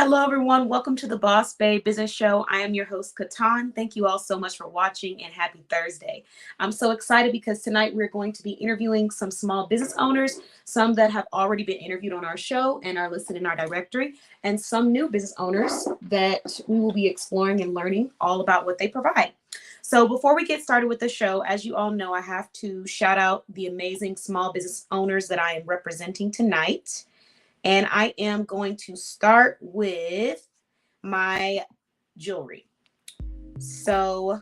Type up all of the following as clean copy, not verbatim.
Hello, everyone. Welcome to the Boss Babe Business Show. I am your host, Katan. Thank you all so much for watching and happy Thursday. I'm so excited because tonight we're going to be interviewing some small business owners, some that have already been interviewed on our show and are listed in our directory, and some new business owners that we will be exploring and learning all about what they provide. So before we get started with the show, as you all know, I have to shout out the amazing small business owners that I am representing tonight. And I am going to start with my jewelry. So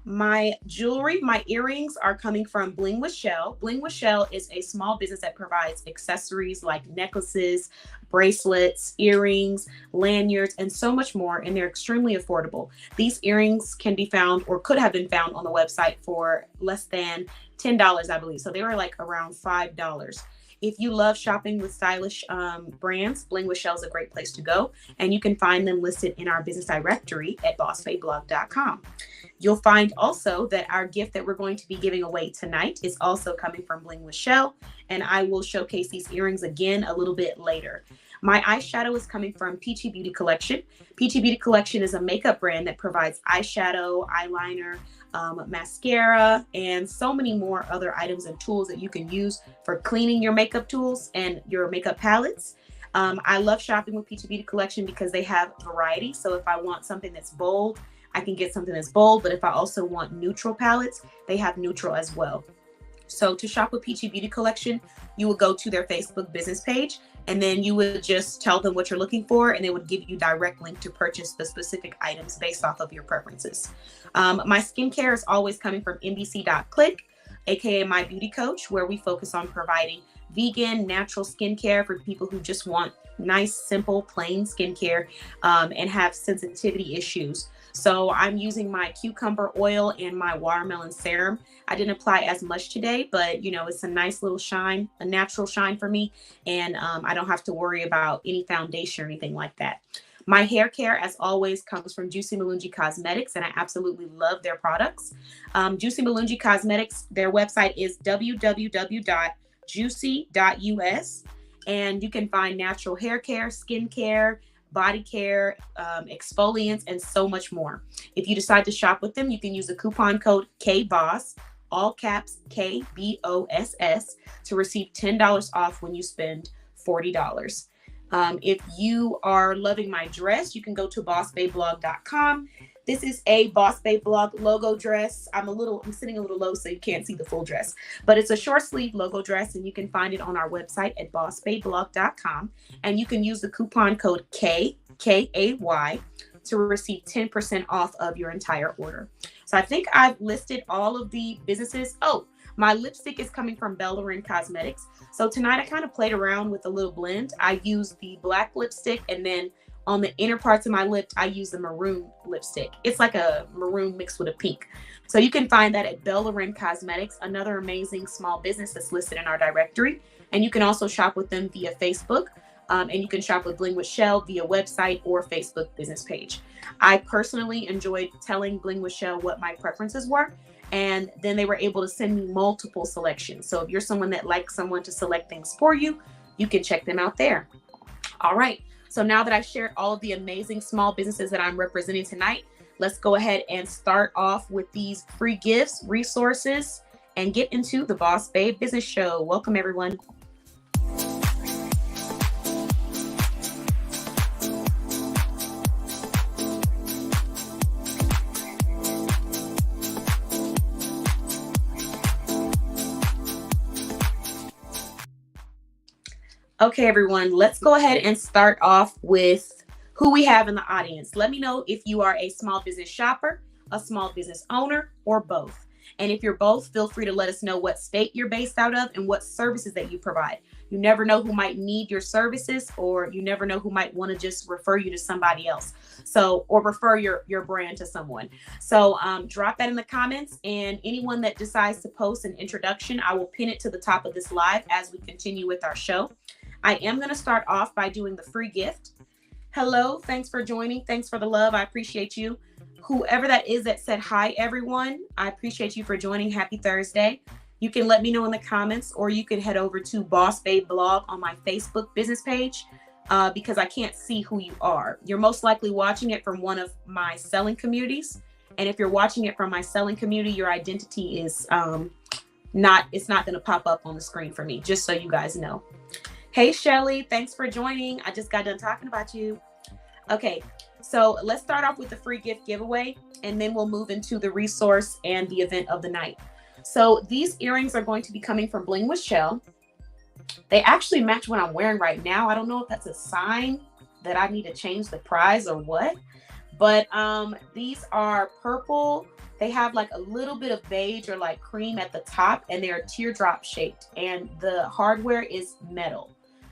my jewelry, my earrings are coming from Bling with Shell. Bling with Shell is a small business that provides accessories like necklaces, bracelets, earrings, lanyards, and so much more. And they're extremely affordable. These earrings can be found or could have been found on the website for less than $10, I believe. So they were like around $5. If you love shopping with stylish brands, Bling with Shell is a great place to go. And you can find them listed in our business directory at bossbabeblog.com. You'll find also that our gift that we're going to be giving away tonight is also coming from Bling with Shell. And I will showcase these earrings again a little bit later. My eyeshadow is coming from Peachy Beauty Collection. Peachy Beauty Collection is a makeup brand that provides eyeshadow, eyeliner, mascara, and so many more other items and tools that you can use for cleaning your makeup tools and your makeup palettes. I love shopping with Peachy Beauty Collection because they have variety. So if I want something that's bold, I can get something that's bold. But if I also want neutral palettes, they have neutral as well. So to shop with Peachy Beauty Collection, you will go to their Facebook business page, and then you would just tell them what you're looking for, and they would give you direct link to purchase the specific items based off of your preferences. My skincare is always coming from NBC.click, aka My Beauty Coach, where we focus on providing vegan, natural skincare for people who just want nice, simple, plain skincare and have sensitivity issues. So I'm using my cucumber oil and my watermelon serum. I didn't apply as much today, but it's a nice little shine, a natural shine for me. And I don't have to worry about any foundation or anything like that. My hair care, as always, comes from Juicy Malungi Cosmetics, and I absolutely love their products. Juicy Malungi Cosmetics, their website is www.juicy.us, and you can find natural hair care, skin care, body care, exfoliants, and so much more. If you decide to shop with them, you can use the coupon code KBOSS, all caps KBOSS, to receive $10 off when you spend $40. If you are loving my dress, you can go to bossbabeblog.com. This is a Boss Babe Blog logo dress. I'm sitting a little low so you can't see the full dress, but it's a short sleeve logo dress, and you can find it on our website at bossbabeblog.com. And you can use the coupon code KKAY to receive 10% off of your entire order. So I think I've listed all of the businesses. Oh, my lipstick is coming from Bellerin Cosmetics. So tonight I kind of played around with a little blend. I used the black lipstick, and then on the inner parts of my lip, I use the maroon lipstick. It's like a maroon mixed with a pink. So you can find that at Bellerin Cosmetics, another amazing small business that's listed in our directory. And you can also shop with them via Facebook. And you can shop with Bling with Shell via website or Facebook business page. I personally enjoyed telling Bling with Shell what my preferences were, and then they were able to send me multiple selections. So if you're someone that likes someone to select things for you, you can check them out there. All right. So now that I've shared all of the amazing small businesses that I'm representing tonight, let's go ahead and start off with these free gifts, resources, and get into the Boss Babe Business Show. Welcome, everyone. Okay, everyone, let's go ahead and start off with who we have in the audience. Let me know if you are a small business shopper, a small business owner, or both. And if you're both, feel free to let us know what state you're based out of and what services that you provide. You never know who might need your services, or you never know who might want to just refer you to somebody else. So, or refer your brand to someone. So drop that in the comments, and anyone that decides to post an introduction, I will pin it to the top of this live as we continue with our show. I am going to start off by doing the free gift. Hello, thanks for joining. Thanks for the love. I appreciate you. Whoever that is that said hi, everyone, I appreciate you for joining. Happy Thursday. You can let me know in the comments, or you can head over to Boss Babe Blog on my Facebook business page. because I can't see who you are. You're most likely watching it from one of my selling communities. And if you're watching it from my selling community, your identity is it's not going to pop up on the screen for me, just so you guys know. Hey, Shelly, thanks for joining. I just got done talking about you. Okay, so let's start off with the free gift giveaway, and then we'll move into the resource and the event of the night. So these earrings are going to be coming from Bling with Shell. They actually match what I'm wearing right now. I don't know if that's a sign that I need to change the price or what, but these are purple. They have like a little bit of beige or like cream at the top, and they're teardrop shaped, and the hardware is metal.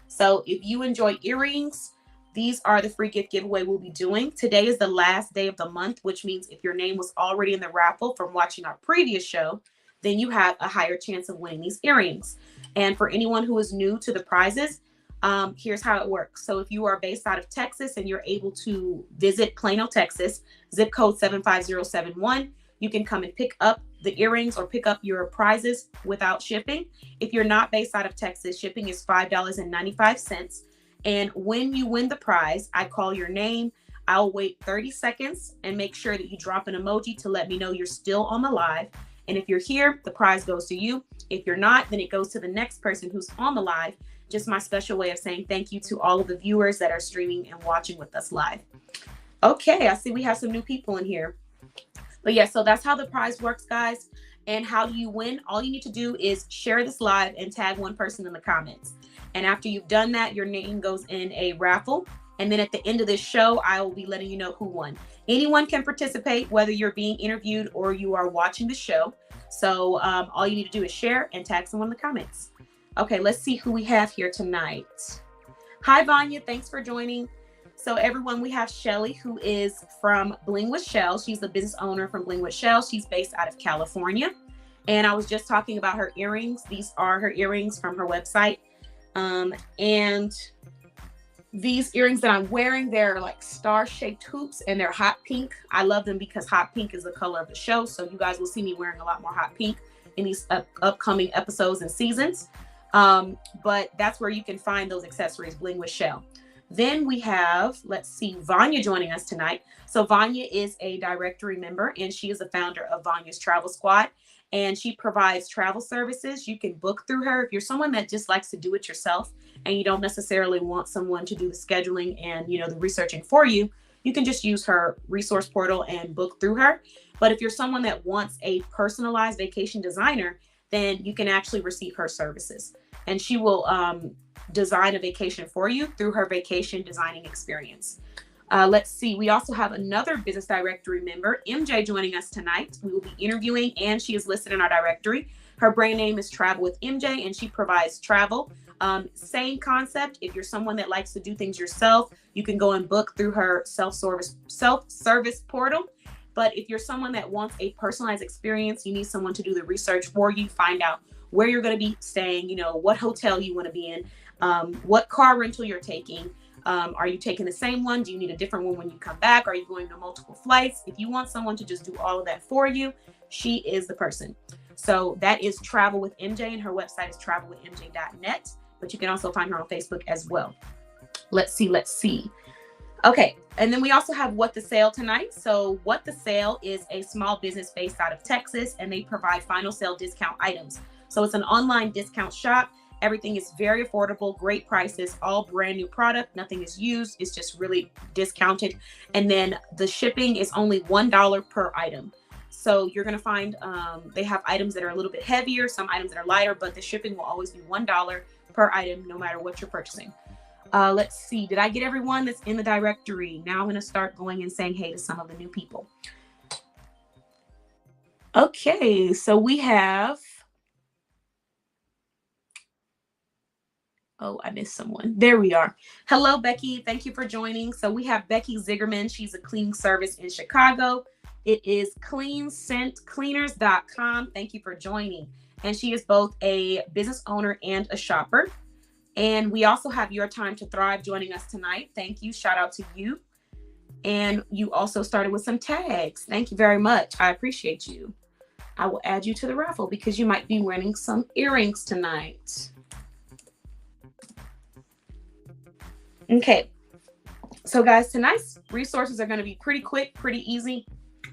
So if you enjoy earrings, these are the free gift giveaway we'll be doing. Today is the last day of the month, which means if your name was already in the raffle from watching our previous show, then you have a higher chance of winning these earrings. And for anyone who is new to the prizes, here's how it works. So if you are based out of Texas and you're able to visit Plano, Texas, zip code 75071, you can come and pick up the earrings or pick up your prizes without shipping. If you're not based out of Texas, shipping is $5.95. And when you win the prize, I call your name. I'll wait 30 seconds and make sure that you drop an emoji to let me know you're still on the live. And if you're here, the prize goes to you. If you're not, then it goes to the next person who's on the live. Just my special way of saying thank you to all of the viewers that are streaming and watching with us live. Okay, I see we have some new people in here. But yeah, so that's how the prize works, guys. And how do you win? All you need to do is share this live and tag one person in the comments. And after you've done that, your name goes in a raffle. And then at the end of this show, I will be letting you know who won. Anyone can participate, whether you're being interviewed or you are watching the show. So all you need to do is share and tag someone in the comments. Okay, let's see who we have here tonight. Hi, Vanya. Thanks for joining. So everyone, we have Shelly, who is from Bling with Shell. She's the business owner from Bling with Shell. She's based out of California. And I was just talking about her earrings. These are her earrings from her website. And these earrings that I'm wearing, they're like star-shaped hoops, and they're hot pink. I love them because hot pink is the color of the show. So you guys will see me wearing a lot more hot pink in these upcoming episodes and seasons. But that's where you can find those accessories, Bling with Shell. Then we have, let's see, Vanya joining us tonight. So Vanya is a directory member, and she is the founder of Vanya's Travel Squad, and she provides travel services. You can book through her. If you're someone that just likes to do it yourself and you don't necessarily want someone to do the scheduling and, the researching for you, you can just use her resource portal and book through her. But if you're someone that wants a personalized vacation designer, then you can actually receive her services, and she will design a vacation for you through her vacation designing experience. Let's see. We also have another business directory member, MJ, joining us tonight. We will be interviewing, and she is listed in our directory. Her brand name is Travel with MJ, and she provides travel. Same concept. If you're someone that likes to do things yourself, you can go and book through her self-service portal. But if you're someone that wants a personalized experience, you need someone to do the research for you, find out where you're going to be staying, what hotel you want to be in, what car rental you're taking. Are you taking the same one? Do you need a different one when you come back? Are you going to multiple flights? If you want someone to just do all of that for you, she is the person. So that is Travel with MJ, and her website is travelwithmj.net, but you can also find her on Facebook as well. Let's see. Okay, and then we also have What the Sale tonight. So What the Sale is a small business based out of Texas, and they provide final sale discount items. So it's an online discount shop. Everything is very affordable, great prices, all brand new product. Nothing is used. It's just really discounted. And then the shipping is only $1 per item. So you're going to find they have items that are a little bit heavier, some items that are lighter, but the shipping will always be $1 per item, no matter what you're purchasing. Let's see. Did I get everyone that's in the directory? Now I'm going to start going and saying hey to some of the new people. Okay, so we have... Oh, I missed someone. There we are. Hello, Becky. Thank you for joining. So we have Becky Zigerman. She's a cleaning service in Chicago. It is cleanscentcleaners.com. Thank you for joining. And she is both a business owner and a shopper. And we also have Your Time to Thrive joining us tonight. Thank you. Shout out to you. And you also started with some tags. Thank you very much. I appreciate you. I will add you to the raffle because you might be winning some earrings tonight. Okay. So guys, tonight's resources are going to be pretty quick, pretty easy.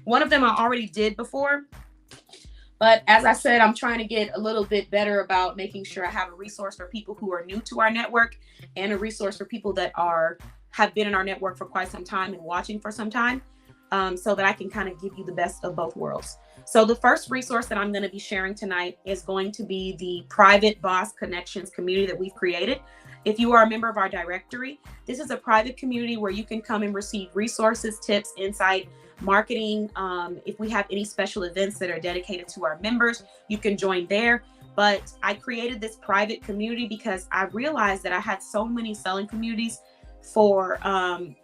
One of them I already did before, but as I said, I'm trying to get a little bit better about making sure I have a resource for people who are new to our network and a resource for people that have been in our network for quite some time and watching for some time, so that I can kind of give you the best of both worlds. So the first resource that I'm going to be sharing tonight is going to be the private Boss Connections community that we've created. If you are a member of our directory, this is a private community where you can come and receive resources, tips, insight, marketing. If we have any special events that are dedicated to our members, you can join there. But I created this private community because I realized that I had so many selling communities for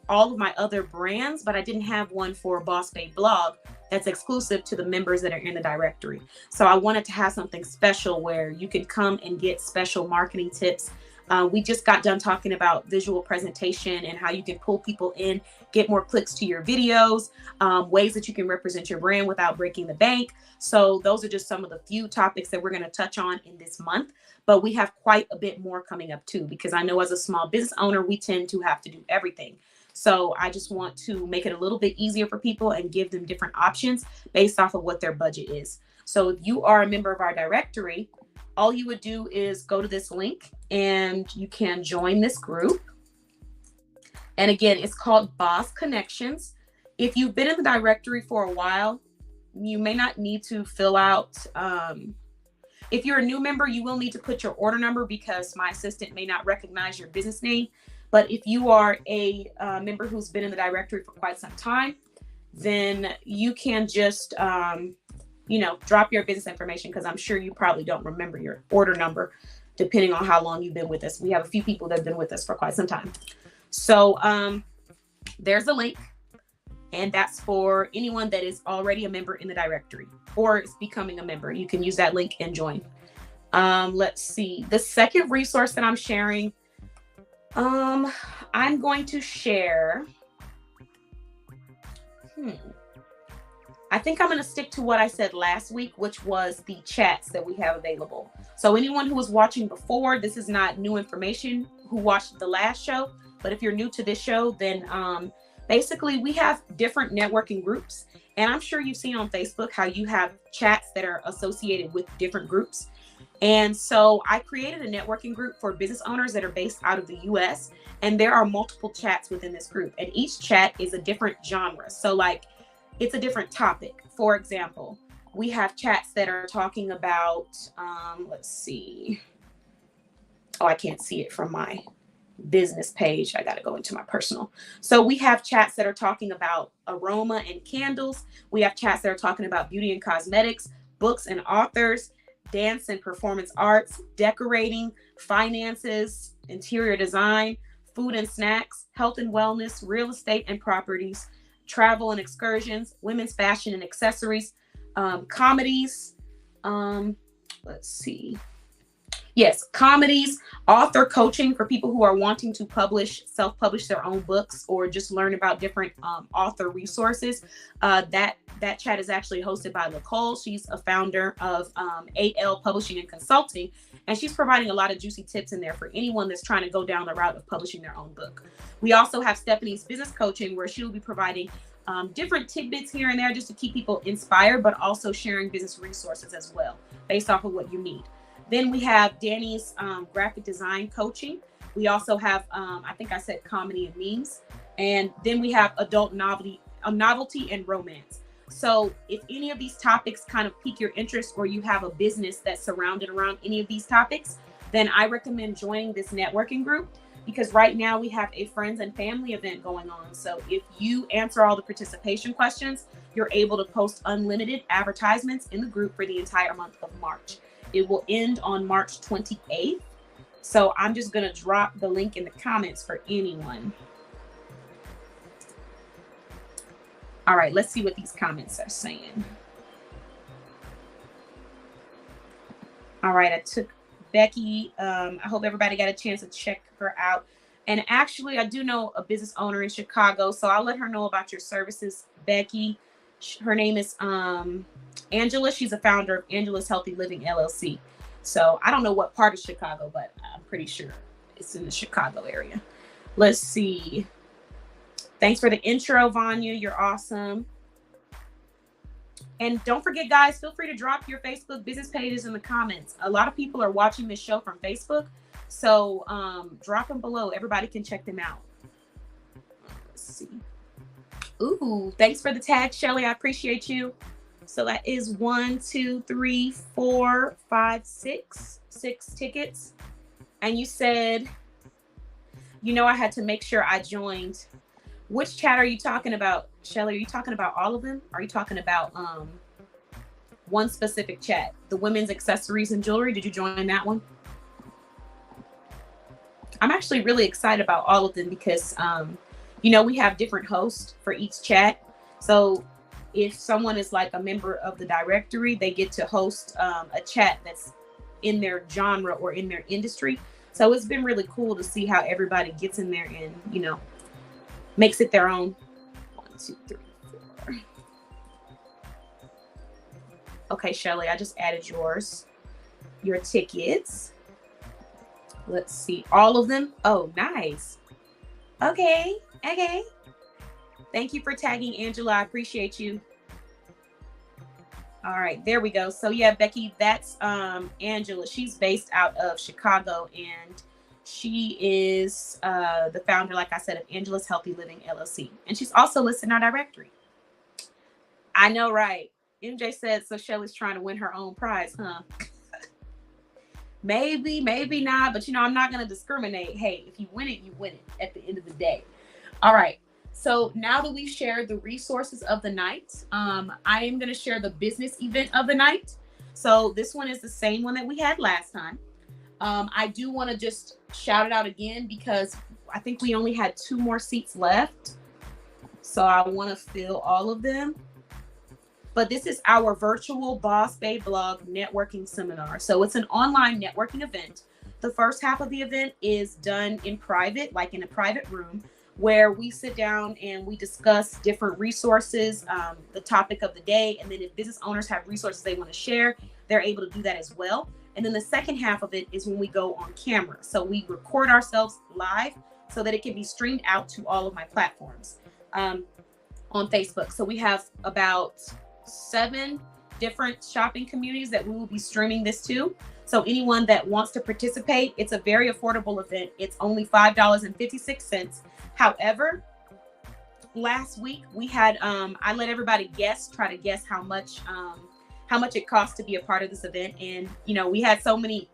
all of my other brands, but I didn't have one for Boss Babe Blog that's exclusive to the members that are in the directory. So I wanted to have something special where you can come and get special marketing tips. We just got done talking about visual presentation and how you can pull people in, get more clicks to your videos, ways that you can represent your brand without breaking the bank. So those are just some of the few topics that we're going to touch on in this month. But we have quite a bit more coming up too, because I know as a small business owner, we tend to have to do everything. So I just want to make it a little bit easier for people and give them different options based off of what their budget is. So if you are a member of our directory, all you would do is go to this link and you can join this group. And again, it's called Boss Connections. If you've been in the directory for a while, you may not need to fill out. If you're a new member, you will need to put your order number because my assistant may not recognize your business name. But if you are a member who's been in the directory for quite some time, then you can just drop your business information, because I'm sure you probably don't remember your order number depending on how long you've been with us. We have a few people that have been with us for quite some time. So there's a link, and that's for anyone that is already a member in the directory or is becoming a member. You can use that link and join. Let's see. The second resource that I'm sharing, I'm going to share. I think I'm going to stick to what I said last week, which was the chats that we have available. So anyone who was watching before, this is not new information, who watched the last show. But if you're new to this show, then basically we have different networking groups. And I'm sure you've seen on Facebook how you have chats that are associated with different groups. And so I created a networking group for business owners that are based out of the US. And there are multiple chats within this group. And each chat is a different genre. So like, it's a different topic. For example, we have chats that are talking about, let's see. Oh, I can't see it from my business page. I got to go into my personal. So we have chats that are talking about aroma and candles. We have chats that are talking about beauty and cosmetics, books and authors, dance and performance arts, decorating, finances, interior design, food and snacks, health and wellness, real estate and properties, travel and excursions, women's fashion and accessories, comedies. Let's see. Yes, comedies, author coaching for people who are wanting to self-publish their own books, or just learn about different author resources. That chat is actually hosted by Nicole. She's a founder of 8L Publishing and Consulting, and she's providing a lot of juicy tips in there for anyone that's trying to go down the route of publishing their own book. We also have Stephanie's business coaching, where she will be providing different tidbits here and there just to keep people inspired, but also sharing business resources as well, based off of what you need. Then we have Danny's graphic design coaching. We also have, I think I said comedy and memes. And then we have adult novelty and romance. So if any of these topics kind of pique your interest, or you have a business that's surrounded around any of these topics, then I recommend joining this networking group, because right now we have a friends and family event going on. So if you answer all the participation questions, you're able to post unlimited advertisements in the group for the entire month of March. It will end on March 28th. So I'm just going to drop the link in the comments for anyone. All right, let's see what these comments are saying. All right, I took Becky. I hope everybody got a chance to check her out. And actually, I do know a business owner in Chicago, so I'll let her know about your services, Becky. Her name is Angela. She's a founder of Angela's Healthy Living LLC. So I don't know what part of Chicago, but I'm pretty sure it's in the Chicago area. Let's see. Thanks for the intro, Vanya. You're awesome. And don't forget, guys, feel free to drop your Facebook business pages in the comments. A lot of people are watching this show from Facebook. So drop them below. Everybody can check them out. Let's see. Ooh, thanks for the tag, Shelly. I appreciate you. So that is 1, 2, 3, 4, 5, 6 tickets. And you said, I had to make sure I joined. Which chat are you talking about, Shelly? Are you talking about all of them? Are you talking about one specific chat? The women's accessories and jewelry. Did you join that one? I'm actually really excited about all of them because, we have different hosts for each chat. So if someone is like a member of the directory, they get to host a chat that's in their genre or in their industry. So it's been really cool to see how everybody gets in there and, makes it their own. 1, 2, 3, 4. Okay, Shelly, I just added your tickets. Let's see, all of them. Oh, nice. Okay. Thank you for tagging Angela. I appreciate you. All right, there we go. So yeah, Becky, that's Angela. She's based out of Chicago, and she is the founder, like I said, of Angela's Healthy Living LLC. And she's also listed in our directory. I know, right? MJ said, so Shelly's trying to win her own prize, huh? Maybe not, but I'm not going to discriminate. Hey, if you win it, you win it at the end of the day. All right. So now that we've shared the resources of the night, I am going to share the business event of the night. So this one is the same one that we had last time. I do want to just shout it out again because I think we only had 2 more seats left. So I want to fill all of them. But this is our virtual Boss Babe Blog networking seminar. So it's an online networking event. The first half of the event is done in private, like in a private room, where we sit down and we discuss different resources, the topic of the day. And then if business owners have resources they want to share, they're able to do that as well. And then the second half of it is when we go on camera. So we record ourselves live so that it can be streamed out to all of my platforms on Facebook. So we have about 7 different shopping communities that we will be streaming this to. So anyone that wants to participate, it's a very affordable event. It's only $5.56. However, last week we had, I let everybody try to guess how much it costs to be a part of this event. And, we had so many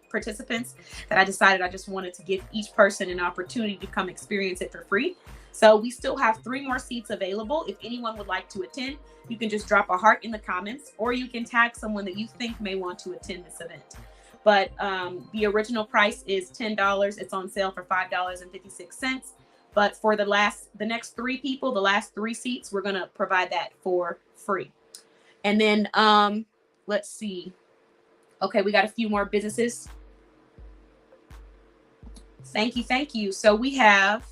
participants that I decided I just wanted to give each person an opportunity to come experience it for free. So we still have 3 more seats available. If anyone would like to attend, you can just drop a heart in the comments, or you can tag someone that you think may want to attend this event. But the original price is $10. It's on sale for $5.56. But for the next 3 people, the last 3 seats, we're going to provide that for free. And then let's see. Okay, we got a few more businesses. Thank you. So we have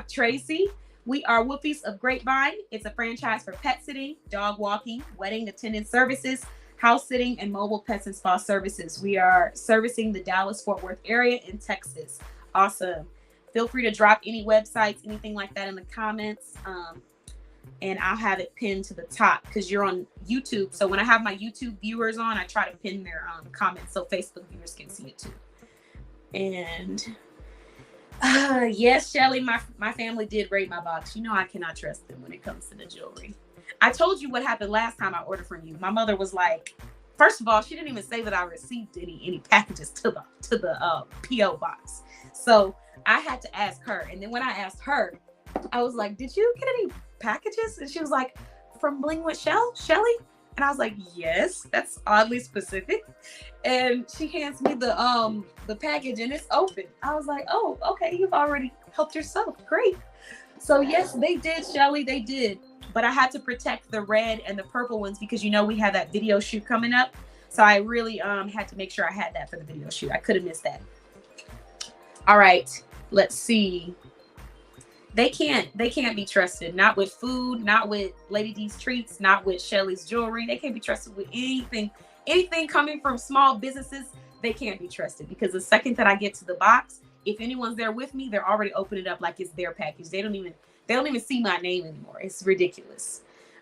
Tracy. We are Whoopies of Grapevine. It's a franchise for pet sitting, dog walking, wedding attendance services, house sitting, and mobile pets and spa services. We are servicing the Dallas-Fort Worth area in Texas. Awesome. Feel free to drop any websites, anything like that in the comments. And I'll have it pinned to the top because you're on YouTube. So when I have my YouTube viewers on, I try to pin their comments so Facebook viewers can see it too. And yes, Shelly, my family did rate my box. I cannot trust them when it comes to the jewelry. I told you what happened last time I ordered from you. My mother was like, first of all, she didn't even say that I received any packages to the PO box. So I had to ask her. And then when I asked her, I was like, did you get any packages? And she was like, from Bling with Shelly? And I was like, yes, that's oddly specific. And she hands me the package and it's open. I was like, oh, okay, you've already helped yourself. Great. So yes, they did, Shelly, they did. But I had to protect the red and the purple ones because we have that video shoot coming up. So I really had to make sure I had that for the video shoot. I could have missed that. All right, let's see. They can't be trusted. Not with food, not with Lady D's treats, not with Shelly's jewelry. They can't be trusted with anything coming from small businesses they can't be trusted, because the second that I get to the box, if anyone's there with me, they're already opening it up like it's their package. They don't even see my name anymore. It's ridiculous.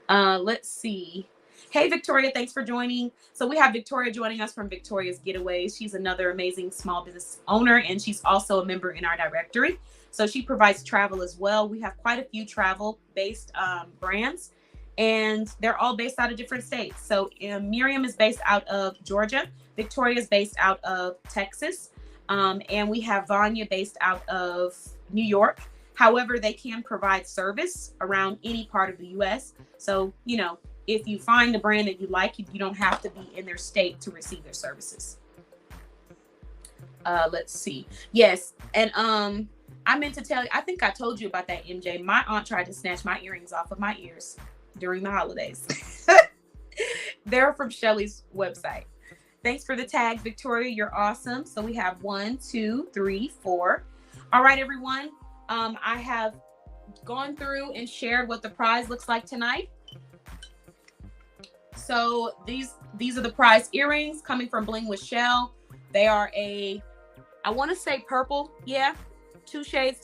Let's see. Hey, Victoria, thanks for joining. So we have Victoria joining us from Victoria's Getaways. She's another amazing small business owner, and she's also a member in our directory. So she provides travel as well. We have quite a few travel-based brands, and they're all based out of different states. So Miriam is based out of Georgia. Victoria is based out of Texas. And we have Vanya based out of New York. However, they can provide service around any part of the U.S. So, you know, if you find a brand that you like, you don't have to be in their state to receive their services. Let's see. Yes. And I meant to tell you, I think I told you about that, MJ. My aunt tried to snatch my earrings off of my ears during the holidays. They're from Shelly's website. Thanks for the tags, Victoria. You're awesome. So we have 1, 2, 3, 4. All right, everyone. I have gone through and shared what the prize looks like tonight. So these are the prize earrings coming from Bling with Shell. They are I want to say purple. Yeah. 2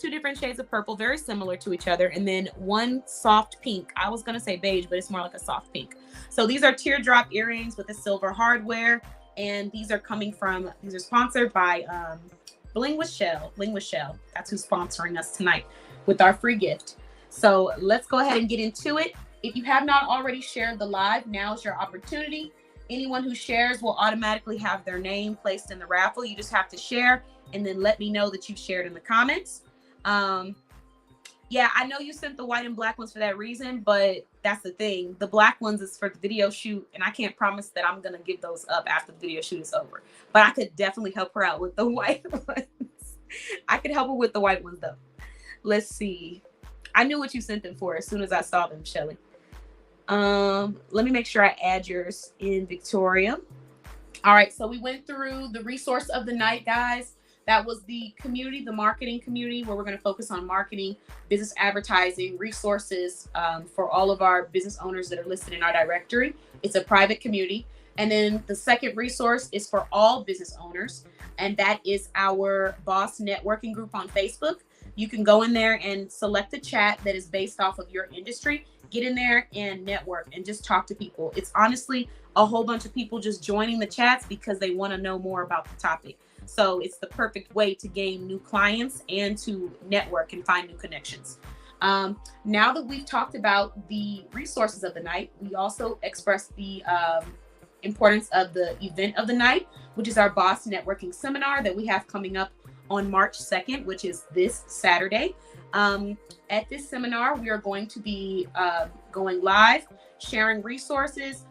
different shades of purple, very similar to each other. And then 1 soft pink. I was going to say beige, but it's more like a soft pink. So these are teardrop earrings with the silver hardware. And these are sponsored by Bling with Shell. Bling with Shell. That's who's sponsoring us tonight with our free gift. So let's go ahead and get into it. If you have not already shared the live, now is your opportunity. Anyone who shares will automatically have their name placed in the raffle. You just have to share and then let me know that you shared in the comments. Yeah, I know you sent the white and black ones for that reason, but that's the thing. The black ones is for the video shoot, and I can't promise that I'm going to give those up after the video shoot is over. But I could definitely help her out with the white ones. I could help her with the white ones, though. Let's see. I knew what you sent them for as soon as I saw them, Shelly. Let me make sure I add yours in, Victoria. All right, so we went through the resource of the night, guys. That was the community, the marketing community, where we're going to focus on marketing, business advertising, resources for all of our business owners that are listed in our directory. It's a private community. And then the second resource is for all business owners, and that is our Boss Networking group on Facebook. You can go in there and select a chat that is based off of your industry. Get in there and network and just talk to people. It's honestly a whole bunch of people just joining the chats because they want to know more about the topic. So it's the perfect way to gain new clients and to network and find new connections. Now that we've talked about the resources of the night, we also expressed the importance of the event of the night, which is our Boss Networking Seminar that we have coming up on March 2nd, which is this Saturday. At this seminar, we are going to be going live, sharing resources,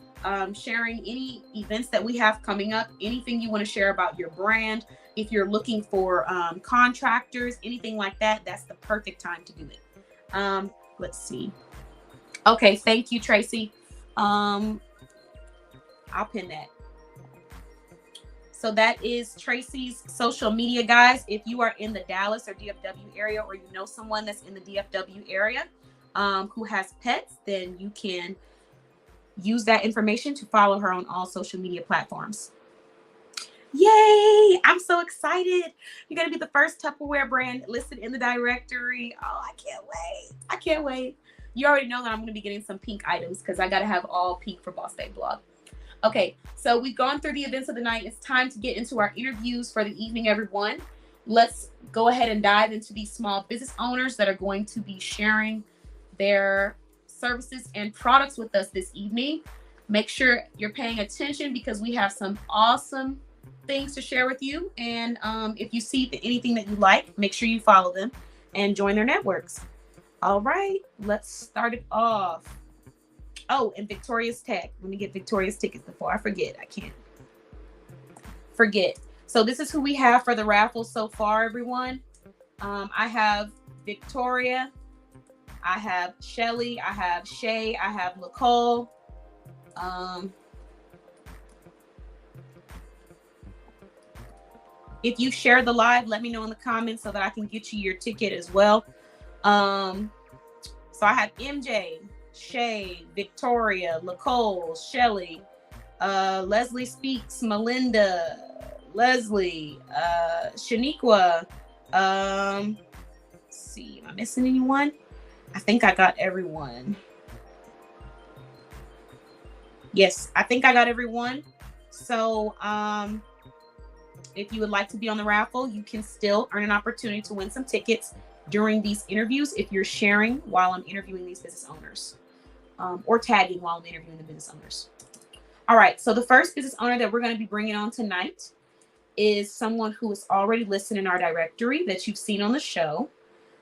sharing any events that we have coming up, anything you want to share about your brand. If you're looking for contractors, anything like that, that's the perfect time to do it. Let's see. Okay, thank you, Tracy. I'll pin that. So that is Tracy's social media, guys. If you are in the Dallas or DFW area, or you know someone that's in the DFW area who has pets, then you can use that information to follow her on all social media platforms. Yay! I'm so excited. You're going to be the first Tupperware brand listed in the directory. Oh, I can't wait. I can't wait. You already know that I'm going to be getting some pink items because I got to have all pink for Boss Babe Blog. Okay, so we've gone through the events of the night. It's time to get into our interviews for the evening, everyone. Let's go ahead and dive into these small business owners that are going to be sharing their services and products with us this evening. Make sure you're paying attention because we have some awesome things to share with you. And if you see anything that you like, make sure you follow them and join their networks. All right, let's start it off. Oh, and Victoria's tag. Let me get Victoria's tickets before I forget. I can't forget. So this is who we have for the raffle so far, everyone. I have Victoria. I have Shelly. I have Shay. I have Nicole. If you share the live, let me know in the comments so that I can get you your ticket as well. So I have MJ, Shay, Victoria, Nicole, Shelly, Leslie Speaks, Melinda, Leslie, Shaniqua. Let's see, am I missing anyone? I think I got everyone. Yes, I think I got everyone. So, if you would like to be on the raffle, you can still earn an opportunity to win some tickets during these interviews if you're sharing while I'm interviewing these business owners, or tagging while I'm interviewing the business owners. All right, so the first business owner that we're going to be bringing on tonight is someone who is already listed in our directory that you've seen on the show.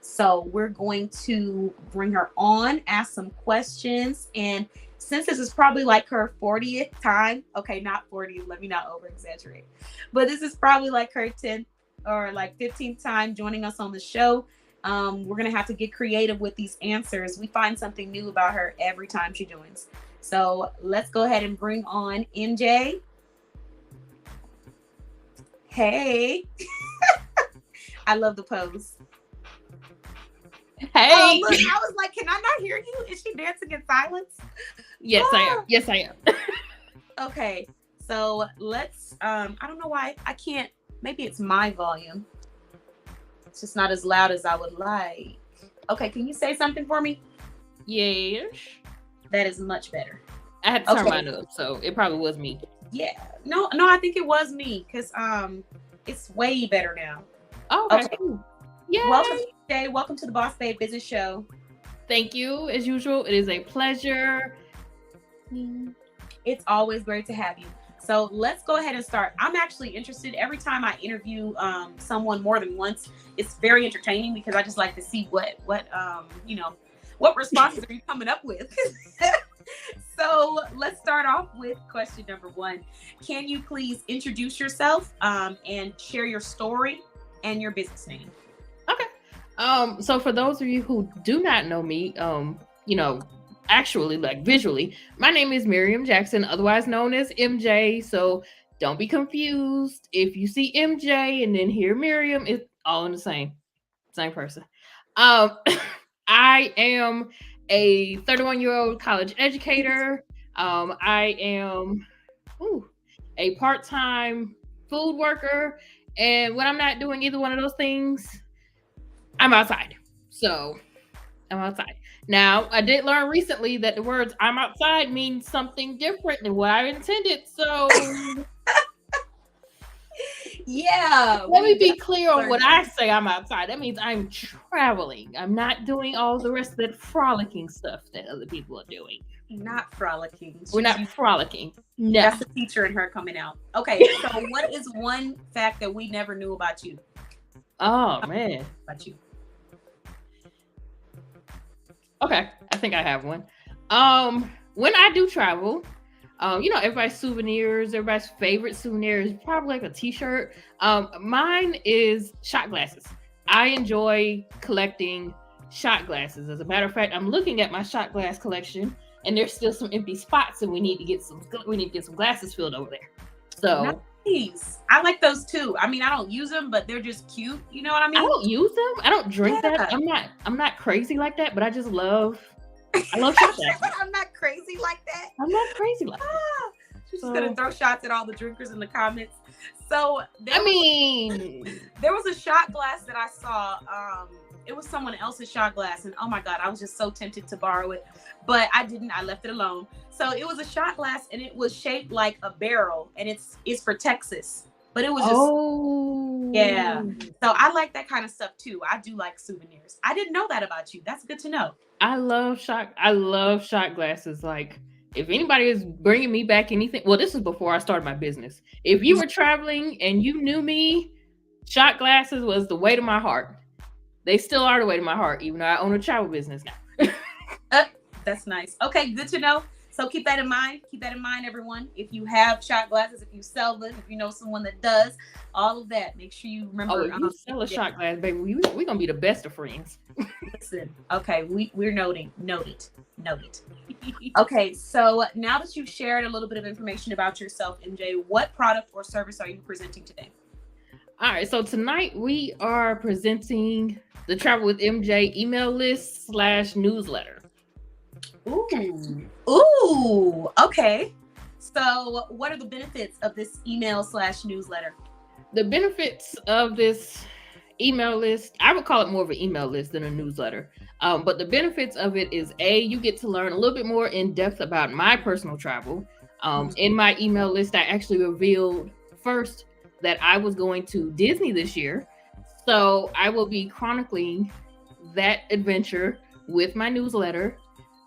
So we're going to bring her on, ask some questions, and since this is probably like her 40th time, okay, not 40, let me not over exaggerate, but this is probably like her 10th or like 15th time joining us on the show. We're gonna have to get creative with these answers. We find something new about her every time she joins. So let's go ahead and bring on MJ. Hey. I love the pose. Hey. Oh, look, I was like, can I not hear you? Is she dancing in silence? Yes, I am. Yes, I am. Okay, so let's, I don't know why I can't, maybe it's my volume. It's just not as loud as I would like. Okay, can you say something for me? Yes. That is much better. I had to turn mine up, so it probably was me. Yeah. No, I think it was me, because it's way better now. Oh, okay. Yeah. Welcome, Jay. Welcome to the Boss Babe Business Show. Thank you. As usual, it is a pleasure. It's always great to have you. So let's go ahead and start. I'm actually interested every time I interview someone more than once. It's very entertaining because I just like to see what responses are you coming up with. So let's start off with question number one. Can you please introduce yourself and share your story and your business name? Okay. So for those of you who do not know me, actually, like visually, my name is Miriam Jackson, otherwise known as MJ. So don't be confused. If you see MJ and then hear Miriam, it's all in the same person. I am a 31-year-old college educator. I am a part-time food worker. And when I'm not doing either one of those things, I'm outside. So I'm outside. Now, I did learn recently that the words "I'm outside" mean something different than what I intended. So yeah. Let me be clear on what I say I'm outside. That means I'm traveling. I'm not doing all the rest of that frolicking stuff that other people are doing. Not frolicking. We're not frolicking. No. That's the teacher in her coming out. Okay, so what is one fact that we never knew about you? Oh, man. About you. Okay, I think I have one. When I do travel, everybody's souvenirs, everybody's favorite souvenir is probably like a t-shirt. Mine is shot glasses. I enjoy collecting shot glasses. As a matter of fact, I'm looking at my shot glass collection and there's still some empty spots and we need to get some glasses filled over there. So nice. I like those too. I mean, I don't use them, but they're just cute. You know what I mean? I don't use them. I don't drink that. I'm not crazy like that, but I love shot glasses. I'm not crazy like that. I'm not crazy like that. She's just gonna throw shots at all the drinkers in the comments. So there was a shot glass that I saw. It was someone else's shot glass, and oh my god, I was just so tempted to borrow it, but I didn't. I left it alone. So it was a shot glass, and it was shaped like a barrel, and it's for Texas. But it was just yeah. So I like that kind of stuff too. I do like souvenirs. I didn't know that about you. That's good to know. I love shot glasses. Like, if anybody is bringing me back anything, well, this is before I started my business. If you were traveling and you knew me, shot glasses was the way to my heart. They still are the way to my heart, even though I own a travel business now. That's nice. Okay, good to know. So keep that in mind. Keep that in mind, everyone. If you have shot glasses, if you sell them, if you know someone that does, all of that, make sure you remember. Oh, if you sell a shot glass, baby, we're going to be the best of friends. Listen, okay, we're noted. Okay, so now that you've shared a little bit of information about yourself, MJ, what product or service are you presenting today? All right, so tonight we are presenting the Travel with MJ email list / newsletter. Ooh, okay. So what are the benefits of this email / newsletter? The benefits of this email list, I would call it more of an email list than a newsletter. But the benefits of it is you get to learn a little bit more in depth about my personal travel. In my email list, I actually revealed first that I was going to Disney this year. So I will be chronicling that adventure with my newsletter.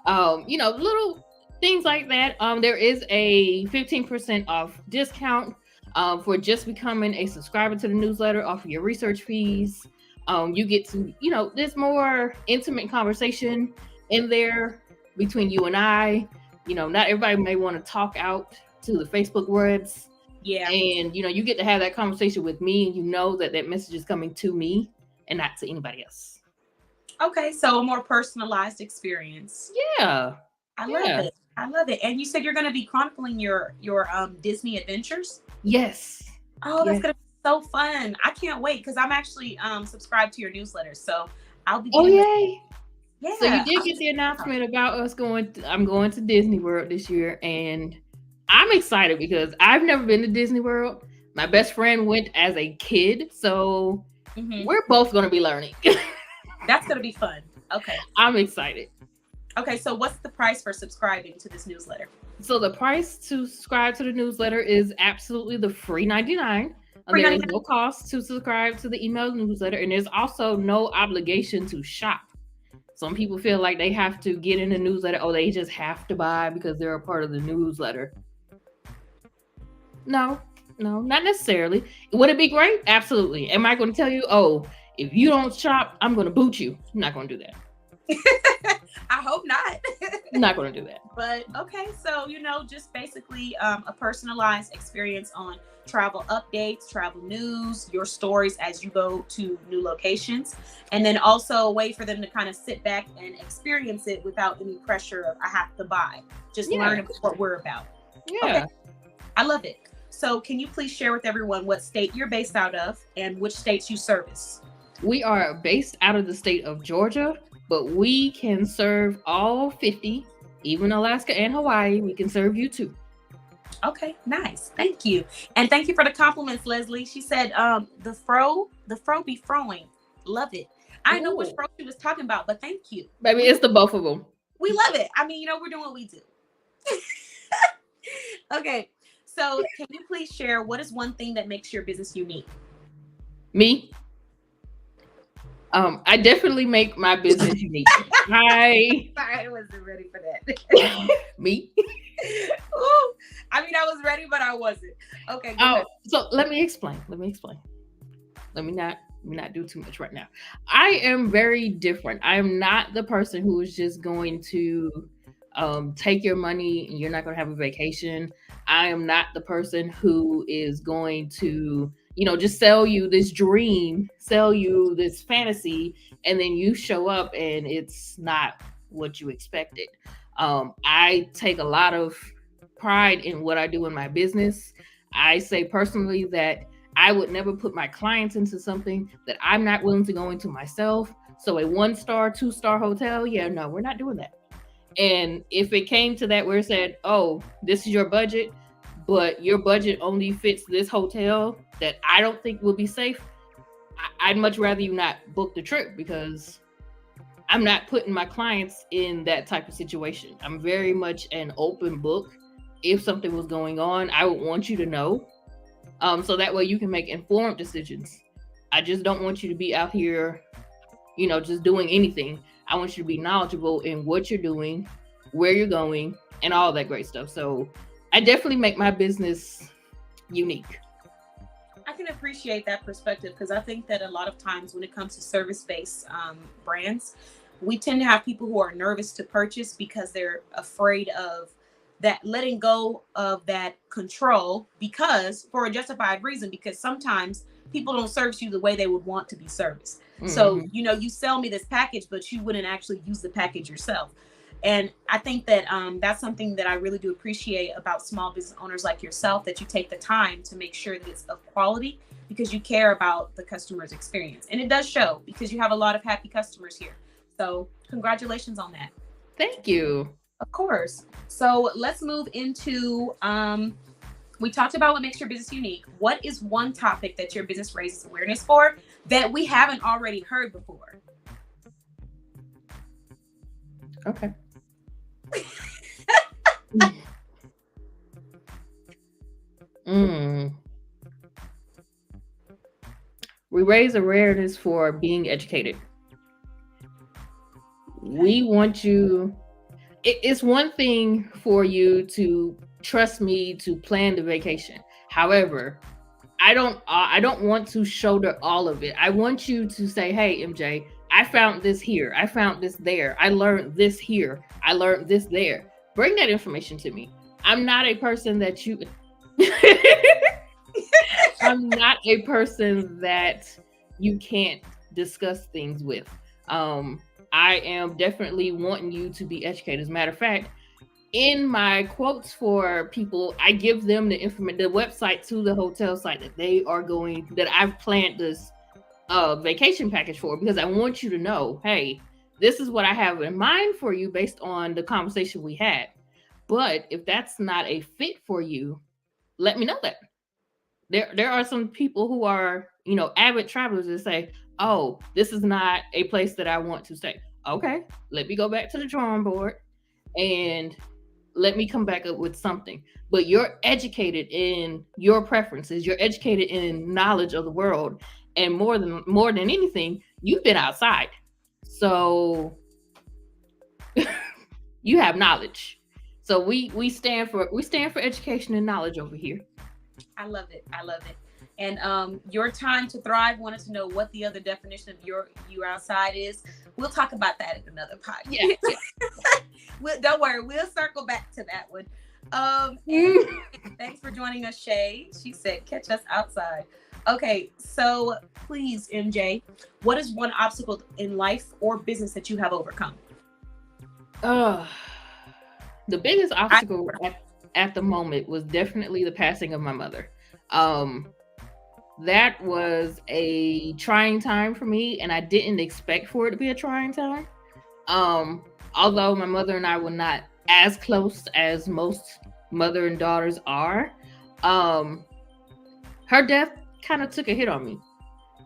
Little things like that. There is a 15% off discount for just becoming a subscriber to the newsletter off of your research fees. You get to, there's more intimate conversation in there between you and I. Not everybody may want to talk out to the Facebook words. Yeah. And, you get to have that conversation with me, and you know that that message is coming to me and not to anybody else. Okay. So a more personalized experience. Yeah. I love it. I love it. And you said you're going to be chronicling your Disney adventures? Yes. Oh, that's going to be so fun. I can't wait because I'm actually subscribed to your newsletter. So I'll be yay. Yeah. So you did get the announcement about us I'm going to Disney World this year, and I'm excited because I've never been to Disney World. My best friend went as a kid, so we're both going to be learning. That's going to be fun. Okay. I'm excited. Okay, so what's the price for subscribing to this newsletter? So the price to subscribe to the newsletter is absolutely the free $99. There is no cost to subscribe to the email newsletter, and there's also no obligation to shop. Some people feel like they have to get in the newsletter, or they just have to buy because they're a part of the newsletter. No, not necessarily. Would it be great? Absolutely. Am I going to tell you, if you don't shop, I'm going to boot you? I'm not going to do that. I hope not. I'm not going to do that. But okay, so just basically a personalized experience on travel updates, travel news, your stories as you go to new locations, and then also a way for them to kind of sit back and experience it without any pressure of I have to buy. Just learn what we're about. Yeah. Okay. I love it. So can you please share with everyone what state you're based out of and which states you service? We are based out of the state of Georgia, but we can serve all 50, even Alaska and Hawaii. We can serve you too. Okay, nice. Thank you. And thank you for the compliments, Leslie. She said the fro be froing. Love it. I know which fro she was talking about, but thank you. Baby, it's the both of them. We love it. I mean, we're doing what we do. Okay, so can you please share what is one thing that makes your business unique? Me? I definitely make my business unique. Sorry, I wasn't ready for that. Me? Ooh, I mean, I was ready, but I wasn't. Okay. Go ahead. So let me explain. Let me not do too much right now. I am very different. I am not the person who is just going to take your money and you're not going to have a vacation. I am not the person who is going to just sell you this dream, sell you this fantasy, and then you show up and it's not what you expected. I take a lot of pride in what I do in my business. I say personally that I would never put my clients into something that I'm not willing to go into myself. So a 1-star, 2-star hotel, no, we're not doing that. And if it came to that where it said, this is your budget, but your budget only fits this hotel that I don't think will be safe, I'd much rather you not book the trip because I'm not putting my clients in that type of situation. I'm very much an open book. If something was going on, I would want you to know. So that way you can make informed decisions. I just don't want you to be out here, just doing anything. I want you to be knowledgeable in what you're doing, where you're going, and all that great stuff. So I definitely make my business unique. I can appreciate that perspective because I think that a lot of times when it comes to service-based brands, we tend to have people who are nervous to purchase because they're afraid of that letting go of that control because for a justified reason, because sometimes people don't service you the way they would want to be serviced. Mm-hmm. So, you sell me this package, but you wouldn't actually use the package yourself. And I think that that's something that I really do appreciate about small business owners like yourself, that you take the time to make sure that it's of quality because you care about the customer's experience. And it does show because you have a lot of happy customers here. So congratulations on that. Thank you. Of course. So let's move into We talked about what makes your business unique. What is one topic that your business raises awareness for that we haven't already heard before? Okay. Mm. We raise awareness for being educated. We want you. It's one thing for you to trust me to plan the vacation. However, I don't want to shoulder all of it. I want you to say, "Hey, MJ, I found this here. I found this there. I learned this here. I learned this there." Bring that information to me. I'm not a person that you I'm not a person that you can't discuss things with. Um I am definitely wanting you to be educated. As a matter of fact, in my quotes for people, I give them the information, the website to the hotel site that they are going, that I've planned this vacation package for, because I want you to know, hey, this is what I have in mind for you based on the conversation we had. But if that's not a fit for you, let me know that. There are some people who are, avid travelers that say, oh, this is not a place that I want to stay. Okay, let me go back to the drawing board and let me come back up with something. But you're educated in your preferences, you're educated in knowledge of the world, and more than anything, you've been outside, so you have knowledge. So we stand for education and knowledge over here. I love it. I love it. And your time to thrive. Wanted to know what the other definition of you outside is. We'll talk about that in another podcast. Yeah. Don't worry, we'll circle back to that one. And thanks for joining us, Shay. She said, "Catch us outside." Okay, so please, MJ, what is one obstacle in life or business that you have overcome? uh, the biggest obstacle at the moment was definitely the passing of my mother. Um, that was a trying time for me, and I didn't expect for it to be a trying time. Um, Although my mother and I were not as close as most mother and daughters are, um, her death kind of took a hit on me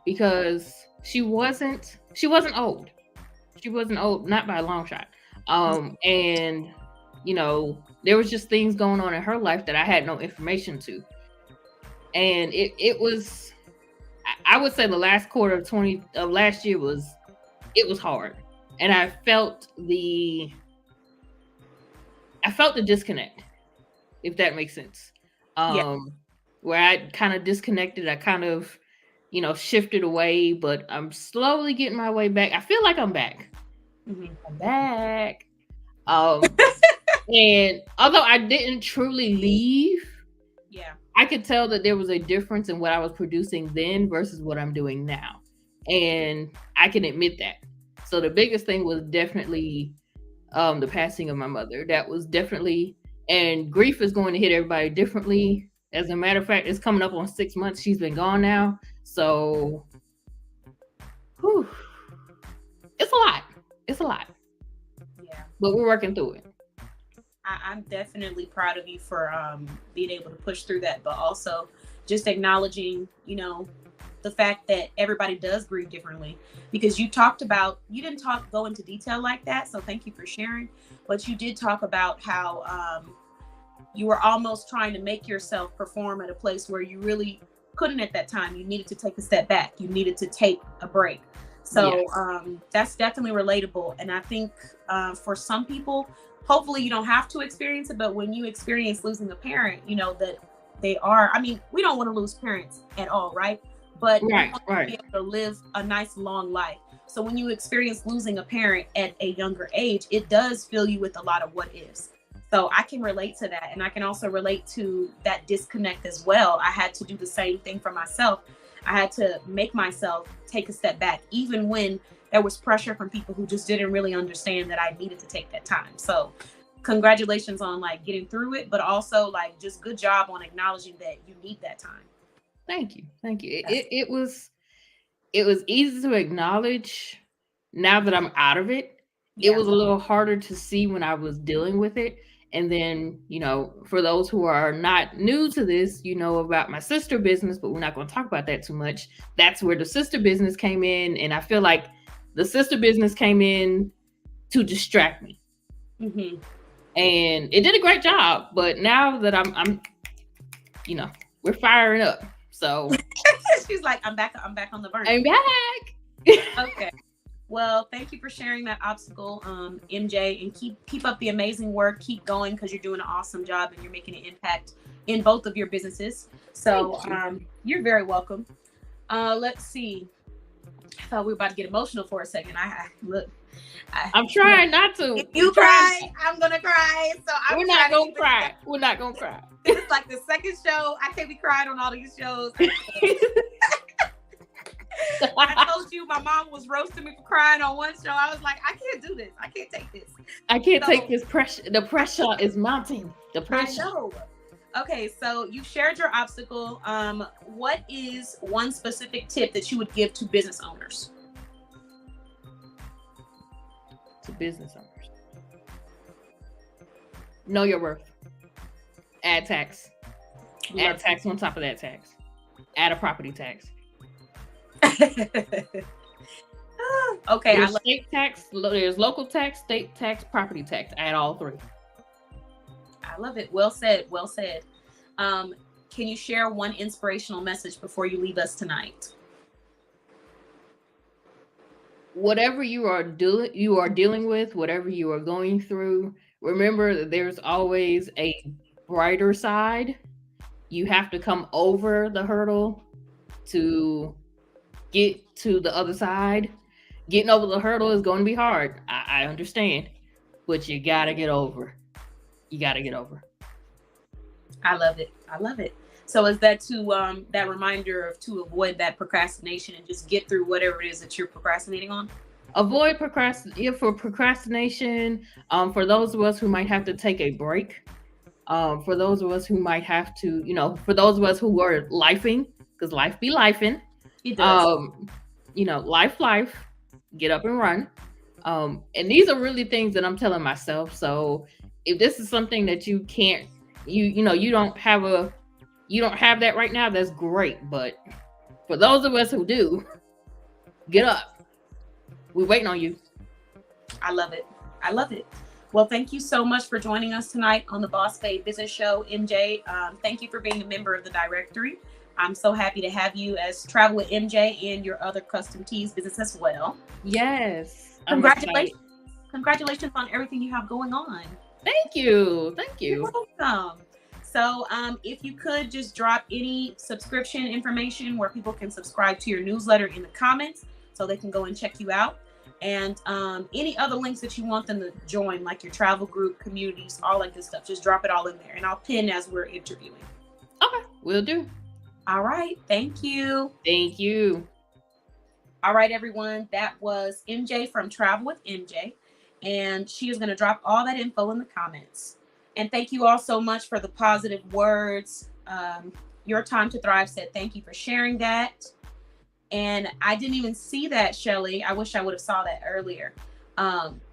because she wasn't old. She wasn't old, not by a long shot. And there was just things going on in her life that I had no information to, and it was, I would say the last quarter of last year was hard, and I felt the disconnect, if that makes sense. Yeah. Where I kind of disconnected, I kind of, shifted away, but I'm slowly getting my way back. I feel like I'm back. Mm-hmm. I'm back. Um, and although I didn't truly leave, Yeah. I could tell that there was a difference in what I was producing then versus what I'm doing now. And I can admit that. So the biggest thing was definitely the passing of my mother. That was definitely, and grief is going to hit everybody differently. As a matter of fact, it's coming up on 6 months. She's been gone now. So whew, it's a lot. It's a lot. Yeah. But we're working through it. I'm definitely proud of you for being able to push through that, but also just acknowledging, the fact that everybody does grieve differently. Because you didn't go into detail like that, so thank you for sharing. But you did talk about how you were almost trying to make yourself perform at a place where you really couldn't at that time. You needed to take a step back. You needed to take a break. So Yes. that's definitely relatable. And I think for some people, hopefully you don't have to experience it, but when you experience losing a parent, that we don't want to lose parents at all, right? But we Right, want to be right. able to live a nice long life. So when you experience losing a parent at a younger age, it does fill you with a lot of what ifs. So I can relate to that. And I can also relate to that disconnect as well. I had to do the same thing for myself. I had to make myself take a step back, even when there was pressure from people who just didn't really understand that I needed to take that time. So congratulations on like getting through it, but also like just good job on acknowledging that you need that time. Thank you. Thank you. Yes. It was easy to acknowledge now that I'm out of it. It Yeah. was a little harder to see when I was dealing with it. And then, for those who are not new to this, you know about my sister business, but we're not going to talk about that too much. That's where the sister business came in. And I feel like the sister business came in to distract me. Mm-hmm. And it did a great job. But now that I'm we're firing up. So she's like, I'm back on the burn. I'm back. Okay. Well, thank you for sharing that obstacle, MJ, and keep up the amazing work. Keep going, because you're doing an awesome job and you're making an impact in both of your businesses. So you're very welcome. Let's see. I thought we were about to get emotional for a second. I'm trying not to. If you cry, I'm gonna cry. So we're not gonna cry. We're not gonna cry. It's like the second show. I can't be crying on all these shows. I told you my mom was roasting me for crying on one show. I was like, I can't do this. I can't take this. I can't take this pressure. The pressure is mounting. The pressure. I know. Okay, so you shared your obstacle. What is one specific tip that you would give to business owners? To business owners. Know your worth. Add tax. Add tax on top of that tax. Add a property tax. Okay. There's state tax, there's local tax, state tax, property tax. Add all three. I love it. Well said. Well said. Can you share one inspirational message before you leave us tonight? Whatever you are dealing with, whatever you are going through, remember that there's always a brighter side. You have to come over the hurdle to get to the other side. Getting over the hurdle is going to be hard. I understand, but you got to get over. You got to get over. I love it. I love it. So is that to that reminder to avoid that procrastination and just get through whatever it is that you're procrastinating on? Avoid procrastination. For those of us who might have to take a break, for those of us who might have to, for those of us who are lifing, because life be lifing. It does. Life, get up and run. And these are really things that I'm telling myself. So if this is something that you can't, you don't have that right now, that's great. But for those of us who do, get up. We're waiting on you. I love it. I love it. Well, thank you so much for joining us tonight on the Boss Babe Business Show, MJ. Thank you for being a member of the directory. I'm so happy to have you as Travel with MJ and your other custom tees business as well. Yes. Congratulations on everything you have going on. Thank you. You're welcome. So if you could just drop any subscription information where people can subscribe to your newsletter in the comments so they can go and check you out. And any other links that you want them to join, like your travel group, communities, all that good stuff, just drop it all in there. And I'll pin as we're interviewing. Okay, will do. All right. Thank you. Thank you. All right, everyone. That was MJ from Travel with MJ. And she is going to drop all that info in the comments. And thank you all so much for the positive words. Your Time to Thrive said, thank you for sharing that. And I didn't even see that, Shelly. I wish I would have saw that earlier.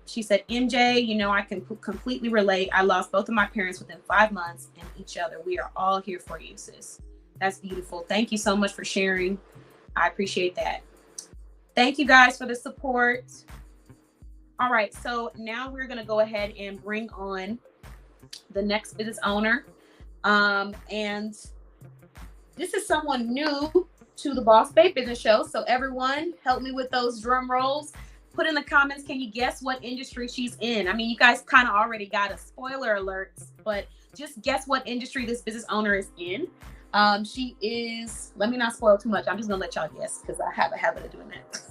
She said, MJ, I can completely relate. I lost both of my parents within 5 months and each other. We are all here for you, sis. That's beautiful. Thank you so much for sharing. I appreciate that. Thank you guys for the support. All right. So now we're going to go ahead and bring on the next business owner. And this is someone new to the Boss Babe Business Show. So everyone, help me with those drum rolls. Put in the comments, can you guess what industry she's in? I mean, you guys kind of already got a spoiler alert, but just guess what industry this business owner is in. She is, let me not spoil too much. I'm just gonna let y'all guess because I have a habit of doing that.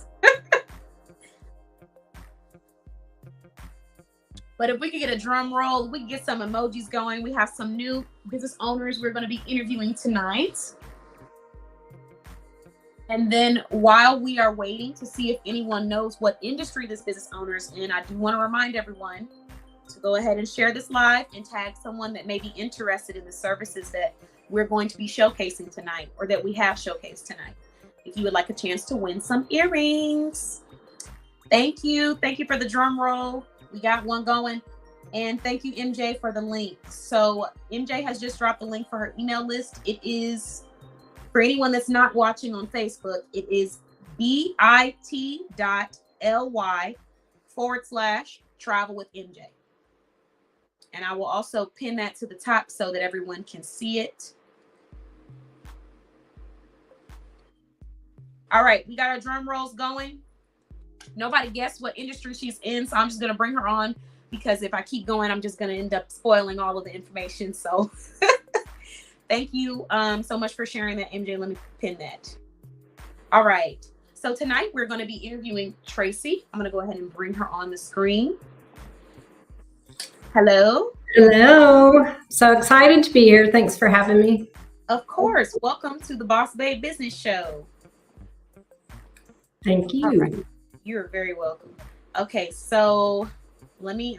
But if we could get a drum roll, we can get some emojis going. We have some new business owners we're going to be interviewing tonight. And then while we are waiting to see if anyone knows what industry this business owner is in, I do want to remind everyone to go ahead and share this live and tag someone that may be interested in the services that we're going to be showcasing tonight or that we have showcased tonight. If you would like a chance to win some earrings. Thank you. Thank you for the drum roll. We got one going. And thank you, MJ, for the link. So MJ has just dropped the link for her email list. It is, for anyone that's not watching on Facebook, it is bit.ly/travel with MJ. And I will also pin that to the top so that everyone can see it. All right, we got our drum rolls going. Nobody guessed what industry she's in, so I'm just going to bring her on because if I keep going, I'm just going to end up spoiling all of the information. So thank you so much for sharing that, MJ. Let me pin that. All right. So tonight we're going to be interviewing Tracy. I'm going to go ahead and bring her on the screen. Hello. Hello. So excited to be here. Thanks for having me. Of course. Welcome to the Boss Babe Business Show. Thank you. Right. You're very welcome. Okay, so let me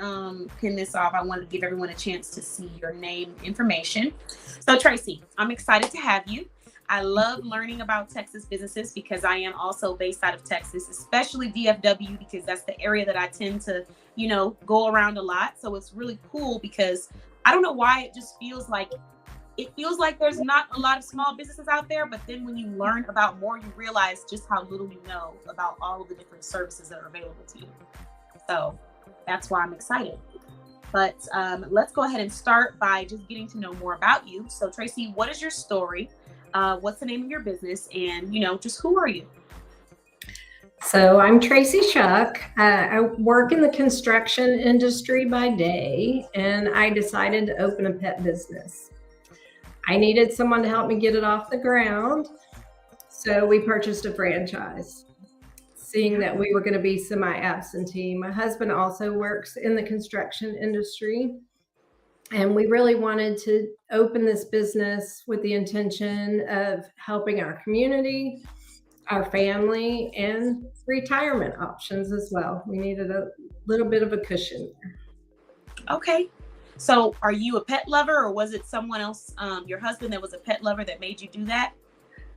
pin this off. I want to give everyone a chance to see your name information. So Tracy, I'm excited to have you. I love learning about Texas businesses because I am also based out of Texas, especially DFW, because that's the area that I tend to, go around a lot. So it's really cool because I don't know why it just feels like there's not a lot of small businesses out there, but then when you learn about more, you realize just how little you know about all of the different services that are available to you. So that's why I'm excited. But let's go ahead and start by just getting to know more about you. So Tracy, what is your story? What's the name of your business? And, just who are you? So I'm Tracy Shuck. I work in the construction industry by day, and I decided to open a pet business. I needed someone to help me get it off the ground. So we purchased a franchise, seeing that we were going to be semi-absentee. My husband also works in the construction industry. And we really wanted to open this business with the intention of helping our community, our family, and retirement options as well. We needed a little bit of a cushion there. Okay. So are you a pet lover, or was it someone else, your husband, that was a pet lover that made you do that?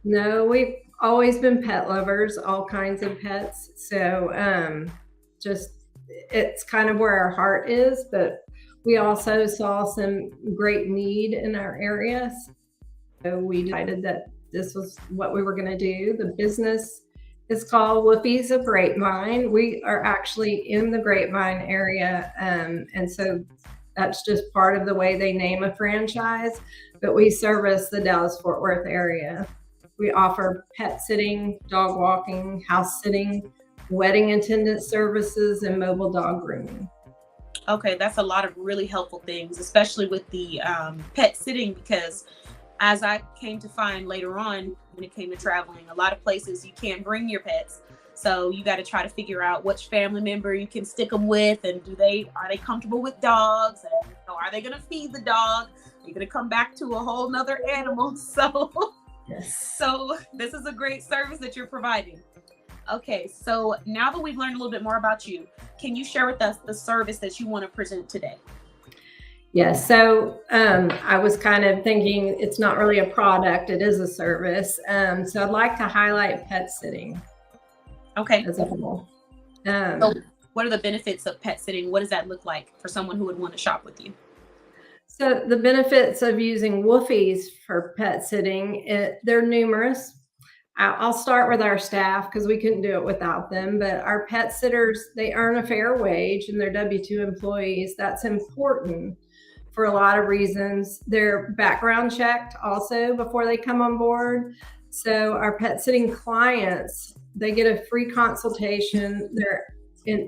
No, we've always been pet lovers, all kinds of pets. So it's kind of where our heart is, but we also saw some great need in our area. So we decided that this was what we were going to do. The business is called Whoopies of Grapevine. We are actually in the Grapevine area. And so that's just part of the way they name a franchise, but we service the Dallas-Fort Worth area. We offer pet sitting, dog walking, house sitting, wedding attendant services, and mobile dog grooming. Okay, that's a lot of really helpful things, especially with the pet sitting, because as I came to find later on when it came to traveling, a lot of places you can't bring your pets. So you got to try to figure out which family member you can stick them with, and are they comfortable with dogs, and are they going to feed the dog? You're going to come back to a whole nother animal. So, yes. So this is a great service that you're providing. Okay, so now that we've learned a little bit more about you, can you share with us the service that you want to present today? Yes. So I was kind of thinking it's not really a product, it is a service. So I'd like to highlight pet sitting. Okay. As a whole. So what are the benefits of pet sitting? What does that look like for someone who would want to shop with you? So the benefits of using Whoopies for pet sitting, they're numerous. I'll start with our staff because we couldn't do it without them, but our pet sitters, they earn a fair wage and they're W-2 employees. That's important for a lot of reasons. They're background checked also before they come on board. So our pet sitting clients, they get a free consultation.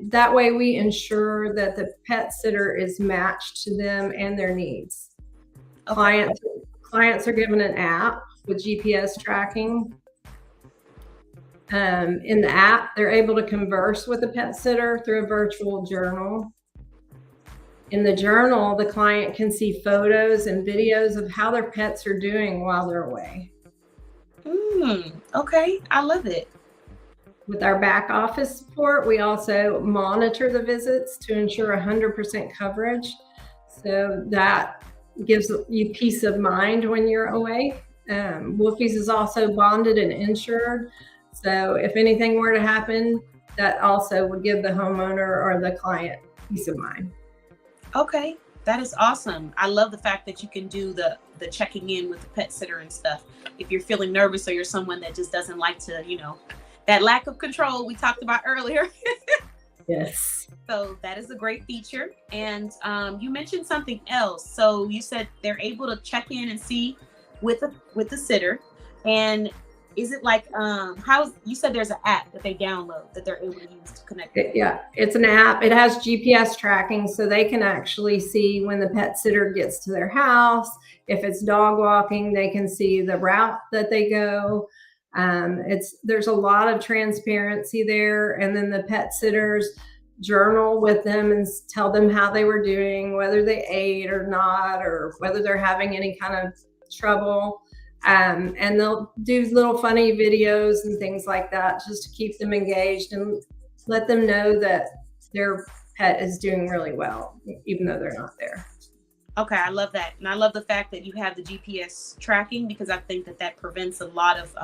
That way we ensure that the pet sitter is matched to them and their needs. Okay. Clients are given an app with GPS tracking. In the app, they're able to converse with the pet sitter through a virtual journal. In the journal, the client can see photos and videos of how their pets are doing while they're away. Okay, I love it. With our back office support, we also monitor the visits to ensure 100% coverage. So that gives you peace of mind when you're away. Whoopies is also bonded and insured. So if anything were to happen, that also would give the homeowner or the client peace of mind. Okay, that is awesome. I love the fact that you can do the checking in with the pet sitter and stuff. If you're feeling nervous or you're someone that just doesn't like to, that lack of control we talked about earlier. Yes. So that is a great feature. And you mentioned something else. So you said they're able to check in and see with the sitter. And is it like you said there's an app that they download that they're able to use to connect? Yeah, it's an app. It has GPS tracking, so they can actually see when the pet sitter gets to their house. If it's dog walking, they can see the route that they go. There's a lot of transparency there, and then the pet sitters journal with them and tell them how they were doing, whether they ate or not, or whether they're having any kind of trouble. And they'll do little funny videos and things like that just to keep them engaged and let them know that their pet is doing really well, even though they're not there. Okay, I love that. And I love the fact that you have the GPS tracking, because I think that prevents a lot of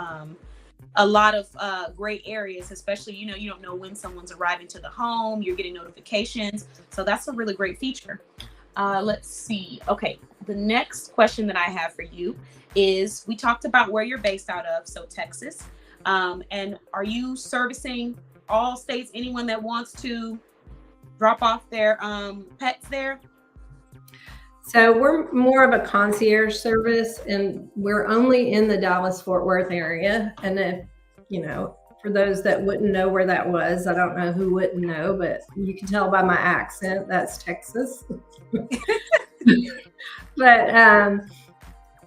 gray areas, especially, you don't know when someone's arriving to the home, you're getting notifications. So that's a really great feature. Let's see. Okay, the next question that I have for you is, we talked about where you're based out of, so Texas. And are you servicing all states, anyone that wants to drop off their pets there? So we're more of a concierge service, and we're only in the Dallas-Fort Worth area. And if, for those that wouldn't know where that was, I don't know who wouldn't know, but you can tell by my accent, that's Texas. But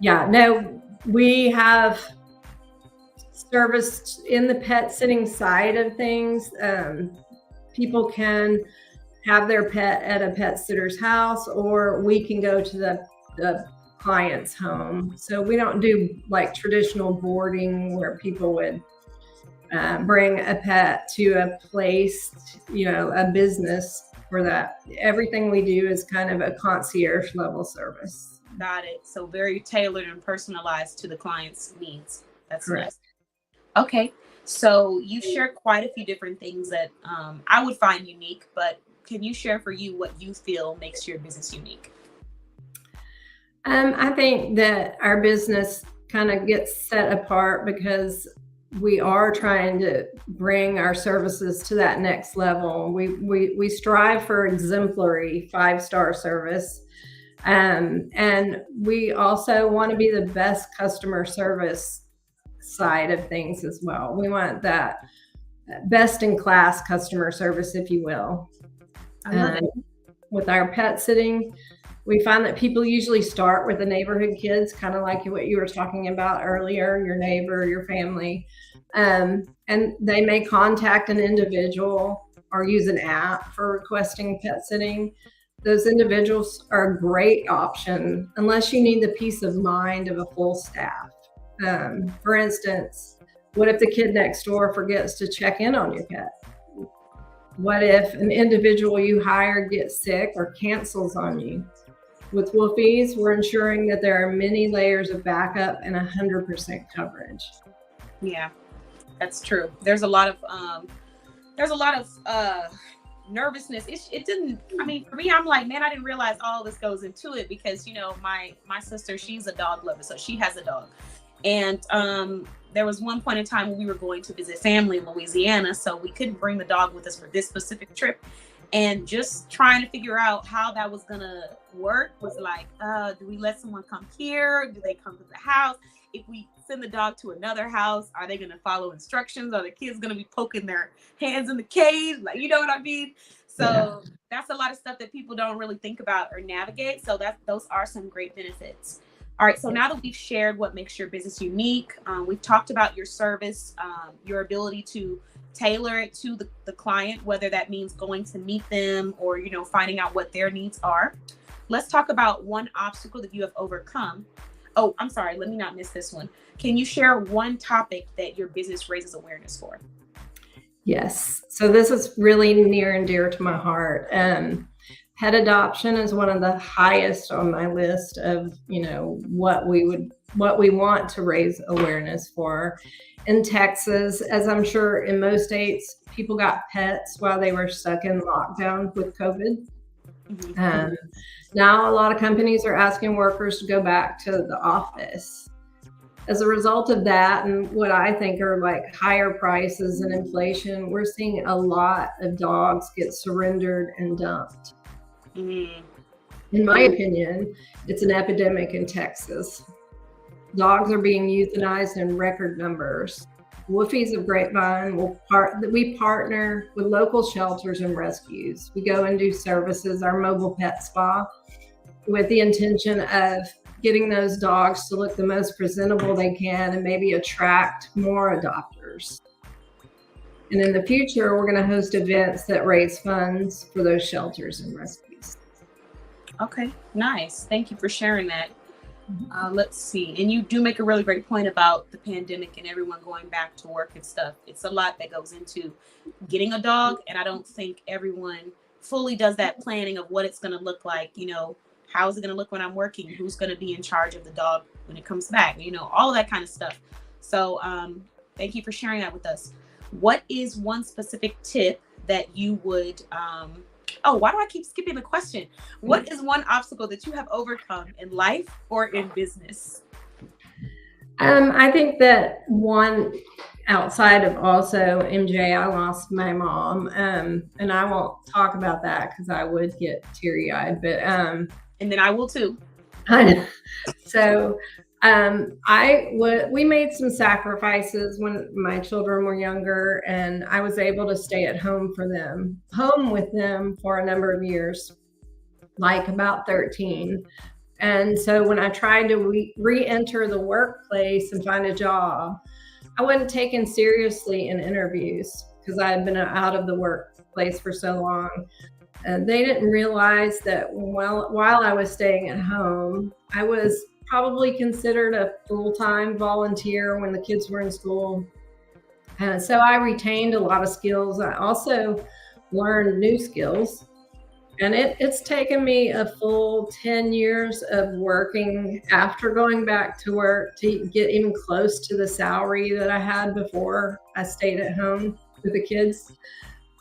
yeah, no, we have serviced in the pet sitting side of things. People can have their pet at a pet sitter's house, or we can go to the client's home. So we don't do like traditional boarding where people would bring a pet to a place, a business for that. Everything we do is kind of a concierge level service. Got it. So very tailored and personalized to the client's needs. That's Correct. Nice. Okay. So you shared quite a few different things that I would find unique, but can you share for you what you feel makes your business unique? I think that our business kind of gets set apart because we are trying to bring our services to that next level. We strive for exemplary 5-star service. And we also want to be the best customer service side of things as well. We want that best in class customer service, if you will. I love it. With our pet sitting, we find that people usually start with the neighborhood kids, kind of like what you were talking about earlier, your neighbor, your family. And they may contact an individual or use an app for requesting pet sitting. Those individuals are a great option unless you need the peace of mind of a full staff. For instance, what if the kid next door forgets to check in on your pet? What if an individual you hire gets sick or cancels on you? With Wolfies, we're ensuring that there are many layers of backup and 100% coverage. Yeah, that's true. There's a lot of nervousness. It didn't, I mean, for me, I'm like, man, I didn't realize all this goes into it, because my sister, she's a dog lover, so she has a dog. And there was one point in time when we were going to visit family in Louisiana, so we couldn't bring the dog with us for this specific trip. And just trying to figure out how that was gonna work was like, do we let someone come here? Do they come to the house? If we send the dog to another house, are they gonna follow instructions? Are the kids gonna be poking their hands in the cage? Like, you know what I mean? So That's a lot of stuff that people don't really think about or navigate. So those are some great benefits. All right, so now that we've shared what makes your business unique, we've talked about your service, your ability to tailor it to the client, whether that means going to meet them or, finding out what their needs are. Let's talk about one obstacle that you have overcome. Oh, I'm sorry, let me not miss this one. Can you share one topic that your business raises awareness for? Yes. So this is really near and dear to my heart. Pet adoption is one of the highest on my list of, what we want to raise awareness for. In Texas, as I'm sure in most states, people got pets while they were stuck in lockdown with COVID. Um, Now, a lot of companies are asking workers to go back to the office. As a result of that, and what I think are like higher prices and inflation, we're seeing a lot of dogs get surrendered and dumped. Mm-hmm. In my opinion, it's an epidemic in Texas. Dogs are being euthanized in record numbers. Wolfies of Grapevine we partner with local shelters and rescues. We go and do services, our mobile pet spa, with the intention of getting those dogs to look the most presentable they can and maybe attract more adopters. And in the future, we're going to host events that raise funds for those shelters and rescues. Okay, nice. Thank you for sharing that. Let's see. And you do make a really great point about the pandemic and everyone going back to work and stuff. It's a lot that goes into getting a dog. And I don't think everyone fully does that planning of what it's going to look like. You know, how is it going to look when I'm working? Who's going to be in charge of the dog when it comes back? You know, all of that kind of stuff. So thank you for sharing that with us. What is one specific tip that you would oh, why do I keep skipping the question? What is one obstacle that you have overcome in life or in business? I think that one, outside of also MJ, I lost my mom, and I won't talk about that because I would get teary-eyed. But and then I will too. So we made some sacrifices when my children were younger, and I was able to stay at home with them for a number of years, like about 13. And so when I tried to re-enter the workplace and find a job, I wasn't taken seriously in interviews because I had been out of the workplace for so long. And they didn't realize that while I was staying at home, I was probably considered a full-time volunteer when the kids were in school. So I retained a lot of skills. I also learned new skills. And it's taken me a full 10 years of working after going back to work to get even close to the salary that I had before I stayed at home with the kids.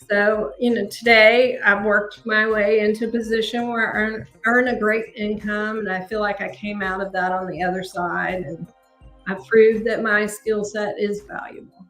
So, today I've worked my way into a position where I earn a great income, and I feel like I came out of that on the other side, and I proved that my skill set is valuable.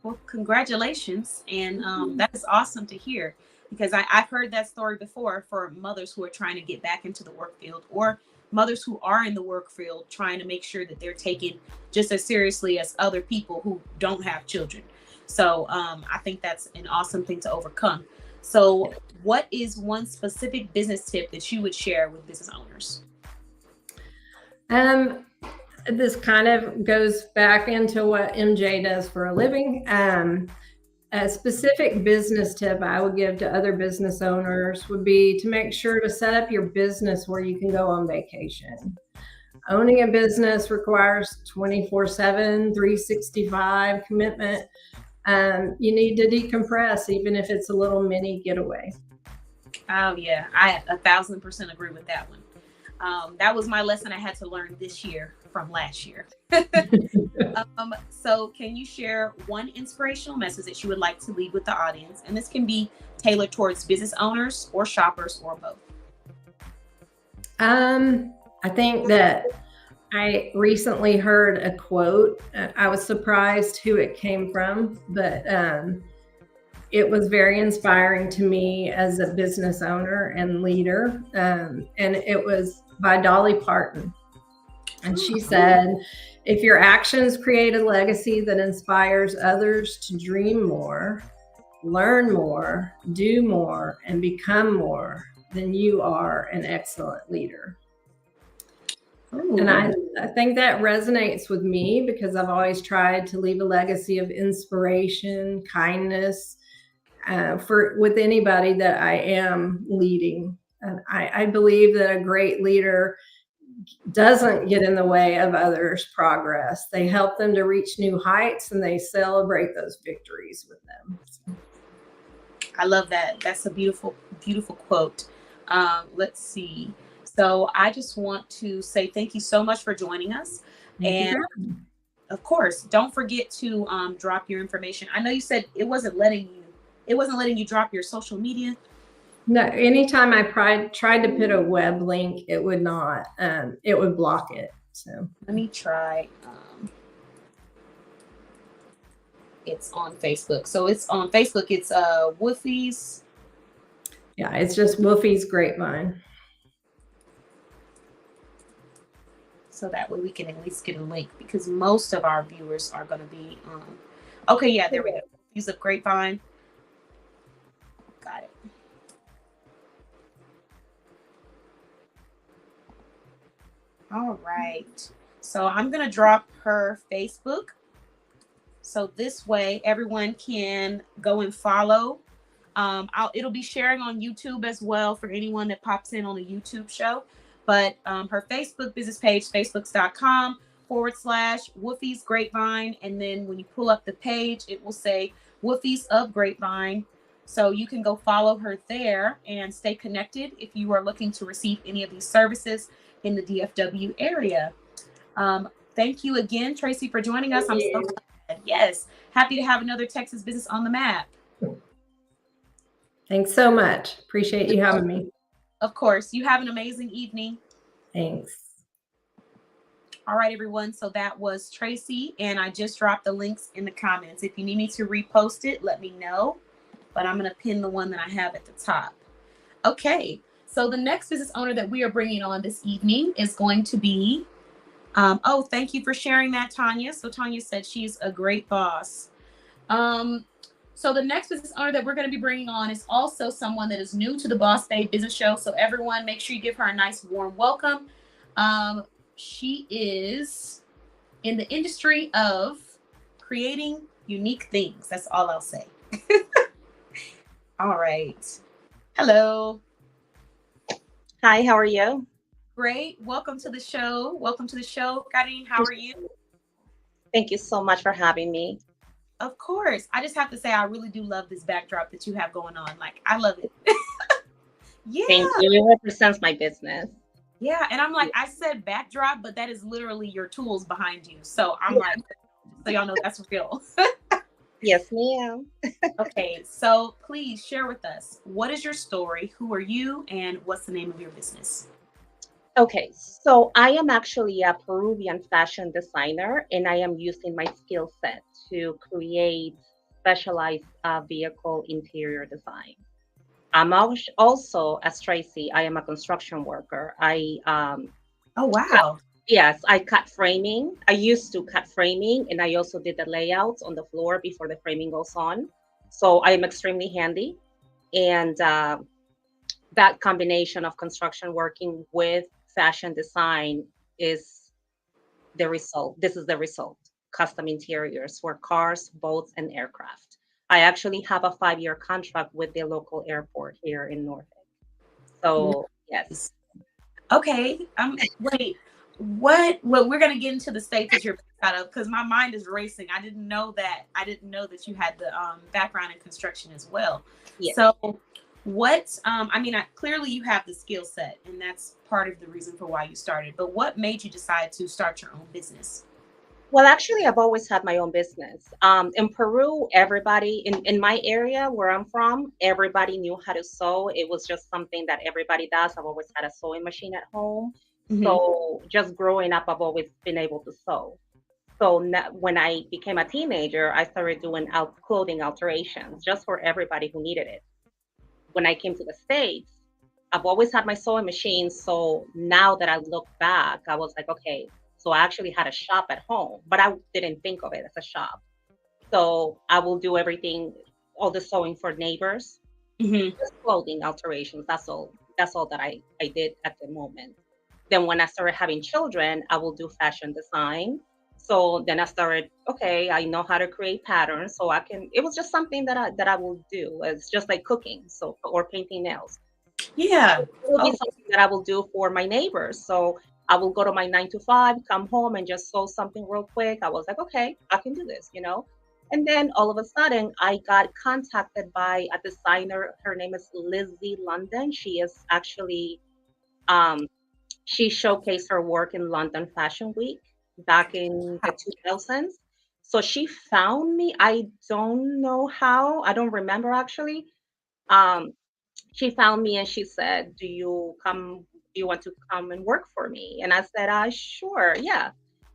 Well, congratulations. And that is awesome to hear, because I've heard that story before for mothers who are trying to get back into the work field, or mothers who are in the work field trying to make sure that they're taken just as seriously as other people who don't have children. So I think that's an awesome thing to overcome. So what is one specific business tip that you would share with business owners? This kind of goes back into what MJ does for a living. A specific business tip I would give to other business owners would be to make sure to set up your business where you can go on vacation. Owning a business requires 24/7, 365 commitment. You need to decompress, even if it's a little mini getaway. Oh yeah, I 1,000% agree with that one. That was my lesson I had to learn this year from last year. So can you share one inspirational message that you would like to leave with the audience? And this can be tailored towards business owners or shoppers or both. I think that I recently heard a quote. I was surprised who it came from, but it was very inspiring to me as a business owner and leader. And it was by Dolly Parton. And she said, if your actions create a legacy that inspires others to dream more, learn more, do more, and become more, then you are an excellent leader. Ooh. And I think that resonates with me because I've always tried to leave a legacy of inspiration, kindness with anybody that I am leading. And I believe that a great leader doesn't get in the way of others' progress. They help them to reach new heights, and they celebrate those victories with them. I love that. That's a beautiful, beautiful quote. Let's see. So I just want to say thank you so much for joining us. And of course, don't forget to drop your information. I know you said it wasn't letting you drop your social media. No, anytime I tried to put a web link, it would not. It would block it. So Let me try. It's on Facebook. So it's on Facebook. It's Woofie's. yeah, it's just Woofie's Grapevine. So that way we can at least get a link because most of our viewers are going to be. Okay, yeah, there we go. Use of Grapevine. Got it. All right. So I'm going to drop her Facebook. So this way everyone can go and follow. It'll be sharing on YouTube as well for anyone that pops in on the YouTube show. But her Facebook business page, facebook.com/Woofie's Grapevine. And then when you pull up the page, it will say Woofie's of Grapevine. So you can go follow her there and stay connected if you are looking to receive any of these services in the DFW area. Thank you again, Tracy, for joining us. I'm so glad. Yes, happy to have another Texas business on the map. Thanks so much. Appreciate you having me. Of course. You have an amazing evening. Thanks. All right, everyone. So that was Tracy, and I just dropped the links in the comments. If you need me to repost it, let me know. But I'm going to pin the one that I have at the top. Okay. So the next business owner that we are bringing on this evening is going to be, thank you for sharing that, Tanya. So Tanya said she's a great boss. So the next business owner that we're going to be bringing on is also someone that is new to the Boss Babe Business Show. So everyone, make sure you give her a nice warm welcome. She is in the industry of creating unique things. That's all I'll say. All right. Hello. Hi, how are you? Great. Welcome to the show. Welcome to the show. Karine, how are you? Thank you so much for having me. Of course. I just have to say, I really do love this backdrop that you have going on. Like, I love it. Yeah. Thank you. It represents my business. Yeah. And I'm like, I said backdrop, but that is literally your tools behind you. So I'm like, so y'all know that's real. Yes, ma'am. Okay. So please share with us, what is your story? Who are you? And what's the name of your business? Okay, so I am actually a Peruvian fashion designer, and I am using my skill set to create specialized vehicle interior design. I'm also, as Tracy, I am a construction worker. Oh, wow. Yes, I cut framing. I used to cut framing, and I also did the layouts on the floor before the framing goes on. So I am extremely handy, and that combination of construction working with fashion design is the result. This is the result. Custom interiors for cars, boats, and aircraft. I actually have a 5-year contract with the local airport here in Norfolk. So yes. Okay. Wait. What? Well, we're gonna get into the state that you're out of because my mind is racing. I didn't know that. I didn't know that you had the background in construction as well. Yes. So, what? Clearly you have the skill set, and that's part of the reason for why you started. But what made you decide to start your own business? Well, actually, I've always had my own business. In Peru, everybody in my area where I'm from, everybody knew how to sew. It was just something that everybody does. I've always had a sewing machine at home. Mhm. So just growing up, I've always been able to sew. So when I became a teenager, I started doing clothing alterations just for everybody who needed it. When I came to the States, I've always had my sewing machine. So now that I look back, I was like, okay, so I actually had a shop at home, but I didn't think of it as a shop. So I will do everything, all the sewing for neighbors, Mhm. just clothing alterations. That's all. That's all that I did at the moment. Then when I started having children, I will do fashion design. So then I started, okay, I know how to create patterns. So I can, it was just something that I will do. It's just like cooking, so or painting nails. Yeah. It will be Oh, something that I will do for my neighbors. So I will go to my 9 to 5, come home and just sew something real quick. I was like, okay, I can do this. And then all of a sudden, I got contacted by a designer. Her name is Lizzie London. She is actually um, she showcased her work in London Fashion Week back in the 2000s. So she found me. I don't know how. I don't remember actually. Um, she found me and she said, do you want to come and work for me? And I said, sure, yeah.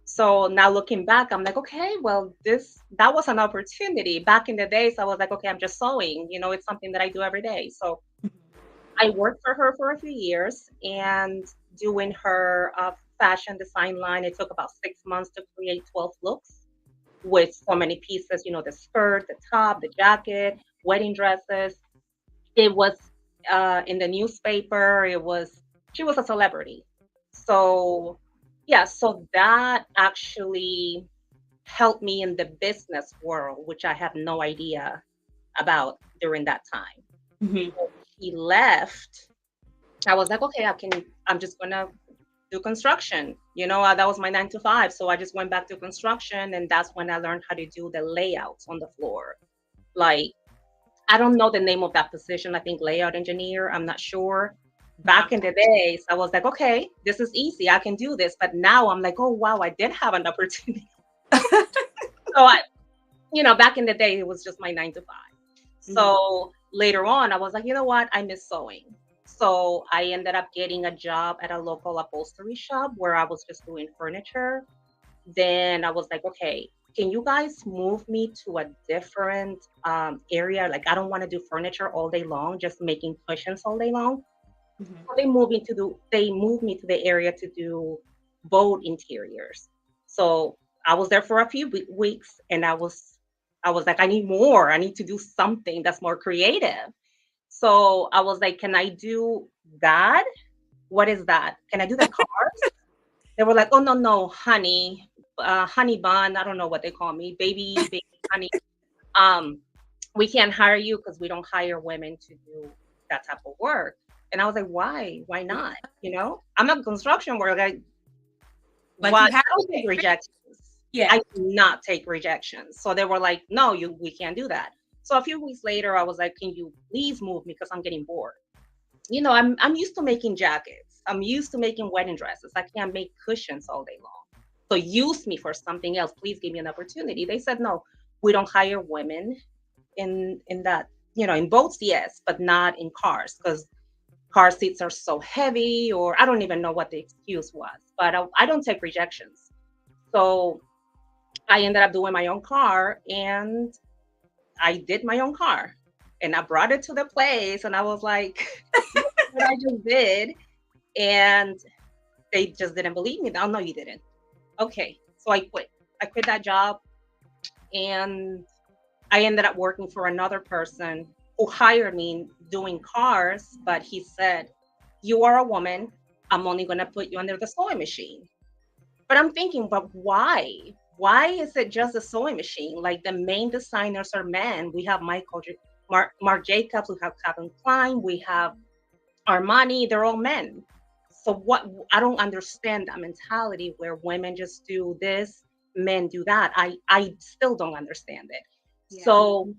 So now looking back, I'm like, okay, well, that was an opportunity. Back in the days, I was like, okay, I'm just sewing, it's something that I do every day. So I worked for her for a few years and doing her fashion design line. It took about 6 months to create 12 looks with so many pieces, the skirt, the top, the jacket, wedding dresses. It was in the newspaper. She was a celebrity. So, yeah, so that actually helped me in the business world, which I had no idea about during that time. Mhm. So he left. I was like, okay, I'm just gonna do construction. That was my 9 to 5. So I just went back to construction, and that's when I learned how to do the layouts on the floor. Like, I don't know the name of that position. I think layout engineer. I'm not sure. Back in the days, I was like, okay, this is easy. I can do this. But now I'm like, oh, wow, I did have an opportunity. So back in the day, it was just my 9 to 5. So later on, I was like, you know what? I miss sewing. So I ended up getting a job at a local upholstery shop where I was just doing furniture. Then I was like, okay, can you guys move me to a different area? Like, I don't want to do furniture all day long, just making cushions all day long. So they moved me to the area to do boat interiors. So I was there for a few weeks, and I was like, I need more. I need to do something that's more creative. So I was like, can I do that? What is that? Can I do the cars? They were like, oh, no, no, honey, honey bun. I don't know what they call me, baby honey. Um, we can't hire you because we don't hire women to do that type of work. And I was like, why? Why not? I'm a construction worker. Like, Why? you I have don't take rejections. Yeah. I do not take rejections. So they were like, no, we can't do that. So a few weeks later, I was like, can you please move me because I'm getting bored. I'm used to making jackets. I'm used to making wedding dresses. I can't make cushions all day long. So use me for something else. Please give me an opportunity. They said, no, we don't hire women in that, in boats, yes, but not in cars, because car seats are so heavy, or I don't even know what the excuse was, but I don't take rejections. So I ended up doing my own car, and I did my own car, and I brought it to the place, and I was like, what I just did. And they just didn't believe me. Oh, no, you didn't. Okay. So I quit. I quit that job, and I ended up working for another person who hired me doing cars. But he said, you are a woman. I'm only going to put you under the sewing machine. But I'm thinking, but why? Why is it just a sewing machine? Like, the main designers are men. We have Marc Jacobs, we have Calvin Klein, we have Armani. They're all men. So what? I don't understand that mentality where women just do this, men do that. I still don't understand it. Yeah. So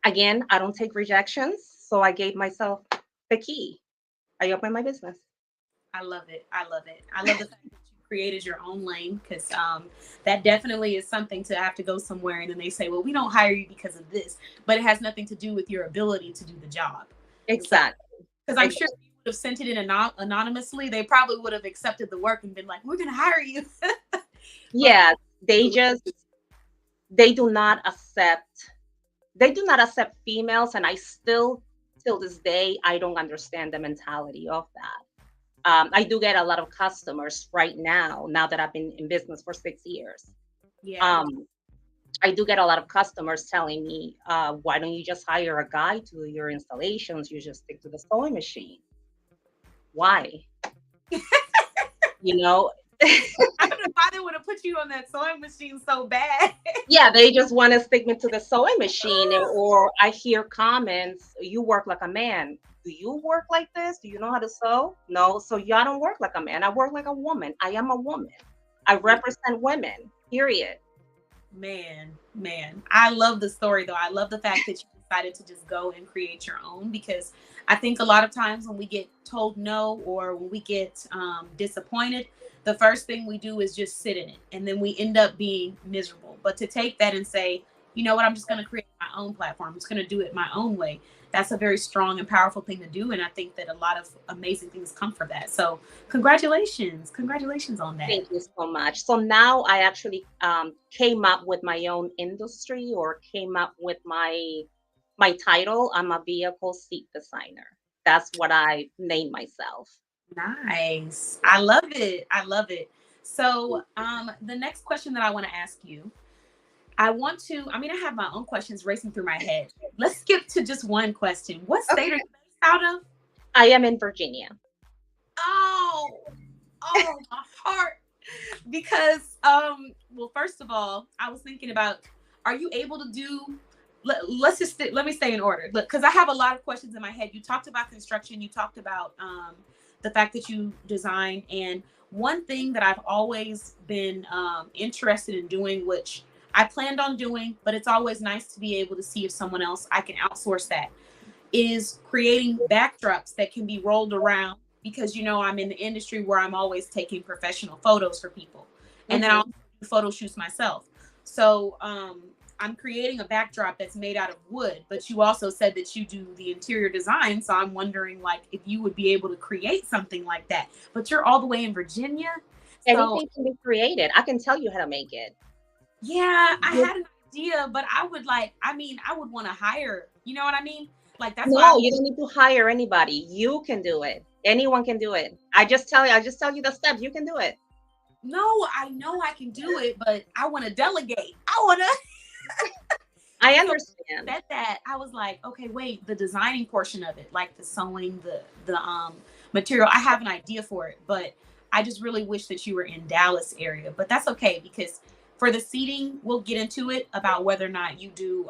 again, I don't take rejections. So I gave myself the key. I opened my business. I love it. I love it. I love the fact that you created your own lane, because that definitely is something to have to go somewhere and then they say, well, we don't hire you because of this, but it has nothing to do with your ability to do the job. Exactly. Because I'm sure if you would have sent it in anonymously, they probably would have accepted the work and been like, we're going to hire you. Yeah, they do not accept females, and I still, till this day, I don't understand the mentality of that. I do get a lot of customers right now that I've been in business for 6 years. Yeah. I do get a lot of customers telling me, why don't you just hire a guy to do your installations? You just stick to the sewing machine. Why? I don't know why they would have put you on that sewing machine so bad. Yeah, they just want to stick me to the sewing machine. Or I hear comments, you work like a man. Do you work like this? Do you know how to sew? No. So y'all don't work like a man. I work like a woman. I am a woman. I represent women, period. Man, I love the story, though. I love the fact that you decided to just go and create your own, because I think a lot of times when we get told no, or when we get disappointed, the first thing we do is just sit in it, and then we end up being miserable. But to take that and say, you know what, I'm just going to create my own platform. I'm just going to do it my own way. That's a very strong and powerful thing to do. And I think that a lot of amazing things come from that. So congratulations. Congratulations on that. Thank you so much. So now I actually came up with my own industry, or came up with my title. I'm a vehicle seat designer. That's what I named myself. Nice. I love it. I love it. So the next question that I want to ask you, I have my own questions racing through my head. Let's skip to just one question. What state are you based out of? I am in Virginia. Oh, my heart. Because, well, first of all, I was thinking about, are you able to do, let me stay in order. Look, because I have a lot of questions in my head. You talked about construction. You talked about the fact that you design. And one thing that I've always been interested in doing, which I planned on doing, but it's always nice to be able to see if someone else, I can outsource that, is creating backdrops that can be rolled around, because, you know, I'm in the industry where I'm always taking professional photos for people. And then I'll do photo shoots myself. So I'm creating a backdrop that's made out of wood, but you also said that you do the interior design. So I'm wondering, like, if you would be able to create something like that, but you're all the way in Virginia. Anything can be created. I can tell you how to make it. Yeah, I had an idea, but I would want to hire, you know what I mean? Like, that's No, you don't need to hire anybody. You can do it. Anyone can do it. I just tell you the steps. You can do it. No, I know I can do it, but I want to delegate. I understand. Said that, I was like, okay, wait, the designing portion of it, like the sewing, the material, I have an idea for it, but I just really wish that you were in Dallas area. But that's okay, because for the seating, we'll get into it about whether or not you do,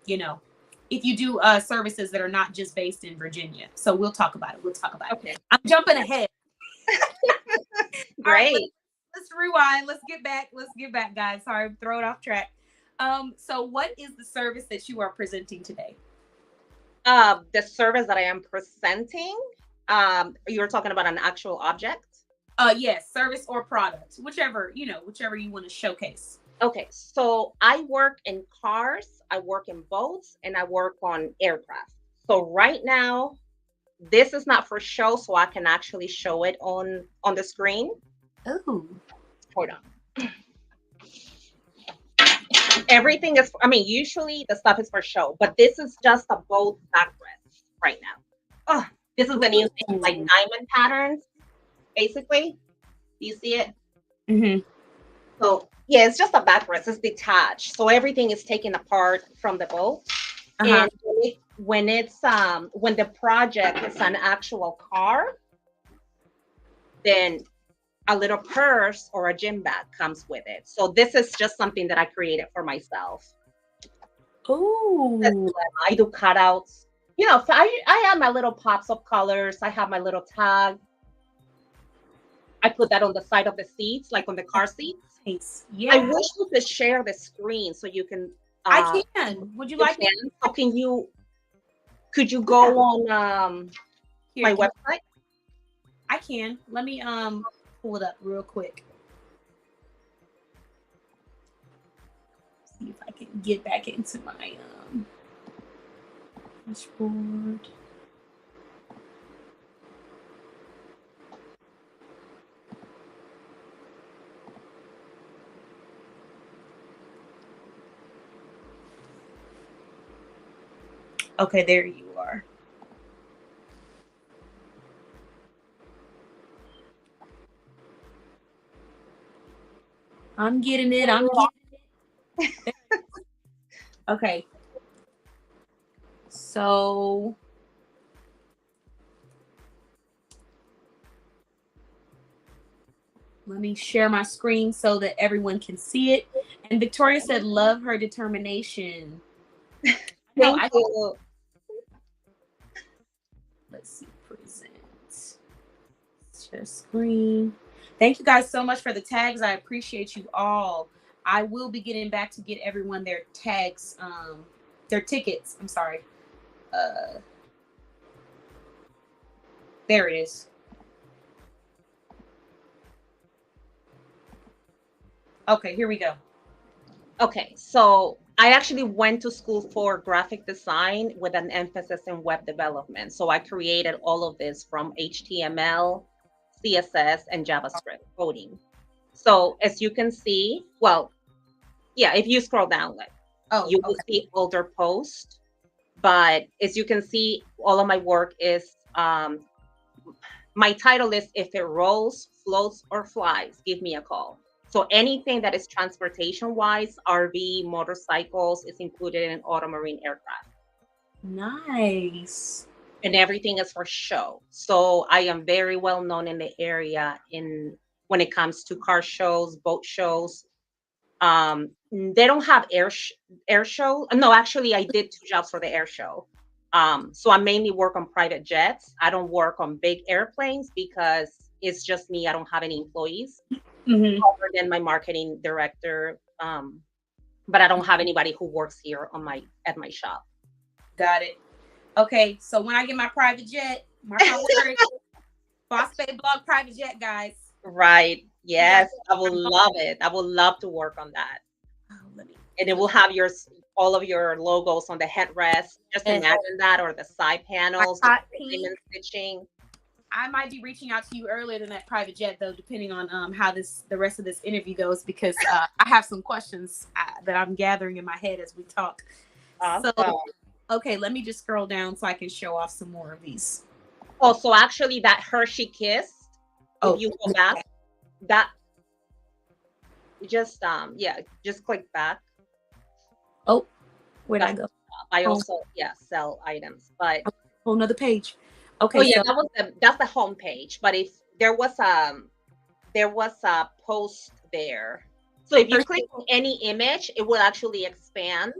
if you do services that are not just based in Virginia. So we'll talk about it. Okay. I'm jumping ahead. Great. Right, let's rewind. Let's get back, guys. Sorry, throw it off track. So what is the service that you are presenting today? The service that I am presenting, you're talking about an actual object? Yes, service or product, whichever you want to showcase. Okay, so I work in cars, I work in boats, and I work on aircraft. So right now, this is not for show, so I can actually show it on the screen. Oh, Hold on. Everything is, usually the stuff is for show, but this is just a boat backrest right now. Oh, this is the new thing, like diamond patterns, basically. Do you see it? Mm-hmm. So yeah, it's just a backrest. It's detached, so everything is taken apart from the boat. And when the project is an actual car, then a little purse or a gym bag comes with it. So this is just something that I created for myself. Oh, I do cutouts. You know, so I have my little pops of colors. I have my little tag. I put that on the side of the seats, like on the car seats. nice. Yeah, I wish we could share the screen so you can. I can. Would you like? So could you go on my website? I can. Let me pull it up real quick. See if I can get back into my dashboard. Okay, there you are. I'm getting it. Okay. So let me share my screen so that everyone can see it. And Victoria said, love her determination. Thank you. Let's see, present. Share screen. Thank you guys so much for the tags. I appreciate you all. I will be getting back to get everyone their tags, their tickets. I'm sorry. There it is. Okay, here we go. Okay, so I actually went to school for graphic design with an emphasis in web development. So I created all of this from HTML, CSS, and JavaScript coding. So as you can see, well, yeah, if you scroll down, like, Oh, you will okay. see older posts. But as you can see, all of my work is my title is "If it rolls, floats, or flies, give me a call." So anything that is transportation wise, RV, motorcycles, is included in auto marine aircraft, Nice. and everything is for show. So I am very well known in the area in when it comes to car shows, boat shows. They don't have air show. No, actually, I did 2 jobs for the air show. So I mainly work on private jets. I don't work on big airplanes because it's just me. I don't have any employees Hmm. other than my marketing director. But I don't have anybody who works here on my at my shop. Got it. Okay, so when I get my private jet, mark my words, Boss Bay Blog private jet, guys. Right. You guys, Yes, I would love it. I would love to work on that. oh, let me. And it will have all of your logos on the headrest. Just And imagine that, or the side panels, hot the pink. diamond stitching. I might be reaching out to you earlier than that private jet, though, depending on how the rest of this interview goes, because I have some questions that I'm gathering in my head as we talk. Awesome. So, okay, let me just scroll down so I can show off some more of these. Oh, so actually, that Hershey Kiss. Oh, If you go back, that just just click back. oh, where'd I go? I also sell items, but Oh, another page. Okay, oh yeah, so that's the home page. But if there was a post there, so if you click on any image, it will actually expand,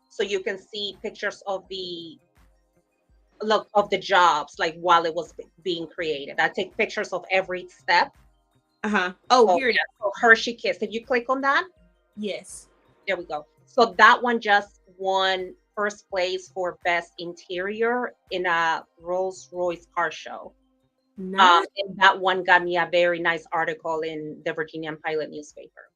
so you can see pictures of the jobs, like while it was being created. I take pictures of every step. Oh, So, here it is. so Hershey Kiss. If you click on that, Yes. there we go. So that one just won first place for best interior in a Rolls-Royce car show. Nice. And that one got me a very nice article in the Virginian Pilot newspaper.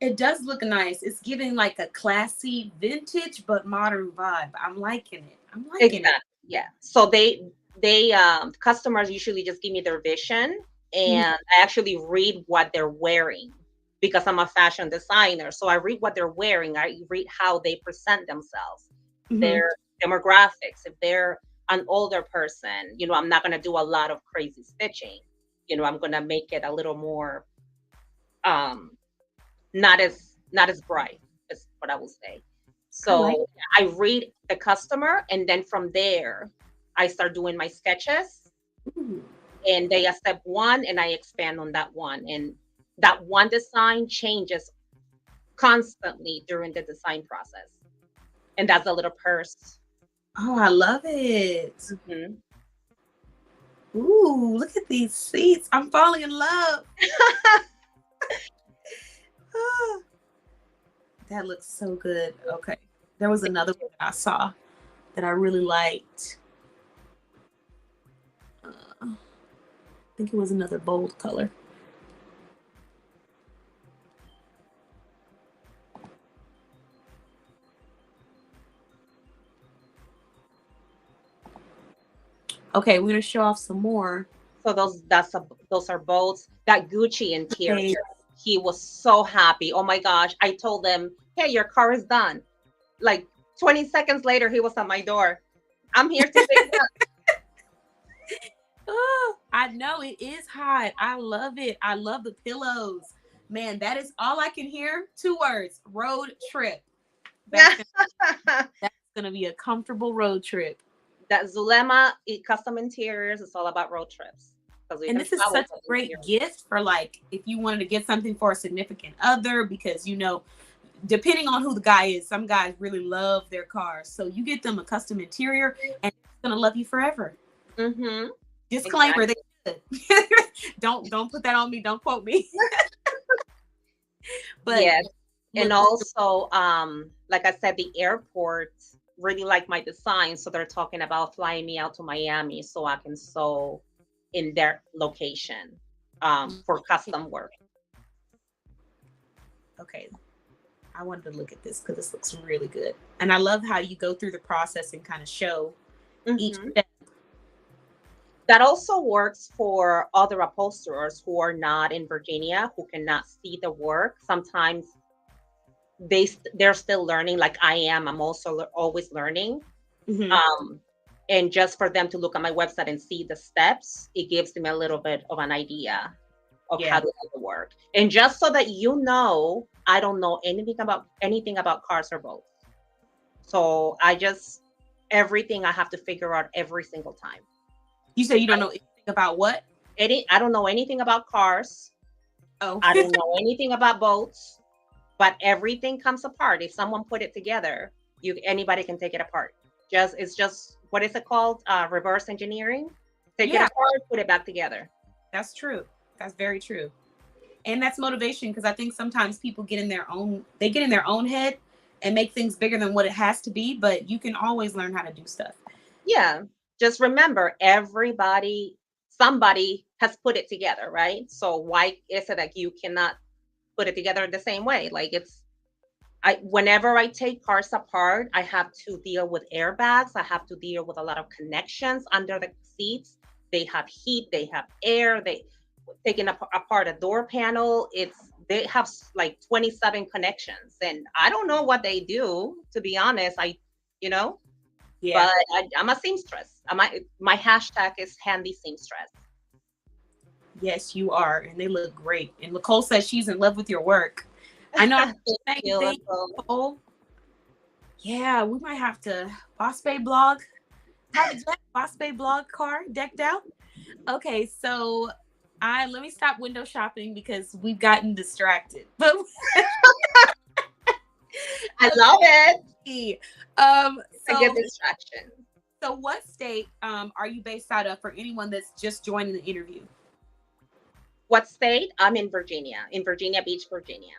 It does look nice. It's giving like a classy, vintage but modern vibe. I'm liking it. Exactly. Yeah. So they customers usually just give me their vision, and I actually read what they're wearing because I'm a fashion designer. So I read what they're wearing. I read how they present themselves, their demographics. If they're an older person, I'm not going to do a lot of crazy stitching. I'm going to make it a little more not as bright, is what I will say. So I read the customer, and then from there I start doing my sketches, and they accept one, and I expand on that one, and that one design changes constantly during the design process. And that's a little purse. Oh, I love it. Mhm. Ooh, look at these seats. I'm falling in love. That looks so good. Okay. There was another one that I saw that I really liked. I think it was another bold color. Okay, we're gonna show off some more. So those are bolts. That Gucci interior. He was so happy. Oh my gosh. I told him, hey, your car is done. Like 20 seconds later, he was at my door. I'm here to pick it up. Oh, I know it is hot. I love it. I love the pillows. Man, that is all I can hear. 2 words: road trip. That's gonna be a comfortable road trip. That Zulema Custom Interiors is all about road trips. And this is such a great gift for, like, if you wanted to get something for a significant other, because depending on who the guy is, some guys really love their cars. So you get them a custom interior, and it's gonna love you forever. Mm-hmm. Disclaimer: don't put that on me. Don't quote me. But yes, and also, like I said, the airport really like my design, so they're talking about flying me out to Miami so I can sew in their location for custom work. Okay, I wanted to look at this because this looks really good. And I love how you go through the process and kind of show each Mhm. step. That also works for other upholsterers who are not in Virginia, who cannot see the work. Sometimes they're still learning, like I am. I'm also always learning. Mhm. And just for them to look at my website and see the steps, it gives them a little bit of an idea of how Yeah. to do the work. And just so that you know, I don't know anything about cars or boats. So everything I have to figure out every single time. You say you don't know anything about what? I don't know anything about cars. Oh. I don't know anything about boats, but everything comes apart. If someone put it together, anybody can take it apart. It's just what is it called? Reverse engineering. Take it Yeah. apart, put it back together. That's true. That's very true. And that's motivation, because I think sometimes people get in their own head and make things bigger than what it has to be, but you can always learn how to do stuff. Yeah. Just remember, somebody has put it together, right? So why is it that you cannot put it together the same way? Like whenever I take cars apart, I have to deal with airbags. I have to deal with a lot of connections under the seats. They have heat, they have air, taking apart a door panel. They have like 27 connections, and I don't know what they do, to be honest. Yeah. But I'm a seamstress. My hashtag is handy seamstress. Yes, you are. And they look great. And Nicole says she's in love with your work. I know. I'm Thank you, saying Nicole. Nicole. Yeah, we might have to Boss Bay blog. Private jet, Boss Bay blog car decked out. Okay, so let me stop window shopping because we've gotten distracted. But I love it. I get distraction. So what state are you based out of for anyone that's just joining the interview? What state? I'm in Virginia Beach, Virginia.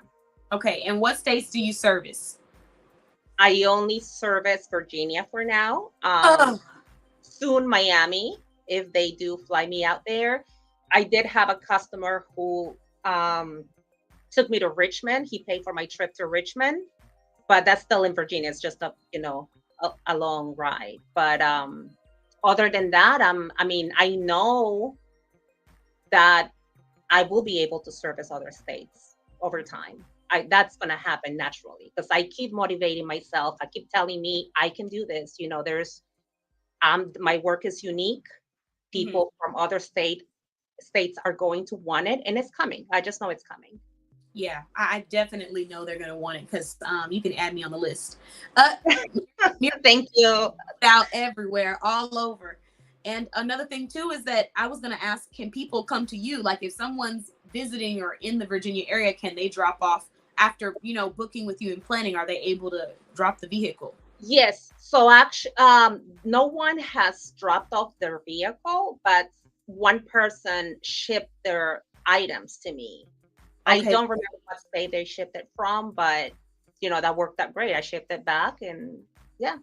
Okay, and what states do you service? I only service Virginia for now. Soon Miami, if they do fly me out there. I did have a customer who took me to Richmond. He paid for my trip to Richmond, but that's still in Virginia. It's just a long ride. But other than that, I know that I will be able to service other states over time. That's going to happen naturally because I keep motivating myself. I keep telling me I can do this. My work is unique. People from other states are going to want it, and it's coming. I just know it's coming. Yeah, I definitely know they're going to want it because you can add me on the list. Thank you. Out everywhere, all over. And another thing too is that I was going to ask, can people come to you? Like if someone's visiting or in the Virginia area, can they drop off after, booking with you and planning? Are they able to drop the vehicle? Yes. So actually, no one has dropped off their vehicle, but one person shipped their items to me. Okay. I don't remember what state they shipped it from, but that worked out great. I shipped it back, and yeah.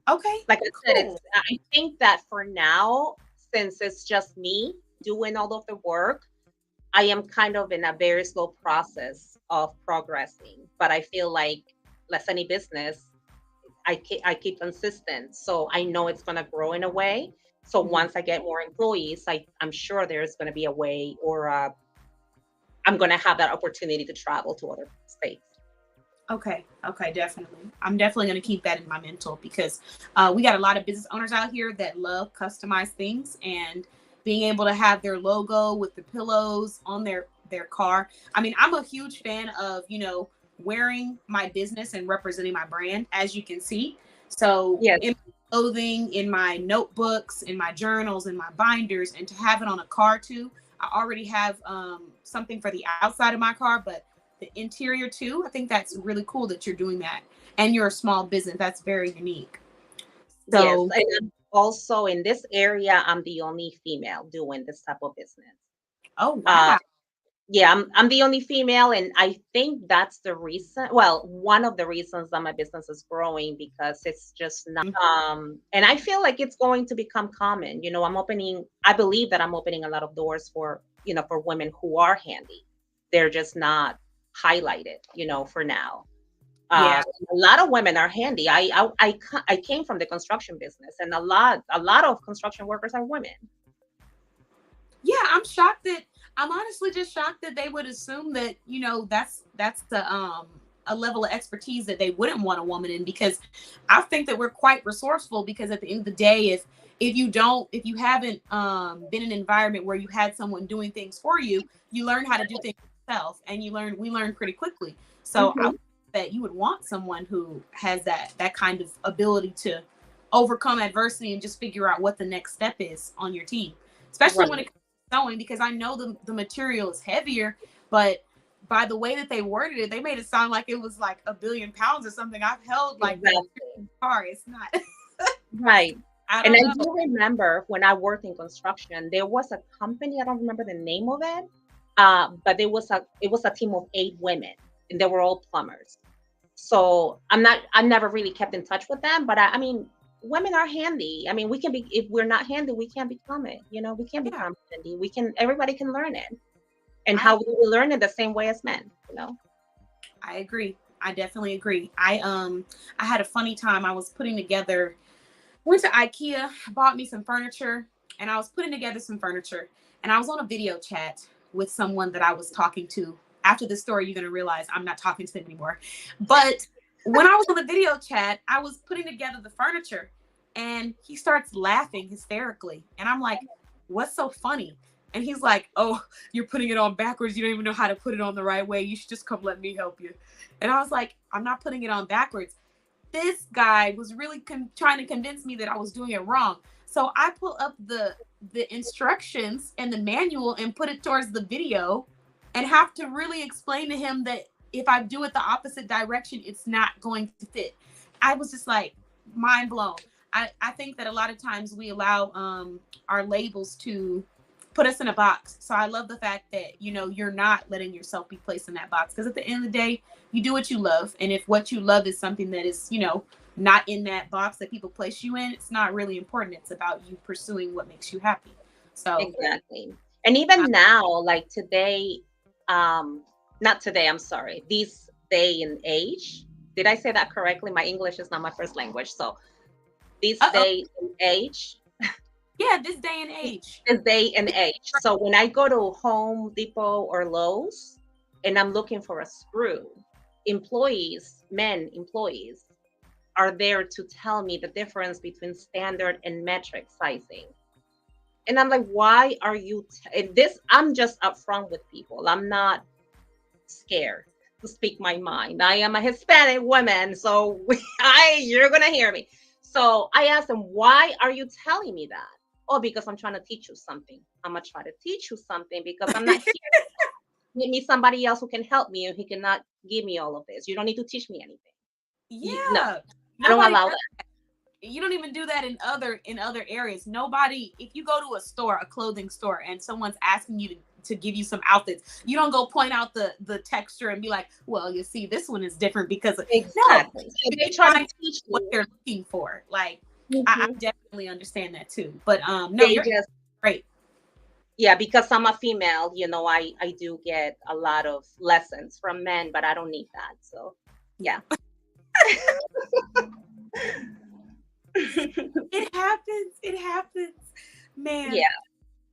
Okay. Like I said, I think that for now, since it's just me doing all of the work, I am kind of in a very slow process of progressing. But I feel like, less any business, I keep consistent. So I know it's going to grow in a way. So once I get more employees, I'm sure there's going to be a way, or I'm going to have that opportunity to travel to other states. Okay, definitely. I'm definitely going to keep that in my mental because we got a lot of business owners out here that love customized things, and being able to have their logo with the pillows on their car. I mean, I'm a huge fan of, wearing my business and representing my brand, as you can see. So yes. In my clothing, in my notebooks, in my journals, in my binders, and to have it on a car too. I already have something for the outside of my car, but the interior too. I think that's really cool that you're doing that, and you're a small business. That's very unique. So, yes, and also in this area, I'm the only female doing this type of business. Oh wow! Yeah, I'm the only female, and I think that's the reason. Well, one of the reasons that my business is growing, because it's just not. And I feel like it's going to become common. I believe that I'm opening a lot of doors for for women who are handy. They're just not highlighted, for now. Yeah. A lot of women are handy. I came from the construction business, and a lot of construction workers are women. Yeah, I'm honestly just shocked that they would assume that, that's the a level of expertise that they wouldn't want a woman in, because I think that we're quite resourceful, because at the end of the day, if you haven't been in an environment where you had someone doing things for you, you learn how to do things yourself, and we learn pretty quickly. So I Mhm. would think that you would want someone who has that kind of ability to overcome adversity and just figure out what the next step is on your team, especially when it Right. comes to sewing, because I know the material is heavier, but by the way that they worded it, they made it sound like it was like a billion pounds or something. I've held like the Exactly. car. It's not. Right. I And don't I know. do remember when I worked in construction, there was a company, I don't remember the name of it, but it was a team of 8 women, and they were all plumbers. So I never really kept in touch with them, but I mean, women are handy. I mean, we can be, if we're not handy, we can't become it. We can Yeah, become handy. Everybody can learn it. And I how we will learn it the same way as men. I agree. I definitely agree. I had a funny time. I was putting together, went to IKEA, bought me some furniture, and I was putting together some furniture, and I was on a video chat with someone that I was talking to. After this story, you're gonna realize I'm not talking to them anymore. But when I was on the video chat, I was putting together the furniture, and he starts laughing hysterically, and I'm like, "What's so funny?" And he's like, "Oh, you're putting it on backwards. You don't even know how to put it on the right way. You should just come let me help you." And I was like, "I'm not putting it on backwards." This guy was really trying to convince me that I was doing it wrong. So I pull up the instructions and the manual and put it towards the video, and have to really explain to him that if I do it the opposite direction, it's not going to fit. I was just like mind blown. I think that a lot of times we allow our labels to put us in a box. So I love the fact that, you're not letting yourself be placed in that box, because at the end of the day, you do what you love. And if what you love is something that is, not in that box that people place you in, it's not really important. It's about you pursuing what makes you happy. So Exactly. And even now, like today, not today, I'm sorry, this day and age. Did I say that correctly? My English is not my first language. So this uh-oh. day and age, Yeah, this day and age. this day and age. So when I go to Home Depot or Lowe's and I'm looking for a screw, men employees are there to tell me the difference between standard and metric sizing. And I'm like, why are you this? I'm just upfront with people. I'm not scared to speak my mind. I am a Hispanic woman, so you're gonna hear me. So I asked them, why are you telling me that? Oh, because I'm trying to teach you something. I'm gonna try to teach you something because I'm not here. Give me somebody else who can help me, and he cannot give me all of this. You don't need to teach me anything. No, Yeah. I don't Nobody allow does. that. You don't even do that in other areas. Nobody, if you go to a store, a clothing store, and someone's asking you to give you some outfits, you don't go point out the texture and be like, well, you see, this one is different because no, Exactly. So they try to teach what you. they're looking for. Like, I Mhm. definitely understand that too. But no, They you're just great. Yeah, because I'm a female, I do get a lot of lessons from men, but I don't need that. So yeah. It happens. It happens, man. Yeah,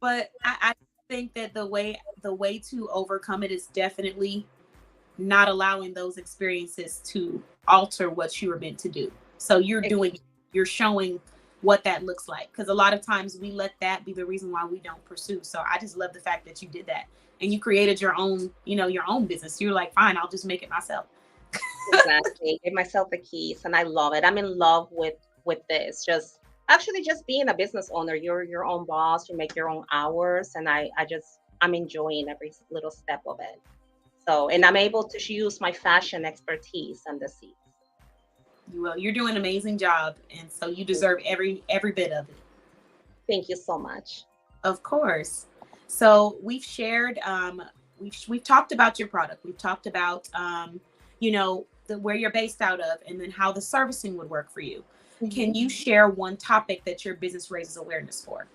But I think that the way to overcome it is definitely not allowing those experiences to alter what you were meant to do. So you're showing what that looks like. Because a lot of times we let that be the reason why we don't pursue. So I just love the fact that you did that and you created your own business. You're like, fine, I'll just make it myself. exactly. Give myself the keys, and I love it. I'm in love with this. Just being a business owner. You're your own boss. You make your own hours, and I'm enjoying every little step of it. So, and I'm able to use my fashion expertise on the seats. You're doing an amazing job. And so you deserve every bit of it. Thank you so much. Of course. So we've shared, we've talked about your product. We've talked about, where you're based out of, and then how the servicing would work for you. Can you share one topic that your business raises awareness for?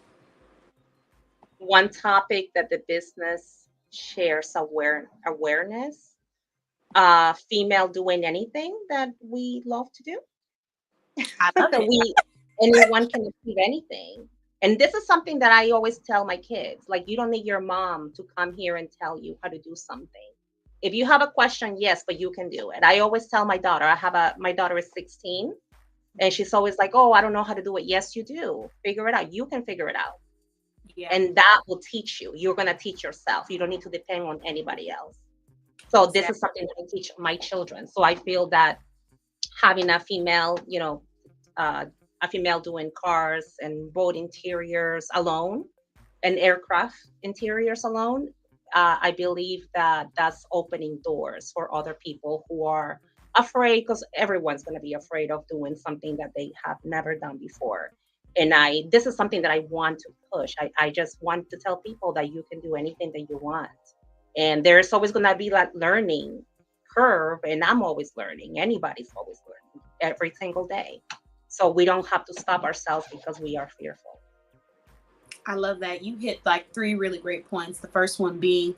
One topic that the business shares awareness. female doing anything that we love to do. I love it. Anyone can achieve anything. And this is something that I always tell my kids. Like, you don't need your mom to come here and tell you how to do something. If you have a question, yes, but you can do it. I always tell my daughter, my daughter is 16, and she's always like, oh, I don't know how to do it. Yes, you do. Figure it out. You can figure it out. Yeah. And that will teach you. You're going to teach yourself. You don't need to depend on anybody else. So this is something that I teach my children. So I feel that having a female, a female doing cars and boat interiors alone and aircraft interiors alone, I believe that that's opening doors for other people who are afraid, because everyone's going to be afraid of doing something that they have never done before. And this is something that I want to push. I just want to tell people that you can do anything that you want. And there's always going to be that learning curve, and I'm always learning. Anybody's always learning every single day. So we don't have to stop ourselves because we are fearful. I love that. You hit like 3 really great points. The first one being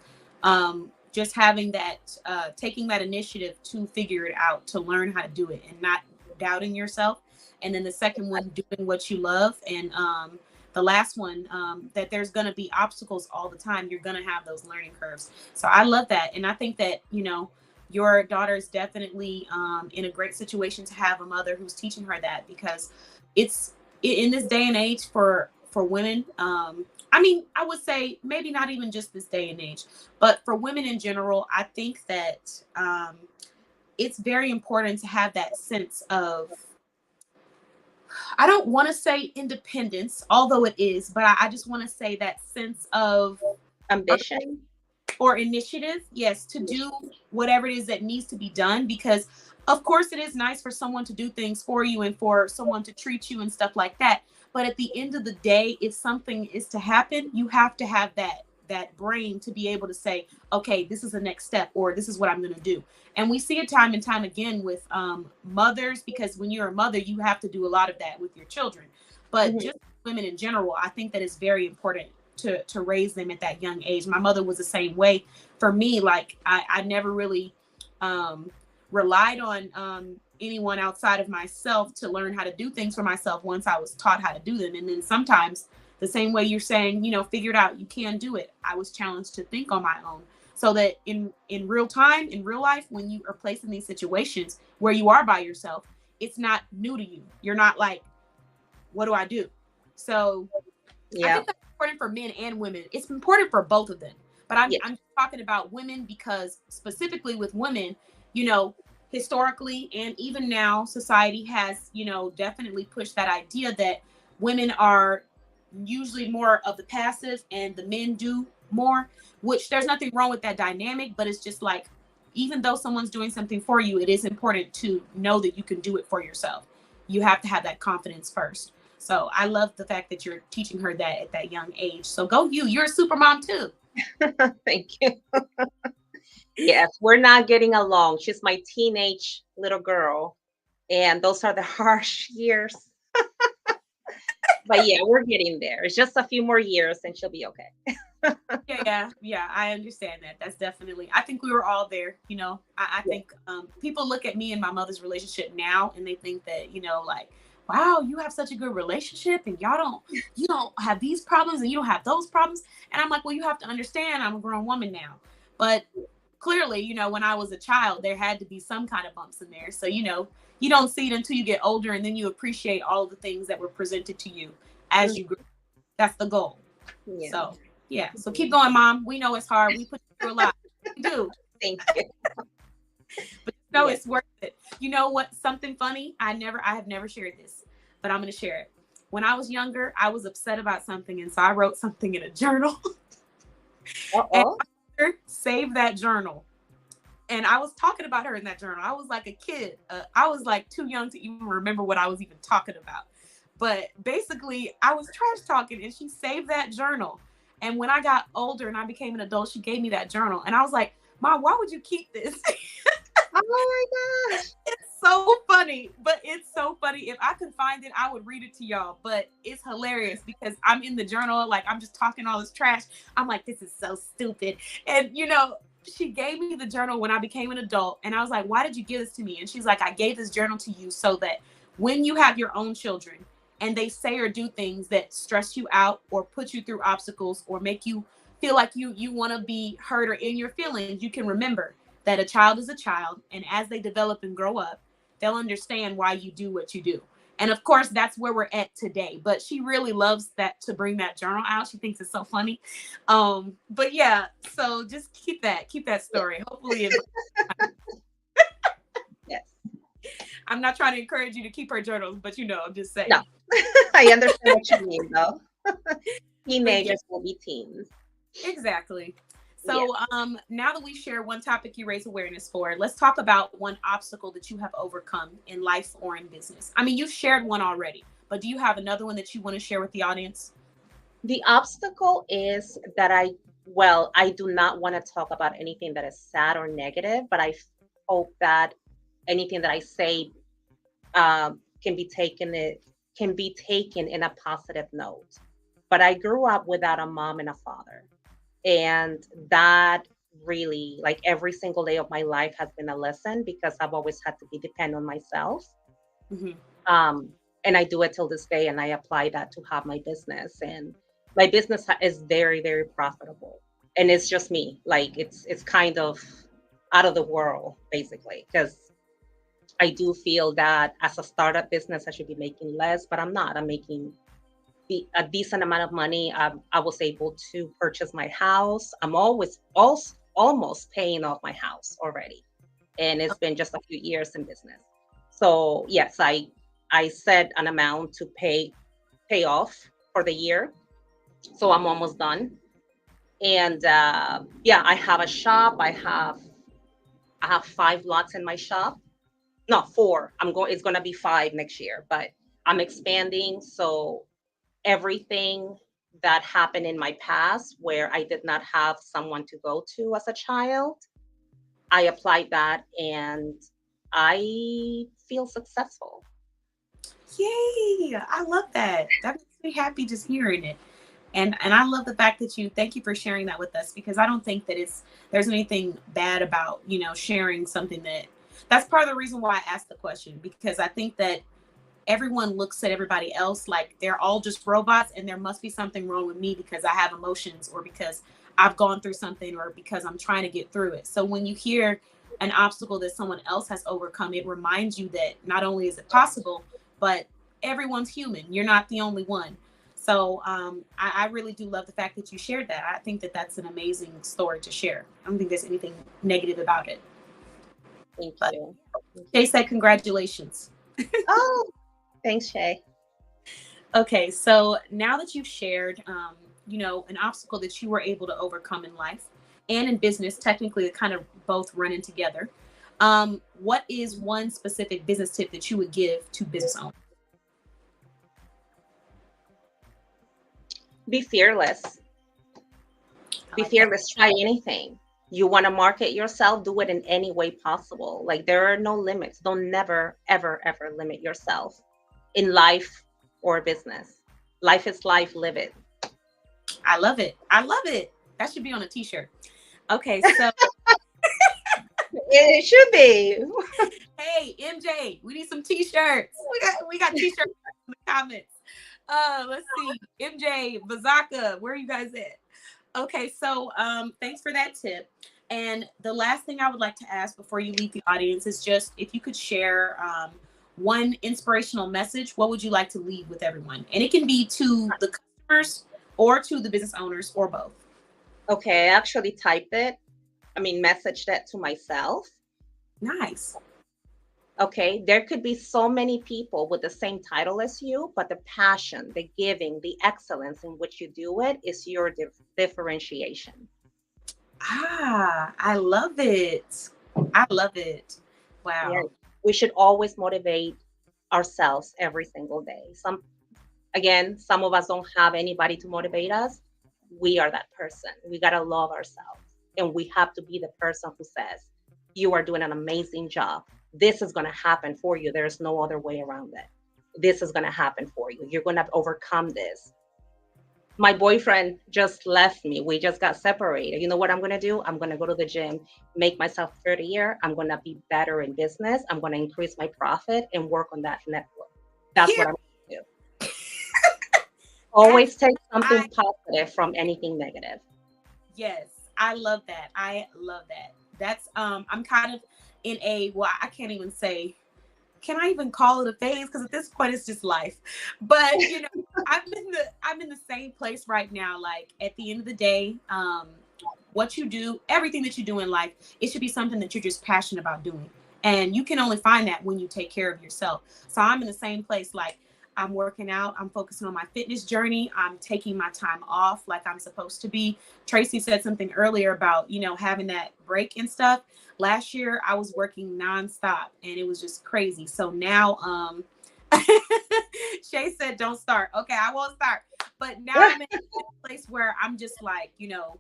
just having that, taking that initiative to figure it out, to learn how to do it and not doubting yourself. And then the second one, doing what you love. And the last one, that there's going to be obstacles all the time. You're going to have those learning curves. So I love that. And I think that, your daughter is definitely in a great situation to have a mother who's teaching her that, because it's in this day and age for women. I would say maybe not even just this day and age, but for women in general, I think that it's very important to have that sense of, I don't want to say independence, although it is, but I just want to say that sense of ambition or initiative. Yes, to do whatever it is that needs to be done, because of course it is nice for someone to do things for you and for someone to treat you and stuff like that. But at the end of the day, if something is to happen, you have to have that brain to be able to say, okay, this is the next step, or this is what I'm going to do. And we see it time and time again with mothers, because when you're a mother, you have to do a lot of that with your children. But just women in general, I think that it's very important to raise them at that young age. My mother was the same way. For me, like I never really relied on anyone outside of myself to learn how to do things for myself once I was taught how to do them. And then sometimes the same way you're saying, figure it out, you can do it. I was challenged to think on my own, so that in real time, in real life, when you are placed in these situations where you are by yourself, it's not new to you. You're not like, what do I do? So I think that's important for men and women. It's important for both of them. But I'm talking about women, because specifically with women, historically and even now, society has, definitely pushed that idea that women are usually more of the passive and the men do more, which there's nothing wrong with that dynamic. But it's just like, even though someone's doing something for you, it is important to know that you can do it for yourself. You have to have that confidence first. So I love the fact that you're teaching her that at that young age. So go you. You're a super mom too. Thank you. Yes, we're not getting along. She's my teenage little girl, and those are the harsh years. But yeah, we're getting there. It's just a few more years and she'll be okay. Yeah. I understand that. That's definitely, I think we were all there. I think people look at me and my mother's relationship now and they think that, like, wow, you have such a good relationship and you don't have these problems and you don't have those problems. And I'm like, well, you have to understand, I'm a grown woman now. But clearly, when I was a child, there had to be some kind of bumps in there. So, you don't see it until you get older, and then you appreciate all of the things that were presented to you as you grow. That's the goal. Yeah. So, yeah. So keep going, Mom. We know it's hard. We put you through a lot. We do. Thank you. But it's worth it. You know what? Something funny. I have never shared this, but I'm going to share it. When I was younger, I was upset about something, and so I wrote something in a journal. And my mother saved that journal. And I was talking about her in that journal. I was like a kid. I was like too young to even remember what I was even talking about. But basically, I was trash talking, and she saved that journal. And when I got older and I became an adult, she gave me that journal. And I was like, Mom, why would you keep this? Oh my gosh. It's so funny. But it's so funny. If I could find it, I would read it to y'all. But it's hilarious because I'm in the journal, like I'm just talking all this trash. I'm like, this is so stupid. And she gave me the journal when I became an adult. And I was like, why did you give this to me? And she's like, I gave this journal to you so that when you have your own children and they say or do things that stress you out or put you through obstacles or make you feel like you want to be hurt or in your feelings, you can remember that a child is a child. And as they develop and grow up, they'll understand why you do what you do. And of course, that's where we're at today. But she really loves that, to bring that journal out. She thinks it's so funny. But yeah, so just keep that story. Hopefully Yes. I'm not trying to encourage you to keep her journals, but I'm just saying. No, I understand what you mean, though. Teenagers will be teens. Exactly. So now that we share one topic you raise awareness for, let's talk about one obstacle that you have overcome in life or in business. I mean, you've shared one already, but do you have another one that you want to share with the audience? The obstacle is that I do not want to talk about anything that is sad or negative, but I hope that anything that I say can be taken in a positive note. But I grew up without a mom and a father. And that really, like, every single day of my life has been a lesson because I've always had to be dependent on myself. Mm-hmm. And I do it till this day, and I apply that to have my business. And my business is very, very profitable. And it's just me. Like, it's kind of out of the world, basically, because I do feel that as a startup business, I should be making less, but I'm not. I'm making a decent amount of money. I was able to purchase my house. I'm almost paying off my house already. And it's been just a few years in business. So yes, I set an amount to pay off for the year. So I'm almost done. And I have a shop. I have 5 lots in my shop. No, 4. It's gonna be 5 next year, but I'm expanding. So everything that happened in my past where I did not have someone to go to as a child, I applied that and I feel successful. Yay! I love that. That makes me happy just hearing it. And I love the fact that thank you for sharing that with us, because I don't think that there's anything bad about, sharing something that's part of the reason why I asked the question, because I think that everyone looks at everybody else like they're all just robots and there must be something wrong with me because I have emotions or because I've gone through something or because I'm trying to get through it. So when you hear an obstacle that someone else has overcome, it reminds you that not only is it possible, but everyone's human. You're not the only one. So I really do love the fact that you shared that. I think that that's an amazing story to share. I don't think there's anything negative about it. Thank you. Shay said congratulations. Oh, thanks, Shay. Okay, so now that you've shared, an obstacle that you were able to overcome in life and in business, technically they kind of both run in together. What is one specific business tip that you would give to business owners? Be fearless. Be fearless. Try anything. You want to market yourself, do it in any way possible. Like, there are no limits. Don't never, ever, ever limit yourself in life or business. Life is life. Live it. I love it. I love it. That should be on a t-shirt. Okay, so it should be. Hey, MJ, we need some t-shirts. We got t-shirts in the comments. Let's see. MJ, Bazaka, where are you guys at? Okay, so thanks for that tip. And the last thing I would like to ask before you leave the audience is just if you could share one inspirational message, what would you like to leave with everyone? And it can be to the customers or to the business owners or both. Okay, I actually typed it. Messaged it to myself. Nice. Okay, there could be so many people with the same title as you, but the passion, the giving, the excellence in which you do it is your differentiation. I love it. I love it. Wow. Yeah, we should always motivate ourselves every single day. Some of us don't have anybody to motivate us. We are that person. We got to love ourselves. And we have to be the person who says, you are doing an amazing job. This is going to happen for you. There's no other way around it. This is going to happen for you. You're going to overcome this. My boyfriend just left me. We just got separated. You know what I'm going to do? I'm going to go to the gym, make myself prettier. I'm going to be better in business. I'm going to increase my profit and work on that network. That's what Here, I'm going to do. that's Always take I something positive from anything negative. yes, I love that. I love that. That's I'm kind of in a well, I can't even say can I even call it a phase? Because at this point it's just life. But you know, I'm in the same place right now. Like at the end of the day, what you do, everything that you do in life, it should be something that you're just passionate about doing. And you can only find that when you take care of yourself. So I'm in the same place. Like I'm working out, I'm focusing on my fitness journey, I'm taking my time off like I'm supposed to be. Tracy said something earlier about, you know, having that break and stuff. Last year I was working nonstop and it was just crazy. So now Shay said don't start. Okay, I won't start. But now I'm in a place where I'm just like, you know,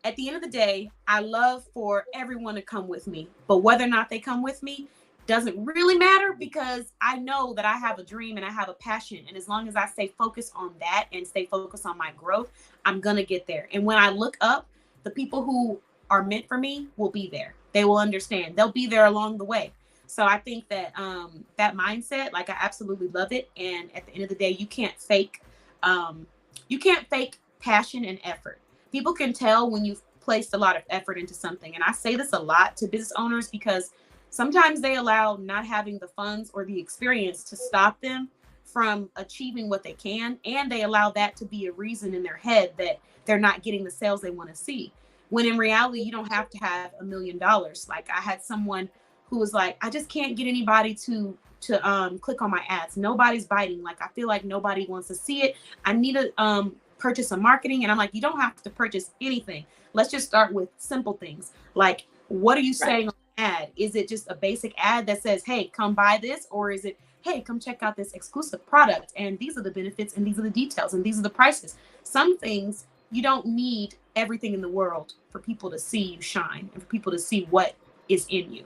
at the end of the day, I love for everyone to come with me. But whether or not they come with me doesn't really matter because I know that I have a dream and I have a passion. And as long as I stay focused on that and stay focused on my growth, I'm going to get there. And when I look up, the people who are meant for me will be there. They will understand. They'll be there along the way. So I think that that mindset, like I absolutely love it. And at the end of the day, um, you can't fake passion and effort. People can tell when you've placed a lot of effort into something. And I say this a lot to business owners because sometimes they allow not having the funds or the experience to stop them from achieving what they can. And they allow that to be a reason in their head that they're not getting the sales they want to see. When in reality, you don't have to have $1 million. Like I had someone who was like, I just can't get anybody to click on my ads. Nobody's biting. Like I feel like nobody wants to see it. I need to purchase some marketing. And I'm like, you don't have to purchase anything. Let's just start with simple things. Like, what are you Right. saying on the ad? Is it just a basic ad that says, hey, come buy this? Or is it, hey, come check out this exclusive product? And these are the benefits and these are the details and these are the prices. Some things you don't need everything in the world for people to see you shine and for people to see what is in you.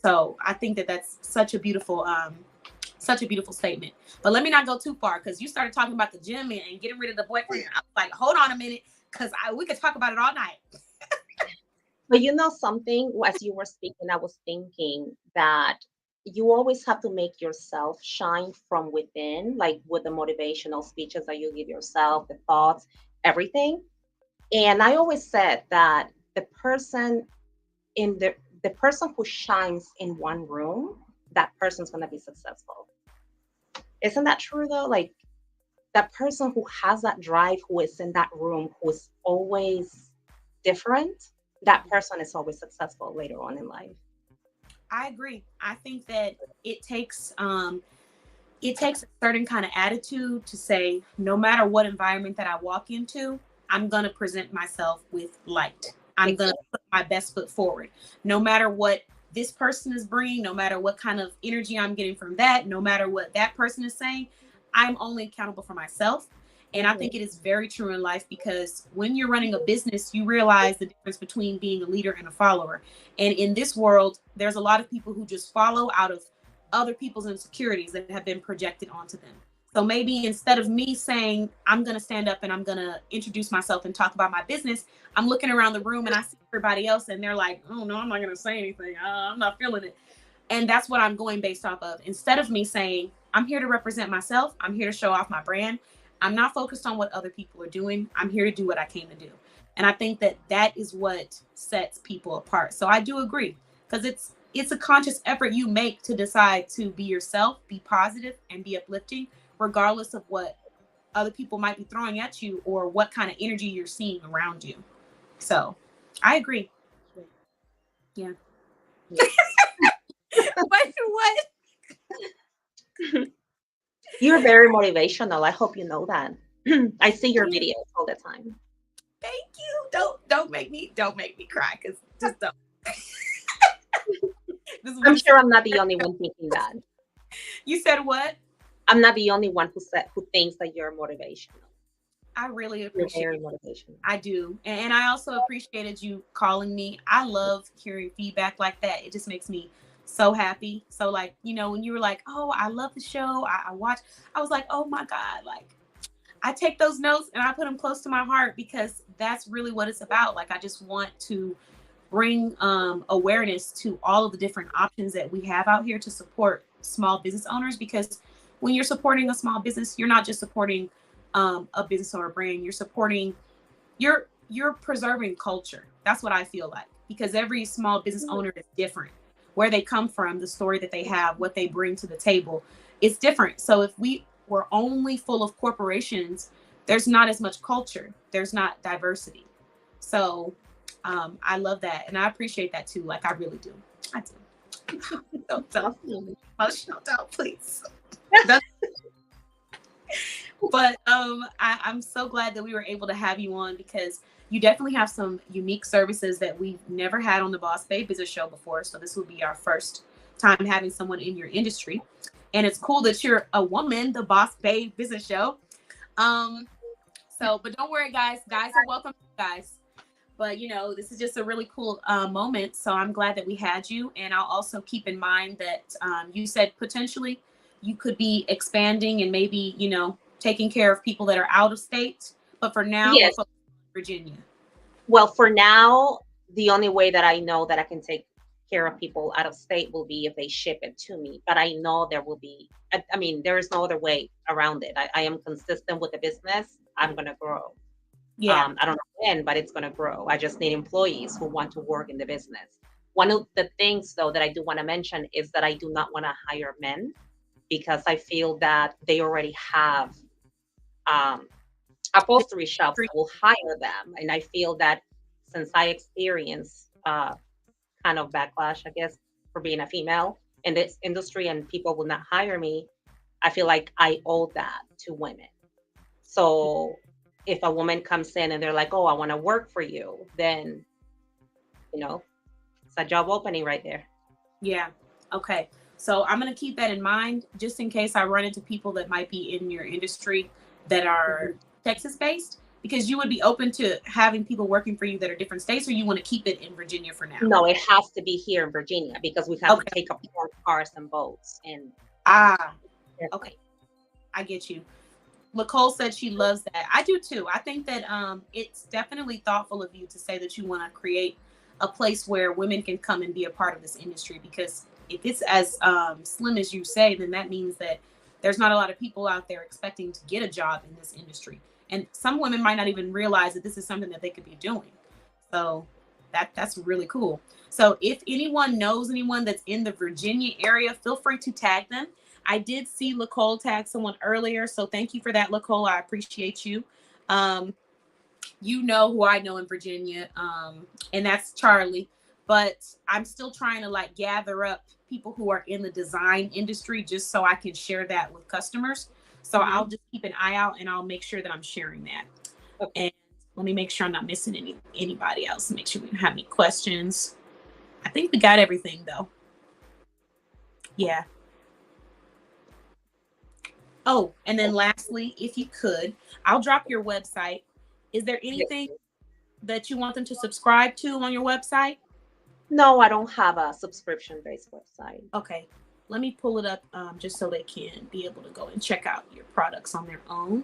So I think that that's such a beautiful statement. But let me not go too far because you started talking about the gym and getting rid of the boyfriend. I was like, hold on a minute, because we could talk about it all night. But you know something, as you were speaking, I was thinking that you always have to make yourself shine from within, like with the motivational speeches that you give yourself, the thoughts, everything. And I always said that in the person who shines in one room, that person's gonna be successful. Isn't that true though? Like that person who has that drive, who is in that room, who is always different, that person is always successful later on in life. I agree. I think that it takes it takes a certain kind of attitude to say, no matter what environment that I walk into, I'm going to present myself with light. I'm going to Exactly. put my best foot forward. No matter what this person is bringing, no matter what kind of energy I'm getting from that, no matter what that person is saying, I'm only accountable for myself. And I Mhm. think it is very true in life because when you're running a business, you realize the difference between being a leader and a follower. And in this world, there's a lot of people who just follow out of other people's insecurities that have been projected onto them. So maybe instead of me saying, I'm going to stand up and I'm going to introduce myself and talk about my business, I'm looking around the room and I see everybody else and they're like, oh no, I'm not going to say anything. I'm not feeling it. And that's what I'm going based off of. Instead of me saying, I'm here to represent myself, I'm here to show off my brand. I'm not focused on what other people are doing. I'm here to do what I came to do. And I think that that is what sets people apart. So I do agree because it's a conscious effort you make to decide to be yourself, be positive, and be uplifting, regardless of what other people might be throwing at you or what kind of energy you're seeing around you. So I agree. Yeah. Yes. What? You're very motivational. I hope you know that. I see your Thank videos all the time. you. Don't make me cry because just don't. This is I'm one. sure I'm not the only one thinking that. You said what? I'm not the only one who thinks that you're motivational. I really You're appreciate very it. motivational. I do. And I also appreciated you calling me. I love hearing feedback like that. It just makes me so happy. So like, when you were like, oh, I love the show. I watch, I was like, oh my God, like I take those notes and I put them close to my heart because that's really what it's about. Like, I just want to bring awareness to all of the different options that we have out here to support small business owners, because when you're supporting a small business, you're not just supporting a business or a brand, you're supporting, you're preserving culture. That's what I feel like, because every small business owner is different. Where they come from, the story that they have, what they bring to the table, it's different. So if we were only full of corporations, there's not as much culture, there's not diversity. So I love that, and I appreciate that too. Like, I really do. I do. Don't emotional, don't please. But I'm so glad that we were able to have you on, because you definitely have some unique services that we've never had on the Boss Babe Business Show before. So this will be our first time having someone in your industry. And it's cool that you're a woman, the Boss Babe Business Show. But don't worry, guys. Guys are welcome, guys. But, you know, this is just a really cool moment. So I'm glad that we had you. And I'll also keep in mind that you said potentially you could be expanding and maybe, you know, taking care of people that are out of state. But for now, Yes. we're focused on Virginia. Well, for now, the only way that I know that I can take care of people out of state will be if they ship it to me. But I know there will be, I mean, there is no other way around it. I am consistent with the business. I'm going to grow. Yeah. I don't know when, but it's going to grow. I just need employees who want to work in the business. One of the things, though, that I do want to mention is that I do not want to hire men, because I feel that they already have upholstery shops that will hire them. And I feel that since I experienced kind of backlash, I guess, for being a female in this industry and people will not hire me, I feel like I owe that to women. So if a woman comes in and they're like, oh, I want to work for you, then, you know, it's a job opening right there. Yeah. Okay. So I'm going to keep that in mind, just in case I run into people that might be in your industry that are Texas based, because you would be open to having people working for you that are different states, or you want to keep it in Virginia for now? No, it has to be here in Virginia, because we have to take up cars and boats. And okay. I get you. Nicole said she loves that. I do too. I think that it's definitely thoughtful of you to say that you want to create a place where women can come and be a part of this industry, because if it's as slim as you say, then that means that there's not a lot of people out there expecting to get a job in this industry. And some women might not even realize that this is something that they could be doing. So that's really cool. So if anyone knows anyone that's in the Virginia area, feel free to tag them. I did see Nicole tag someone earlier, so thank you for that, Nicole. I appreciate you. You know who I know in Virginia, and that's Charlie. But I'm still trying to like gather up people who are in the design industry, just so I can share that with customers. So I'll just keep an eye out, and I'll make sure that I'm sharing that. Okay. And let me make sure I'm not missing anybody else. Make sure we don't have any questions. I think we got everything though. Yeah. Oh, and then lastly, if you could, I'll drop your website. Is there anything that you want them to subscribe to on your website? No, I don't have a subscription-based website. Okay. Let me pull it up just so they can be able to go and check out your products on their own.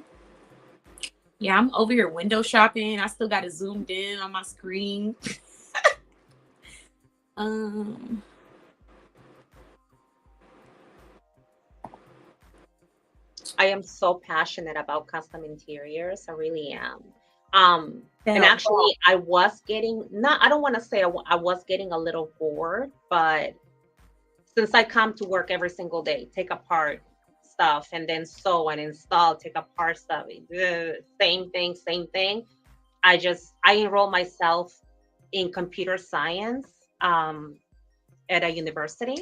Yeah, I'm over here window shopping. I still got it zoomed in on my screen. I am so passionate about custom interiors. I really am. And actually, I was getting, I don't want to say I was getting a little bored, but since I come to work every single day, take apart stuff and then sew and install, take apart stuff, same thing. I enrolled myself in computer science at a university.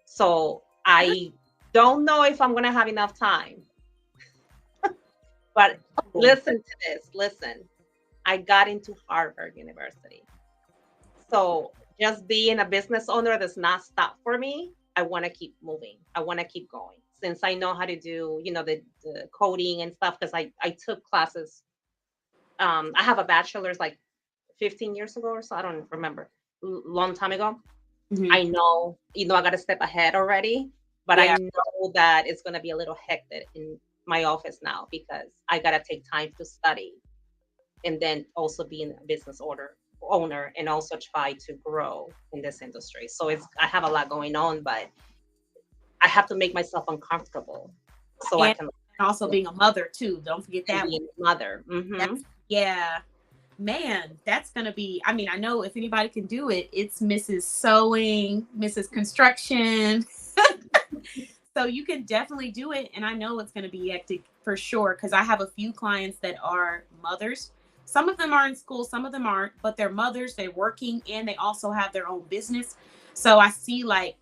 So I don't know if I'm going to have enough time. But listen to this. Listen, I got into Harvard University. So just being a business owner does not stop for me. I want to keep moving. I want to keep going. Since I know how to do, the coding and stuff, because I took classes. I have a bachelor's like 15 years ago or so. I don't remember. Long time ago. Mm-hmm. I know, I got a step ahead already, but I know that it's going to be a little hectic in my office now because I gotta take time to study and then also be a business owner and also try to grow in this industry. So I have a lot going on, but I have to make myself uncomfortable so I And can also being a mother too. Don't forget that be one. a mother. Yeah. Man, that's gonna be, I mean, I know if anybody can do it, it's Mrs. Sewing, Mrs. Construction. So you can definitely do it. And I know it's gonna be hectic for sure, because I have a few clients that are mothers. Some of them are in school, some of them aren't, but they're mothers, they're working, and they also have their own business. So I see, like,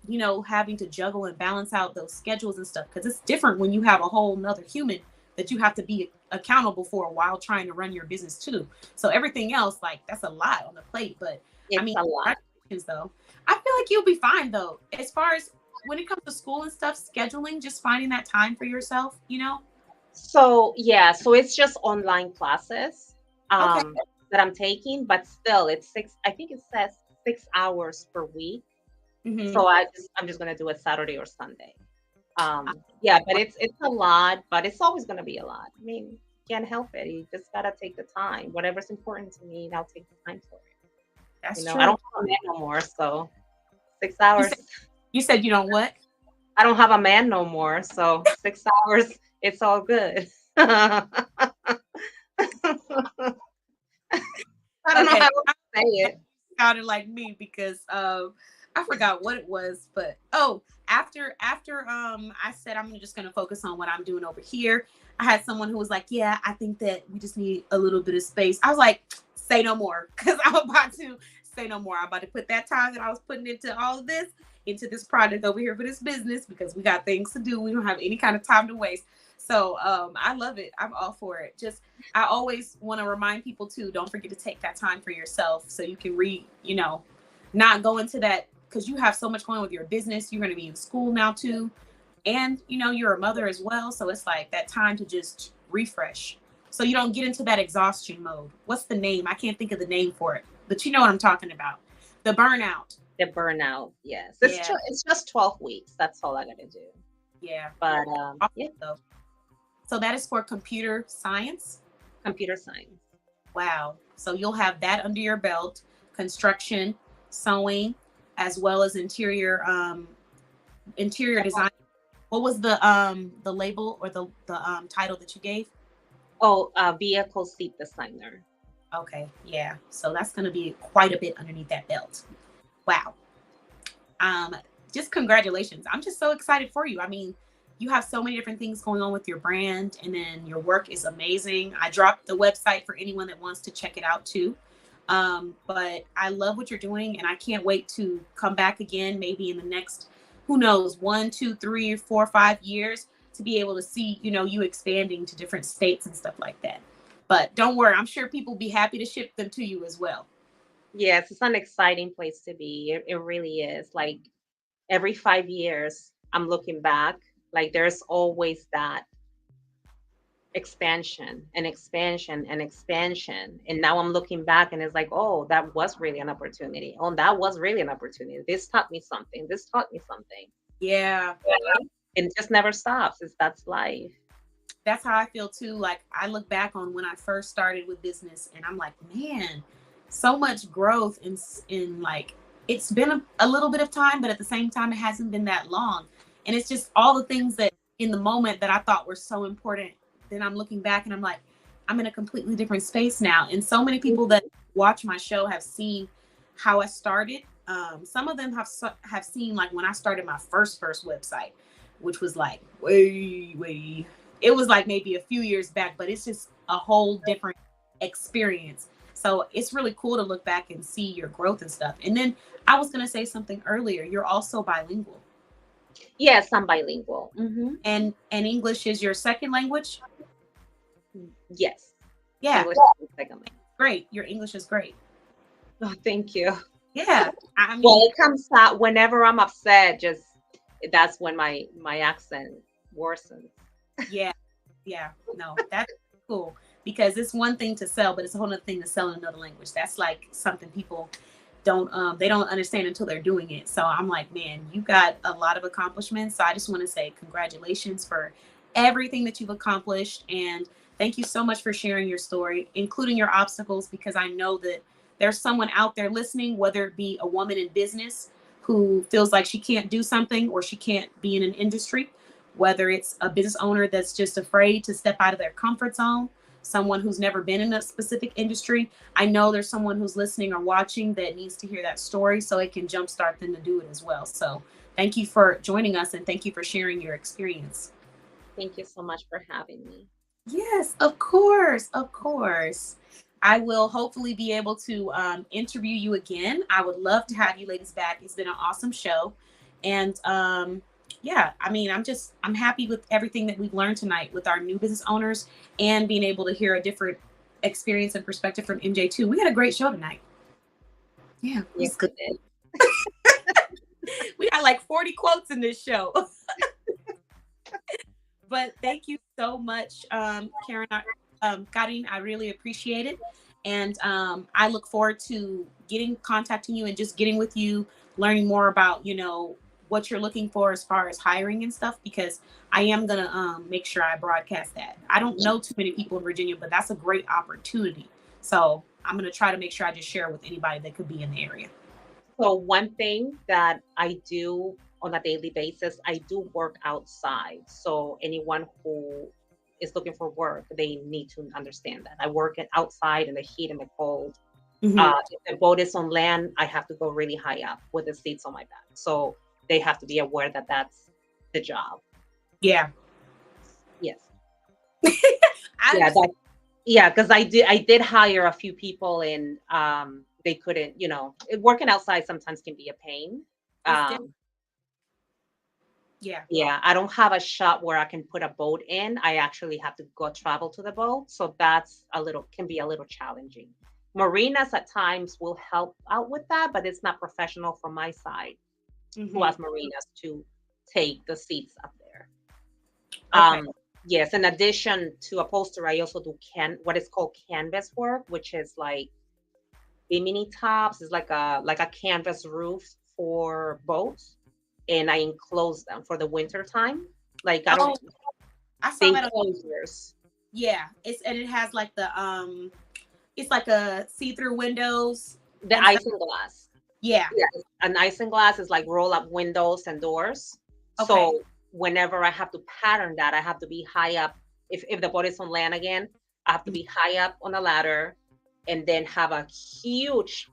you know, having to juggle and balance out those schedules and stuff, because it's different when you have a whole nother human that you have to be accountable for while trying to run your business too. So everything else, like, that's a lot on the plate. But It's I mean, a lot. congratulations, though. I feel like you'll be fine though, as far as when it comes to school and stuff, scheduling, just finding that time for yourself, you know? So yeah, so it's just online classes Okay. that I'm taking, but still it's I think it says 6 hours per week. Mhm. So I'm just gonna do it Saturday or Sunday. Yeah, but it's a lot, but it's always gonna be a lot. I mean, can't help it. You just gotta take the time. Whatever's important to me, I'll take the time for it. That's You know, true. I don't have a man no more, so 6 hours. You said you don't what? I don't have a man no more, so 6 hours, it's all good. I don't know Okay. how to say it. Sounded like me because I forgot what it was, but after I said I'm just gonna focus on what I'm doing over here, I had someone who was like, yeah, I think that we just need a little bit of space. I was like, say no more, because I'm about to say no more. I'm about to put that time that I was putting into all of this into this project over here for this business, because we got things to do. We don't have any kind of time to waste. So I love it. I'm all for it. Just, I always want to remind people too, don't forget to take that time for yourself so you can not go into that, because you have so much going on with your business. You're going to be in school now too. And, you're a mother as well. So it's like that time to just refresh, so you don't get into that exhaustion mode. What's the name? I can't think of the name for it, but you know what I'm talking about. The burnout. The burnout, yes. Yeah. It's just 12 weeks. That's all I gotta do. Yeah. But yeah, So that is for computer science. computer science. Wow. So you'll have that under your belt: construction, sewing, as well as interior design. What was the label or the title that you gave? Oh, vehicle seat designer. Okay, yeah. So that's going to be quite a bit underneath that belt. Wow. Just congratulations. I'm just so excited for you. I mean, you have so many different things going on with your brand, and then your work is amazing. I dropped the website for anyone that wants to check it out too. But I love what you're doing, and I can't wait to come back again, maybe in the next, who knows, 1, 2, 3, 4, 5 years, to be able to see, you expanding to different states and stuff like that. But don't worry, I'm sure people will be happy to ship them to you as well. Yes, it's an exciting place to be. It really is. Like every 5 years, I'm looking back, like there's always that expansion and expansion and expansion. And now I'm looking back and it's like, oh, that was really an opportunity. Oh, that was really an opportunity. This taught me something. This taught me something. Yeah. It just never stops. That's life. That's how I feel too. Like, I look back on when I first started with business, and I'm like, man, so much growth in like, it's been a little bit of time, but at the same time, it hasn't been that long. And it's just all the things that in the moment that I thought were so important. Then I'm looking back and I'm like, I'm in a completely different space now. And so many people that watch my show have seen how I started. Some of them have seen like when I started my first website, which was like way, it was like maybe a few years back, but it's just a whole different experience. So it's really cool to look back and see your growth and stuff. And then I was going to say something earlier. You're also bilingual. Yes, I'm bilingual. And English is your second language? Yes. Yeah. English is my second language. Great. Your English is great. Oh, thank you. Yeah. I mean, Well, it comes out whenever I'm upset, that's when my accent worsens. yeah. No, that's cool, because it's one thing to sell, but it's a whole other thing to sell in another language. That's like something people don't understand until they're doing it. So I'm like, man, you got a lot of accomplishments. So I just want to say congratulations for everything that you've accomplished. And thank you so much for sharing your story, including your obstacles, because I know that there's someone out there listening, whether it be a woman in business who feels like she can't do something or she can't be in an industry, whether it's a business owner that's just afraid to step out of their comfort zone, someone who's never been in a specific industry. I know there's someone who's listening or watching that needs to hear that story so it can jumpstart them to do it as well. So thank you for joining us and thank you for sharing your experience. Thank you so much for having me. Yes, of course. Of course. I will hopefully be able to interview you again. I would love to have you ladies back. It's been an awesome show. And yeah, I mean, I'm happy with everything that we've learned tonight with our new business owners and being able to hear a different experience and perspective from MJ too. We had a great show tonight. Yeah, it was good. We got like 40 quotes in this show. But thank you so much, Karen, Karin. I really appreciate it. And I look forward to contacting you and just getting with you, learning more about, what you're looking for as far as hiring and stuff, because I am going to make sure I broadcast that. I don't know too many people in Virginia, but that's a great opportunity. So I'm going to try to make sure I just share with anybody that could be in the area. So one thing that I do on a daily basis, I do work outside. So anyone who is looking for work, they need to understand that. I work outside in the heat and the cold. Mm-hmm. If the boat is on land, I have to go really high up with the seats on my back. So they have to be aware that that's the job. Yeah. Yes. Because I did hire a few people and they couldn't, working outside sometimes can be a pain. Yeah, I don't have a shop where I can put a boat in. I actually have to go travel to the boat. So that's can be a little challenging. Marinas at times will help out with that, but it's not professional from my side to ask marinas to take the seats up there. Okay. Yes, in addition to upholstery, I also do what is called canvas work, which is like bimini tops. It's like a canvas roof for boats. And I enclose them for the winter time. Like I saw that on yours. Yeah, it has like it's like a see-through windows. The isinglass. Yeah, an isinglass is like roll up windows and doors. Okay. So whenever I have to pattern that, I have to be high up. If the boat is on land again, I have to be high up on a ladder, and then have a huge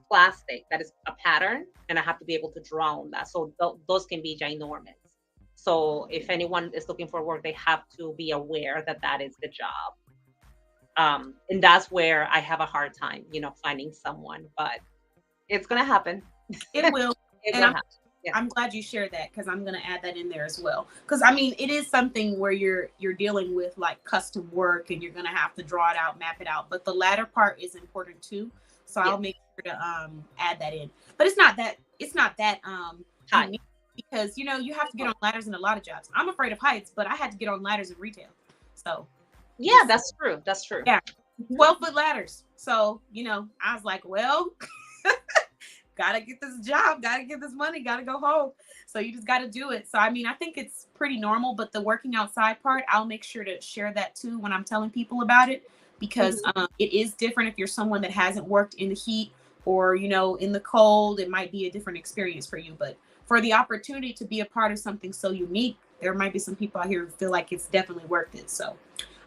plastic that is a pattern, and I have to be able to draw on that. So those can be ginormous. So if anyone is looking for work, they have to be aware that that is the job. And that's where I have a hard time, finding someone, but it's going to happen. It will. I'm glad you shared that, because I'm going to add that in there as well. Because I mean, it is something where you're dealing with like custom work, and you're going to have to draw it out, map it out. But the latter part is important too. So I'll make sure to add that in. But it's not that unique, because you have to get on ladders in a lot of jobs. I'm afraid of heights, but I had to get on ladders in retail. So yeah, that's true. That's true. Yeah, 12-foot ladders. So I was like, well, gotta get this job, gotta get this money, gotta go home. So you just gotta do it. So I mean, I think it's pretty normal, but the working outside part, I'll make sure to share that too when I'm telling people about it, because it is different if you're someone that hasn't worked in the heat or in the cold. It might be a different experience for you, but for the opportunity to be a part of something so unique, there might be some people out here who feel like it's definitely worth it. So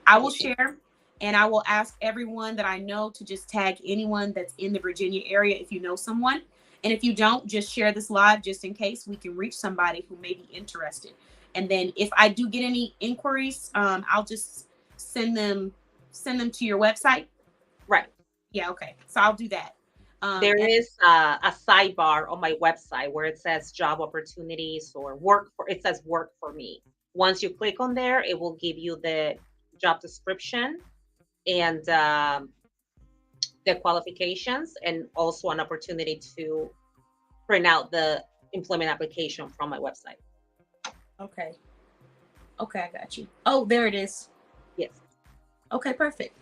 I will share, and I will ask everyone that I know to just tag anyone that's in the Virginia area if you know someone. And if you don't, just share this live just in case we can reach somebody who may be interested. And then if I do get any inquiries, I'll just send them to your website. Right. Yeah. Okay. So I'll do that. There is a sidebar on my website where it says job opportunities or it says work for me. Once you click on there, it will give you the job description and the qualifications, and also an opportunity to print out the employment application from my website. Okay, I got you. Oh, there it is. Yes. Okay, perfect.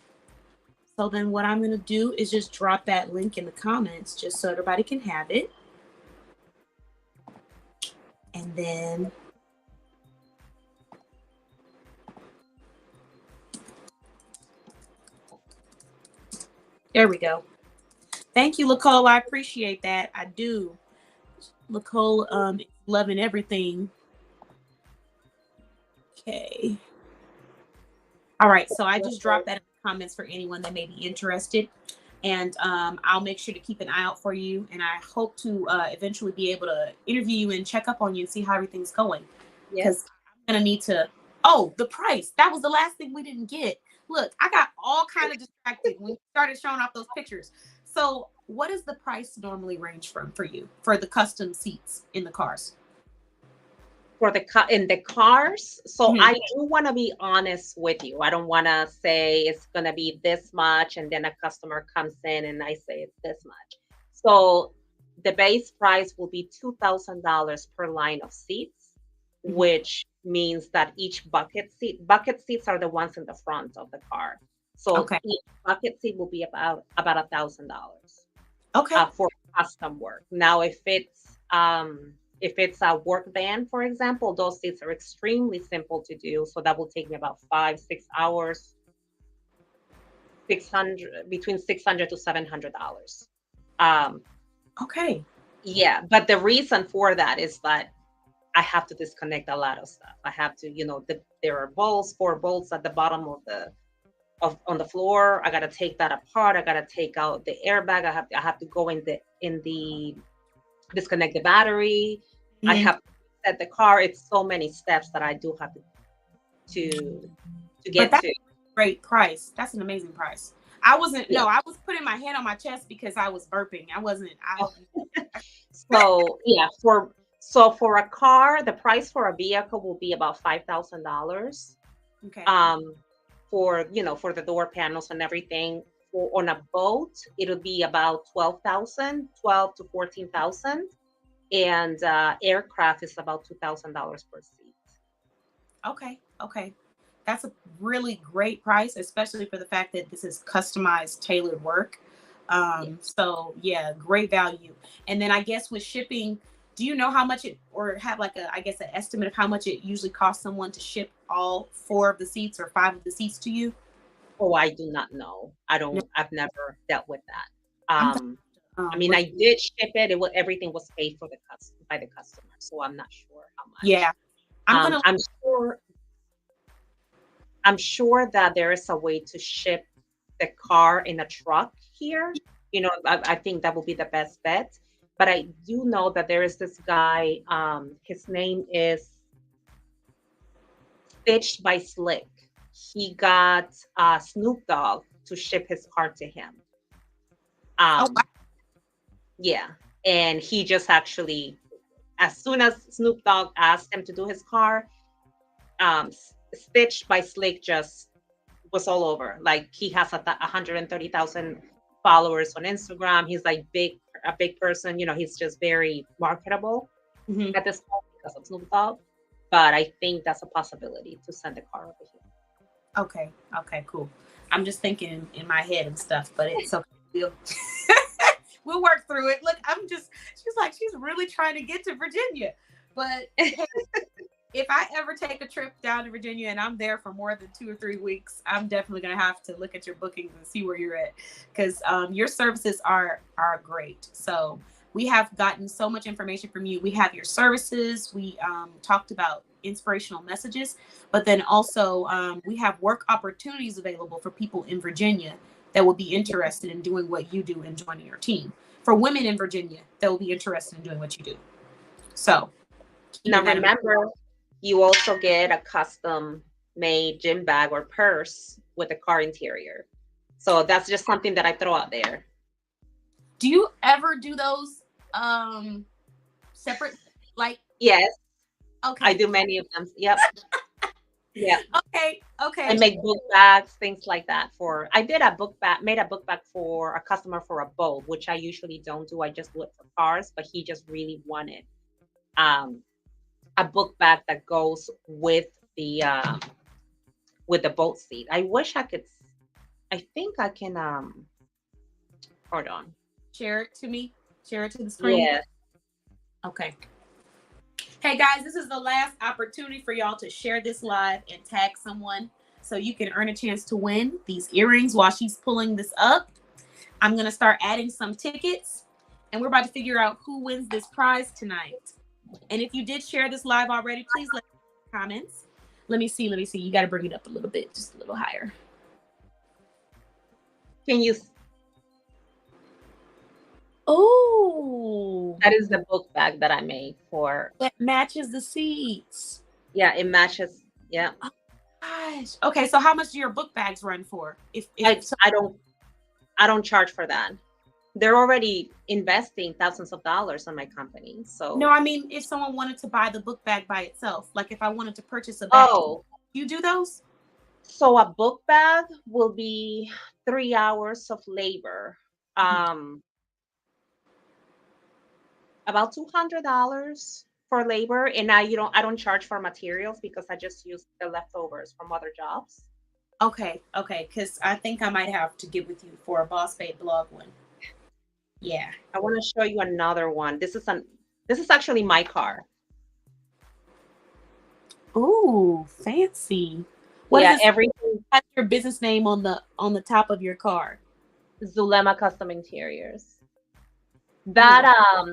So then what I'm going to do is just drop that link in the comments just so everybody can have it. And then There we go. Thank you, Nicole. I appreciate that. I do. Nicole is loving everything. Okay. All right. So I just dropped that in the comments for anyone that may be interested. And I'll make sure to keep an eye out for you. And I hope to eventually be able to interview you and check up on you and see how everything's going. Because I'm going to need to. Oh, the price. That was the last thing we didn't get. Look, I got all kind of distracted when you started showing off those pictures. So what does the price normally range from for you for the custom seats in the cars? For in the cars, so I do want to be honest with you. I don't want to say it's going to be this much and then a customer comes in and I say it's this much. So the base price will be $2,000 per line of seats, which means that each bucket seats are the ones in the front of the car. So each bucket seat will be about $1,000. Okay. For custom work. Now, if it's a work van, for example, those seats are extremely simple to do. So that will take me about 5-6 hours, between $600 to $700. Okay. Yeah, but the reason for that is that I have to disconnect a lot of stuff. I have to, there are 4 bolts at the bottom on the floor. I gotta take that apart. I gotta take out the airbag. I have to go in the disconnect the battery. I have to set the car. It's so many steps that I do have to get to. Great price. That's an amazing price. I wasn't. No, I was putting my hand on my chest because I was burping. I wasn't. So yeah, for a car, the price for a vehicle will be about $5,000. Okay. For the door panels and everything. On a boat, it'll be about $12,000 to $14,000, and aircraft is about $2,000 per seat. Okay. That's a really great price, especially for the fact that this is customized, tailored work. So yeah, great value. And then I guess with shipping, do you know how much or have an estimate of how much it usually costs someone to ship all 4 of the seats or 5 of the seats to you? Oh, I do not know. I've never dealt with that. I mean, I did ship it. Everything was paid for by the customer, so I'm not sure how much. Yeah, I'm sure that there is a way to ship the car in a truck here. I think that will be the best bet. But I do know that there is this guy. His name is Stitched by Slick. He got Snoop Dogg to ship his car to him. Yeah, and he just actually, as soon as Snoop Dogg asked him to do his car, Stitched by Slick just was all over. Like, he has 130,000 followers on Instagram. He's like a big person. He's just very marketable at this point because of Snoop Dogg. But I think that's a possibility to send the car over here. Okay, cool. I'm just thinking in my head and stuff, but it's okay. We'll work through it. Look, she's really trying to get to Virginia. But if I ever take a trip down to Virginia and I'm there for more than 2 or 3 weeks, I'm definitely going to have to look at your bookings and see where you're at, because your services are great. So we have gotten so much information from you. We have your services. We talked about inspirational messages, but then also we have work opportunities available for people in Virginia that will be interested in doing what you do and joining your team. For women in Virginia that will be interested in doing what you do. So now remember, you also get a custom made gym bag or purse with a car interior. So that's just something that I throw out there. Do you ever do those separate? Yes. Okay. I do many of them. Yep. Yeah. Okay. I make book bags, things like that. I made a book bag for a customer for a boat, which I usually don't do. I just do it for cars, but he just really wanted a book bag that goes with the boat seat. I wish I could. I think I can. Hold on. Share it to me. Share it to the screen. Yeah. Okay. Hey guys, this is the last opportunity for y'all to share this live and tag someone so you can earn a chance to win these earrings while she's pulling this up. I'm going to start adding some tickets, and we're about to figure out who wins this prize tonight. And if you did share this live already, please let me know in the comments. Let me see. You got to bring it up a little bit, just a little higher. Can you? Oh, That is the book bag that I made for. that matches the seats. Yeah, it matches. Yeah. Gosh. Okay, so how much do your book bags run for? If I don't charge for that. They're already investing thousands of dollars on my company. So no, I mean if someone wanted to buy the book bag by itself, like if I wanted to purchase a bag, you do those? So a book bag will be 3 hours of labor. About $200 for labor, and I don't charge for materials because I just use the leftovers from other jobs. Okay, because I think I might have to get with you for a Boss Babe blog one. Yeah. I want to show you another one. This is actually my car. Ooh, fancy. What Yeah, is everything. That's your business name on the top of your car. Zulema Custom Interiors. That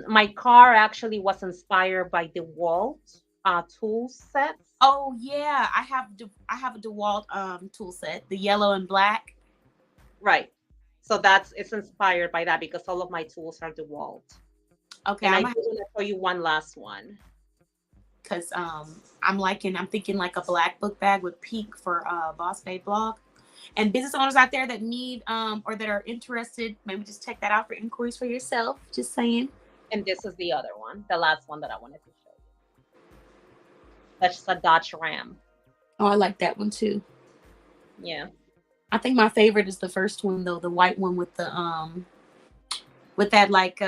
my car actually was inspired by DeWalt tool sets. Oh yeah, I have a DeWalt tool set, the yellow and black. Right. So it's inspired by that because all of my tools are DeWalt. Okay, and I'm going to show you one last one. Because I'm thinking like a black book bag with pink for Boss Babe blog. And business owners out there that need or that are interested, maybe just check that out for inquiries for yourself. Just saying. And this is the other one, the last one that I wanted to show you. That's a Dodge Ram. Oh, I like that one too. Yeah. I think my favorite is the first one though, the white one with the with that like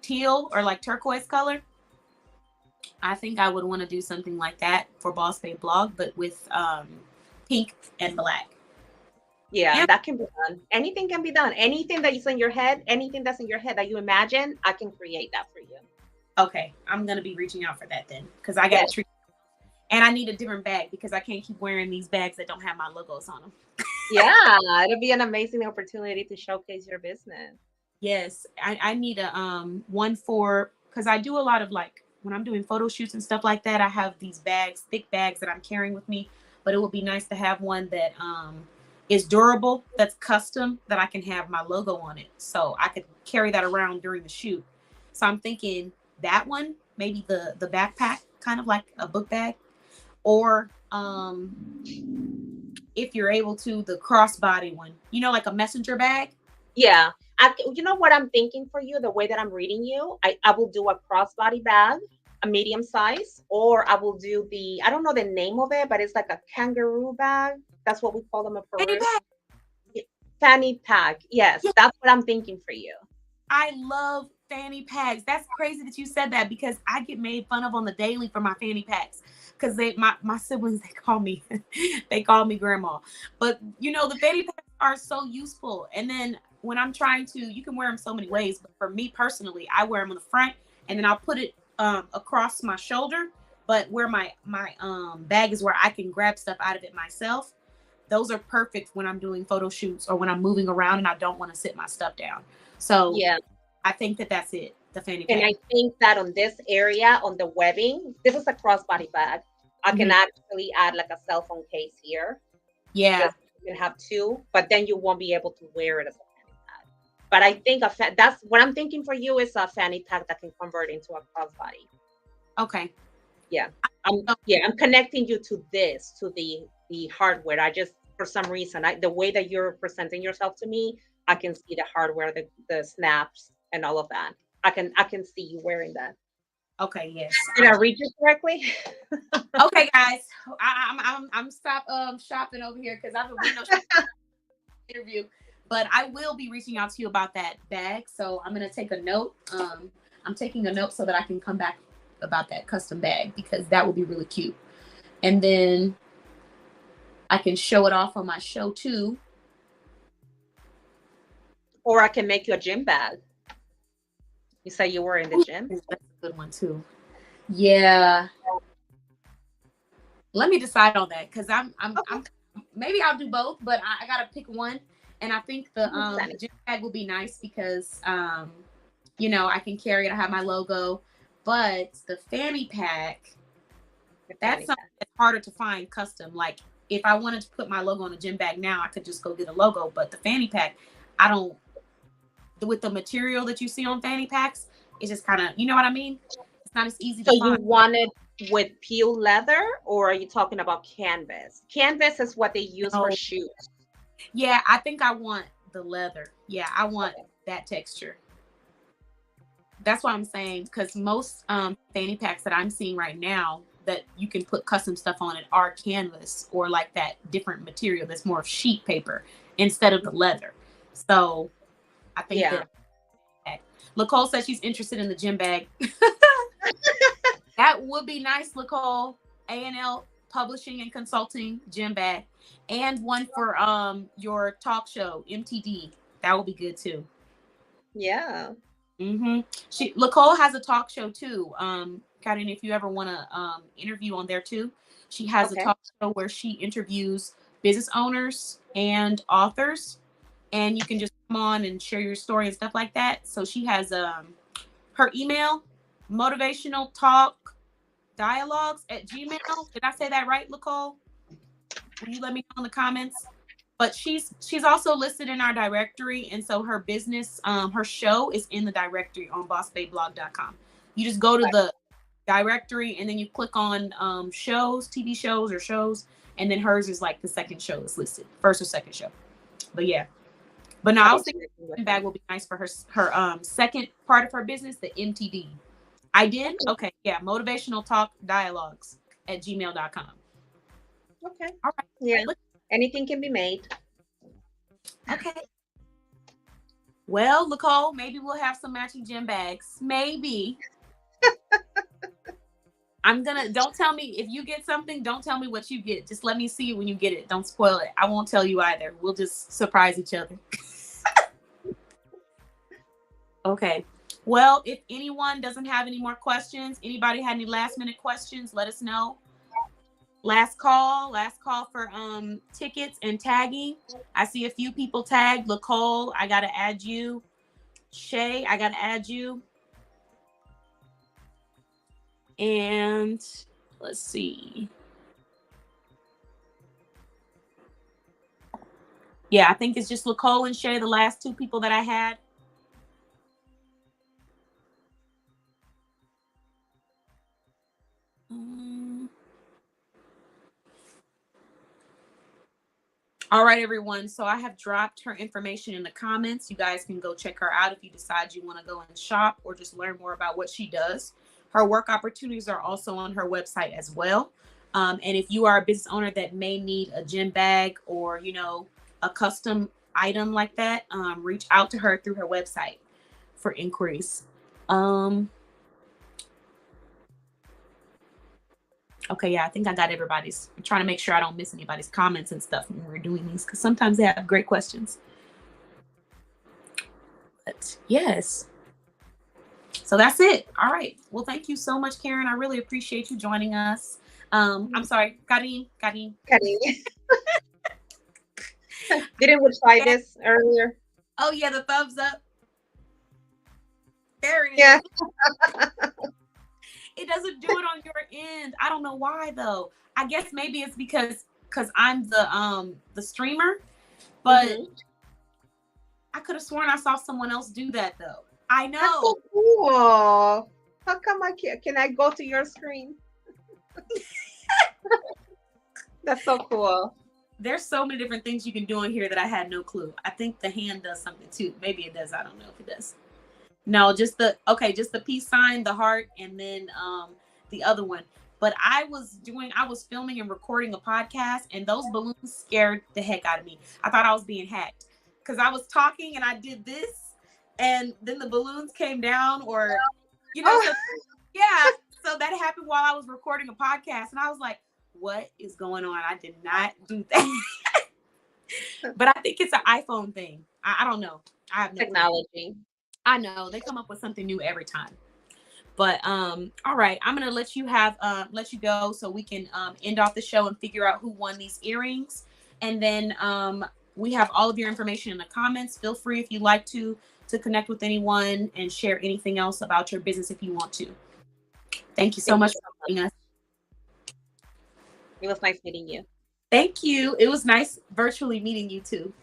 teal or like turquoise color. I think I would want to do something like that for Boss Babe blog, but with pink and black. Yeah, that can be done. Anything can be done. Anything that is in your head, anything that's in your head that you imagine, I can create that for you. Okay, I'm gonna be reaching out for that then, because I got a treat, and I need a different bag because I can't keep wearing these bags that don't have my logos on them. Yeah, it'll be an amazing opportunity to showcase your business. Yes, I need a one for, because I do a lot of like when I'm doing photo shoots and stuff like that. I have these bags, thick bags that I'm carrying with me, but it would be nice to have one that is durable, that's custom, that I can have my logo on it, so I could carry that around during the shoot. So I'm thinking that one, maybe the backpack, kind of like a book bag, or if you're able to, the crossbody one, like a messenger bag. Yeah. You know what I'm thinking for you, the way that I'm reading you, I will do a crossbody bag, a medium size, or I will do I don't know the name of it, but it's like a kangaroo bag. That's what we call them in Peru. Fanny pack. Yes, that's what I'm thinking for you. I love fanny packs. That's crazy that you said that, because I get made fun of on the daily for my fanny packs. Because my siblings, they call me grandma. But the fanny packs are so useful. And then when I'm trying to, you can wear them so many ways. But for me personally, I wear them on the front, and then I'll put it across my shoulder. But where my bag is, where I can grab stuff out of it myself. Those are perfect when I'm doing photo shoots or when I'm moving around and I don't want to sit my stuff down. So yeah, I think that's it. The fanny pack. And I think that on this area, on the webbing, this is a crossbody bag. I can actually add like a cell phone case here. Yeah. You can have two, but then you won't be able to wear it as a fanny pack. But I think that's what I'm thinking for you, is a fanny pack that can convert into a crossbody. Okay. Yeah. I'm connecting you to the hardware. I just, for some reason, the way that you're presenting yourself to me, I can see the hardware, the snaps and all of that. I can see you wearing that. Okay, yes. Did I read you correctly? Okay, guys, I'm stop shopping over here because I've been interview, but I will be reaching out to you about that bag. So I'm gonna take a note. I'm taking a note so that I can come back about that custom bag, because that will be really cute, and then I can show it off on my show too. Or I can make you a gym bag. You say you were in the gym. That's a good one too. Yeah. Let me decide on that, because I'm maybe I'll do both, but I gotta pick one. And I think the gym bag will be nice because you know, I can carry it. I have my logo, but the fanny pack, that's something that's harder to find custom. Like if I wanted to put my logo on a gym bag now, I could just go get a logo. But the fanny pack, I don't. With the material that you see on fanny packs, it's just kind of, you know what I mean? It's not as easy to So find. you want it with peel leather, or are you talking about canvas? Canvas is what they use for No. shoes. Yeah, I think I want the leather. Yeah, I want that texture. That's what I'm saying, because most fanny packs that I'm seeing right now that you can put custom stuff on it are canvas or like that different material that's more of sheet paper instead of the leather. So I think that Nicole says she's interested in the gym bag. That would be nice, Nicole. A&L Publishing and Consulting gym bag, and one for your talk show MTD. That would be good too. Yeah. Nicole has a talk show too. Karin, if you ever want to interview on there too, she has a talk show where she interviews business owners and authors, and you can just come on and share your story and stuff like that. So she has her email, motivational talk dialogues@gmail. Did I say that right, Nicole? Will you let me know in the comments? But she's also listed in our directory, and so her business, her show is in the directory on bossbayblog.com. You just go to the directory and then you click on shows, TV shows or shows, and then hers is like the second show is listed, first or second show. But yeah. But no, I was thinking the bag will be nice for her second part of her business, the MTD. I did? Okay. Yeah. Motivational talk dialogues@gmail.com. Okay. All right. Yeah. Anything can be made. Okay. Well, Nicole, maybe we'll have some matching gym bags. Maybe. Don't tell me if you get something, don't tell me what you get. Just let me see it when you get it. Don't spoil it. I won't tell you either. We'll just surprise each other. Okay. Well, if anyone doesn't have any more questions, anybody had any last minute questions, let us know. Last call for tickets and tagging. I see a few people tagged. Nicole, I gotta add you. Shay, I gotta add you. And let's see. Yeah, I think it's just Nicole and Shay, the last two people that I had. All right, everyone. So I have dropped her information in the comments. You guys can go check her out if you decide you want to go and shop or just learn more about what she does. Her work opportunities are also on her website as well. And if you are a business owner that may need a gym bag or, you know, a custom item like that, reach out to her through her website for inquiries. Okay, yeah, I think I got everybody's. I'm trying to make sure I don't miss anybody's comments and stuff when we're doing these, because sometimes they have great questions. But yes. So that's it. All right. Well, thank you so much, Karen. I really appreciate you joining us. I'm sorry, Karin. Didn't we try this earlier? Oh yeah, the thumbs up. There it is. Yeah. It doesn't do it on your end. I don't know why though. I guess maybe it's because I'm the streamer, but I could have sworn I saw someone else do that though. I know. That's so cool. How come I can't? Can I go to your screen? That's so cool. There's so many different things you can do in here that I had no clue. I think the hand does something too. Maybe it does. I don't know if it does. No, just the peace sign, the heart, and then the other one. But I was filming and recording a podcast, and those balloons scared the heck out of me. I thought I was being hacked because I was talking and I did this, and then the balloons came down, or you know, so that happened while I was recording a podcast, and I was like, what is going on? I did not do that. But I think it's an iPhone thing. I don't know. I have no technology. clue. I know they come up with something new every time. But all right, I'm gonna let you go so we can end off the show and figure out who won these earrings, and then We have all of your information in the comments. Feel free if you'd like to connect with anyone and share anything else about your business if you want to. Thank you so much for joining us. It was nice meeting you. Thank you. It was nice virtually meeting you too.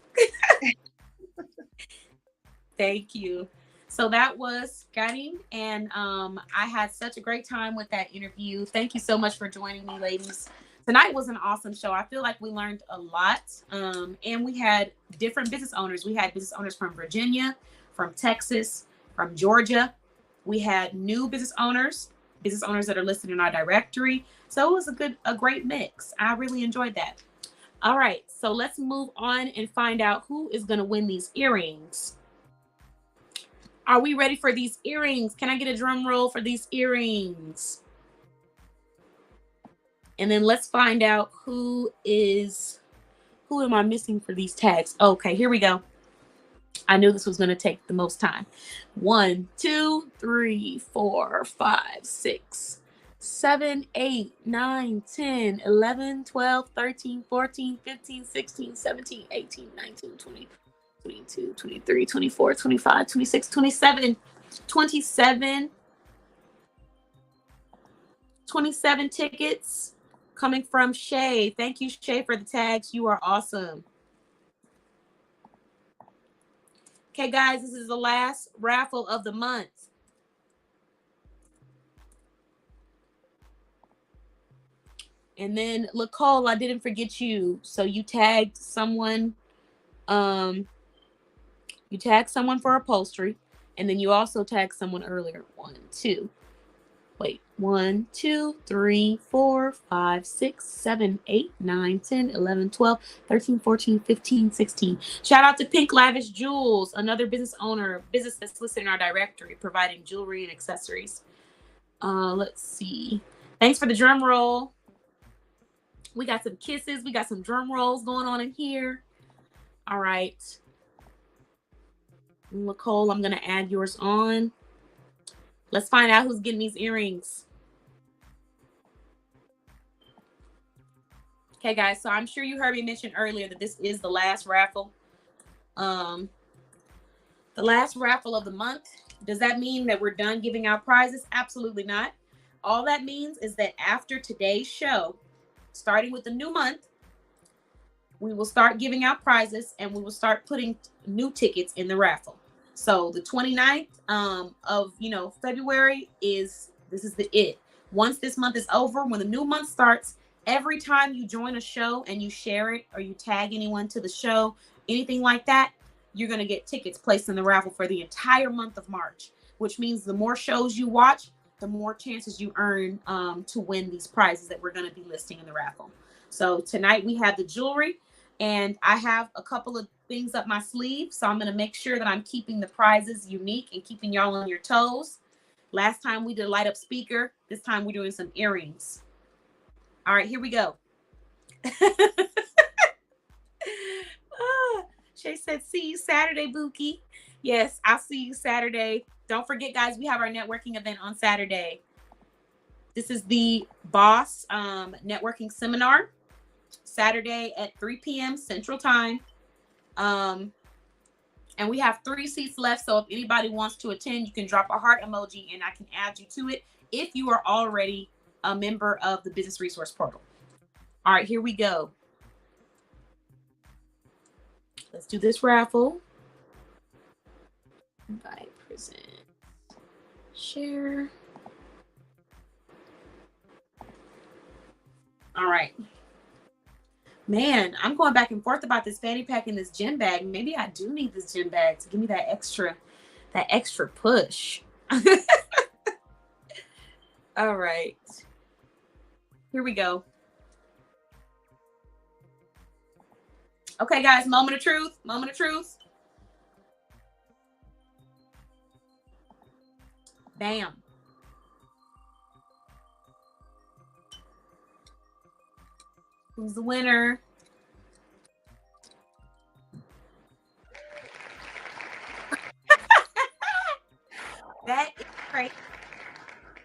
Thank you. So that was Karim, and I had such a great time with that interview. Thank you so much for joining me, ladies. Tonight was an awesome show. I feel like we learned a lot, and we had different business owners. We had business owners from Virginia, from Texas, from Georgia. We had new business owners that are listed in our directory. So it was a great mix. I really enjoyed that. All right, so let's move on and find out who is going to win these earrings. Are we ready for these earrings? Can I get a drum roll for these earrings? And then let's find out who am I missing for these tags? Okay, here we go. I knew this was going to take the most time. 1, 2, 3, 4, 5, 6, 7, 8, 9, 10, 11, 12, 13, 14, 15, 16, 17, 18, 19, 20, 22, 23, 24, 25, 26, 27, 27 tickets coming from Shay. Thank you, Shay, for the tags. You are awesome. Okay, guys, this is the last raffle of the month. And then, Nicole, I didn't forget you. So you tagged someone. You tagged someone for upholstery, and then you also tagged someone earlier. 1, 2, 3, 4, 5, 6, 7, 8, 9, 10, 11, 12, 13, 14, 15, 16. Shout out to Pink Lavish Jewels, another business owner, business that's listed in our directory, providing jewelry and accessories. Let's see. Thanks for the drum roll. We got some kisses. We got some drum rolls going on in here. All right. Nicole, I'm going to add yours on. Let's find out who's getting these earrings. Okay, guys. So I'm sure you heard me mention earlier that this is the last raffle. The last raffle of the month. Does that mean that we're done giving out prizes? Absolutely not. All that means is that after today's show, starting with the new month, we will start giving out prizes and we will start putting new tickets in the raffle. So the 29th of February is it. Once this month is over, when the new month starts, every time you join a show and you share it or you tag anyone to the show, anything like that, you're going to get tickets placed in the raffle for the entire month of March, which means the more shows you watch, the more chances you earn to win these prizes that we're going to be listing in the raffle. So tonight we have the jewelry, and I have a couple of things up my sleeve. So I'm going to make sure that I'm keeping the prizes unique and keeping y'all on your toes. Last time we did a light up speaker. This time we're doing some earrings. All right, here we go. Shay said, see you Saturday, Buki. Yes, I'll see you Saturday. Don't forget, guys, we have our networking event on Saturday. This is the Boss networking seminar, Saturday at 3 p.m. Central Time. And we have 3 seats left. So if anybody wants to attend, you can drop a heart emoji and I can add you to it if you are already a member of the Business Resource Portal. All right, here we go. Let's do this raffle. Invite, present, share. All right. Man, I'm going back and forth about this fanny pack and this gym bag. Maybe I do need this gym bag to give me that extra push. All right. Here we go. Okay, guys, moment of truth. Moment of truth. Bam. Who's the winner? That is crazy.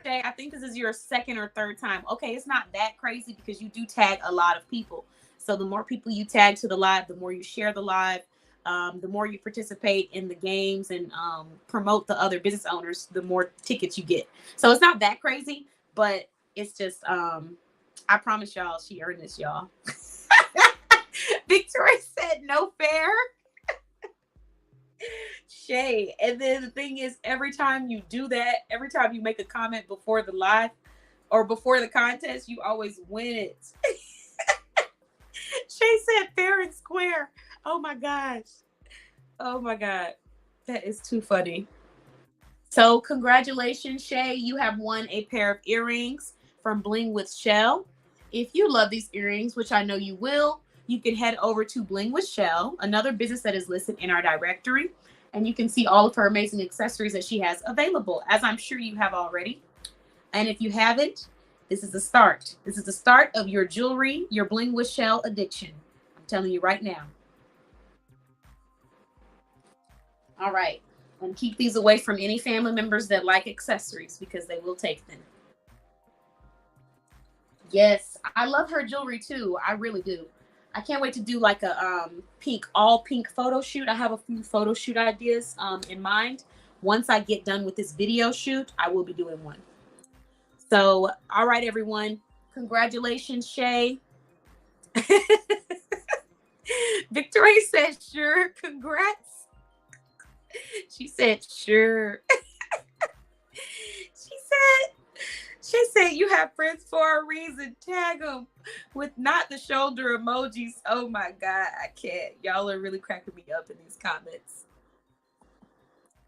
Jay, I think this is your second or third time. Okay, it's not that crazy because you do tag a lot of people. So the more people you tag to the live, the more you share the live, the more you participate in the games and promote the other business owners, the more tickets you get. So it's not that crazy, but it's just, I promise y'all, she earned this, y'all. Victoria said no fair. Shay. And then the thing is, every time you do that, every time you make a comment before the live or before the contest, you always win it. Shay said fair and square. Oh my gosh. Oh my God. That is too funny. So congratulations, Shay. You have won a pair of earrings from Bling with Shell. If you love these earrings, which I know you will, you can head over to Bling with Shell, another business that is listed in our directory, and you can see all of her amazing accessories that she has available, as I'm sure you have already. And if you haven't, this is the start. This is the start of your jewelry, your Bling with Shell addiction. I'm telling you right now. All right. And keep these away from any family members that like accessories because they will take them. Yes, I love her jewelry too. I really do. I can't wait to do like a all pink photo shoot. I have a few photo shoot ideas in mind. Once I get done with this video shoot, I will be doing one. So, all right, everyone. Congratulations, Shay. Victoria said, sure. Congrats. She said, sure. She said, you have friends for a reason. Tag them with not the shoulder emojis. Oh my God, I can't. Y'all are really cracking me up in these comments.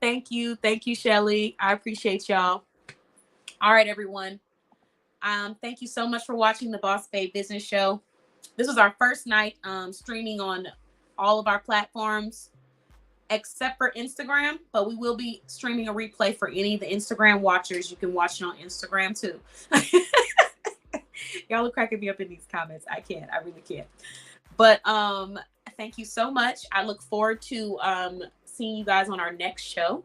Thank you. Thank you, Shelly. I appreciate y'all. All right, everyone. Thank you so much for watching the Boss Babe Business Show. This was our first night streaming on all of our platforms except for Instagram, but we will be streaming a replay for any of the Instagram watchers. You can watch it on Instagram too. Y'all are cracking me up in these comments. I can't. I really can't. But thank you so much. I look forward to seeing you guys on our next show.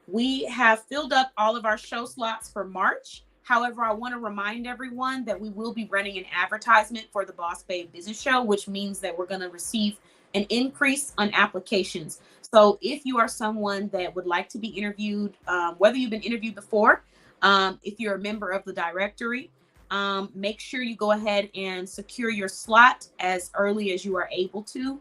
We have filled up all of our show slots for March. However, I want to remind everyone that we will be running an advertisement for the Boss Babe Business Show, which means that we're going to receive an increase on applications. So if you are someone that would like to be interviewed, whether you've been interviewed before, if you're a member of the directory, make sure you go ahead and secure your slot as early as you are able to.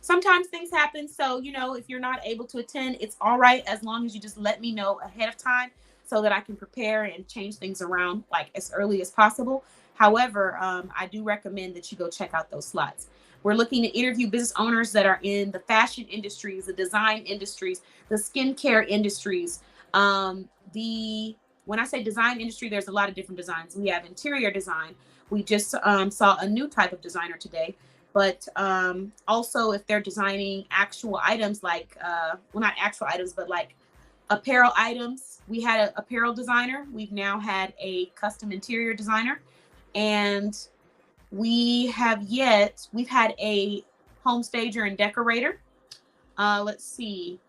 Sometimes things happen. So, if you're not able to attend, it's all right as long as you just let me know ahead of time so that I can prepare and change things around like as early as possible. However, I do recommend that you go check out those slots. We're looking to interview business owners that are in the fashion industries, the design industries, the skincare industries. When I say design industry, there's a lot of different designs. We have interior design. We just saw a new type of designer today. But also if they're designing actual items like, not actual items, but like apparel items. We had an apparel designer. We've now had a custom interior designer. And we've had a home stager and decorator. Let's see.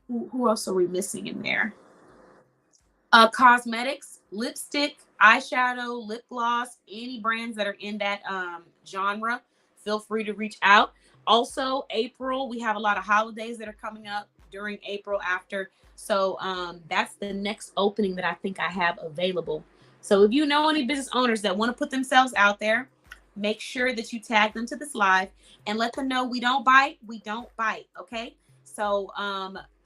Who else are we missing in there? Cosmetics, lipstick, eyeshadow, lip gloss, any brands that are in that genre, feel free to reach out. Also, April, we have a lot of holidays that are coming up during April after. So that's the next opening that I think I have available. So if you know any business owners that want to put themselves out there, make sure that you tag them to this live and let them know we don't bite. Okay. So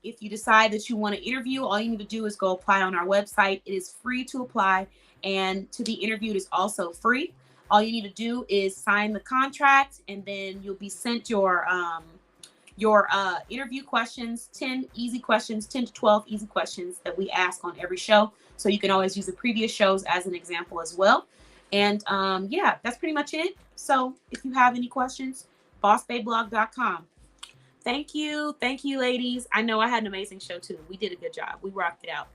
if you decide that you want to interview, all you need to do is go apply on our website. It is free to apply, and to be interviewed is also free. All you need to do is sign the contract, and then you'll be sent your interview questions, 10 to 12 easy questions that we ask on every show. So you can always use the previous shows as an example as well. And yeah, that's pretty much it. So if you have any questions, bossbabeblog.com. Thank you, ladies. I know I had an amazing show too. We did a good job. We rocked it out.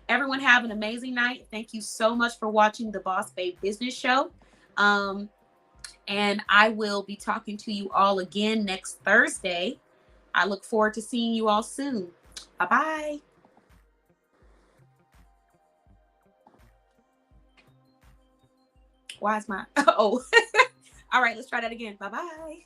Everyone have an amazing night. Thank you so much for watching the Boss Babe Business Show. And I will be talking to you all again next Thursday. I look forward to seeing you all soon. Bye-bye. Why is my... Oh. All right, let's try that again. Bye-bye.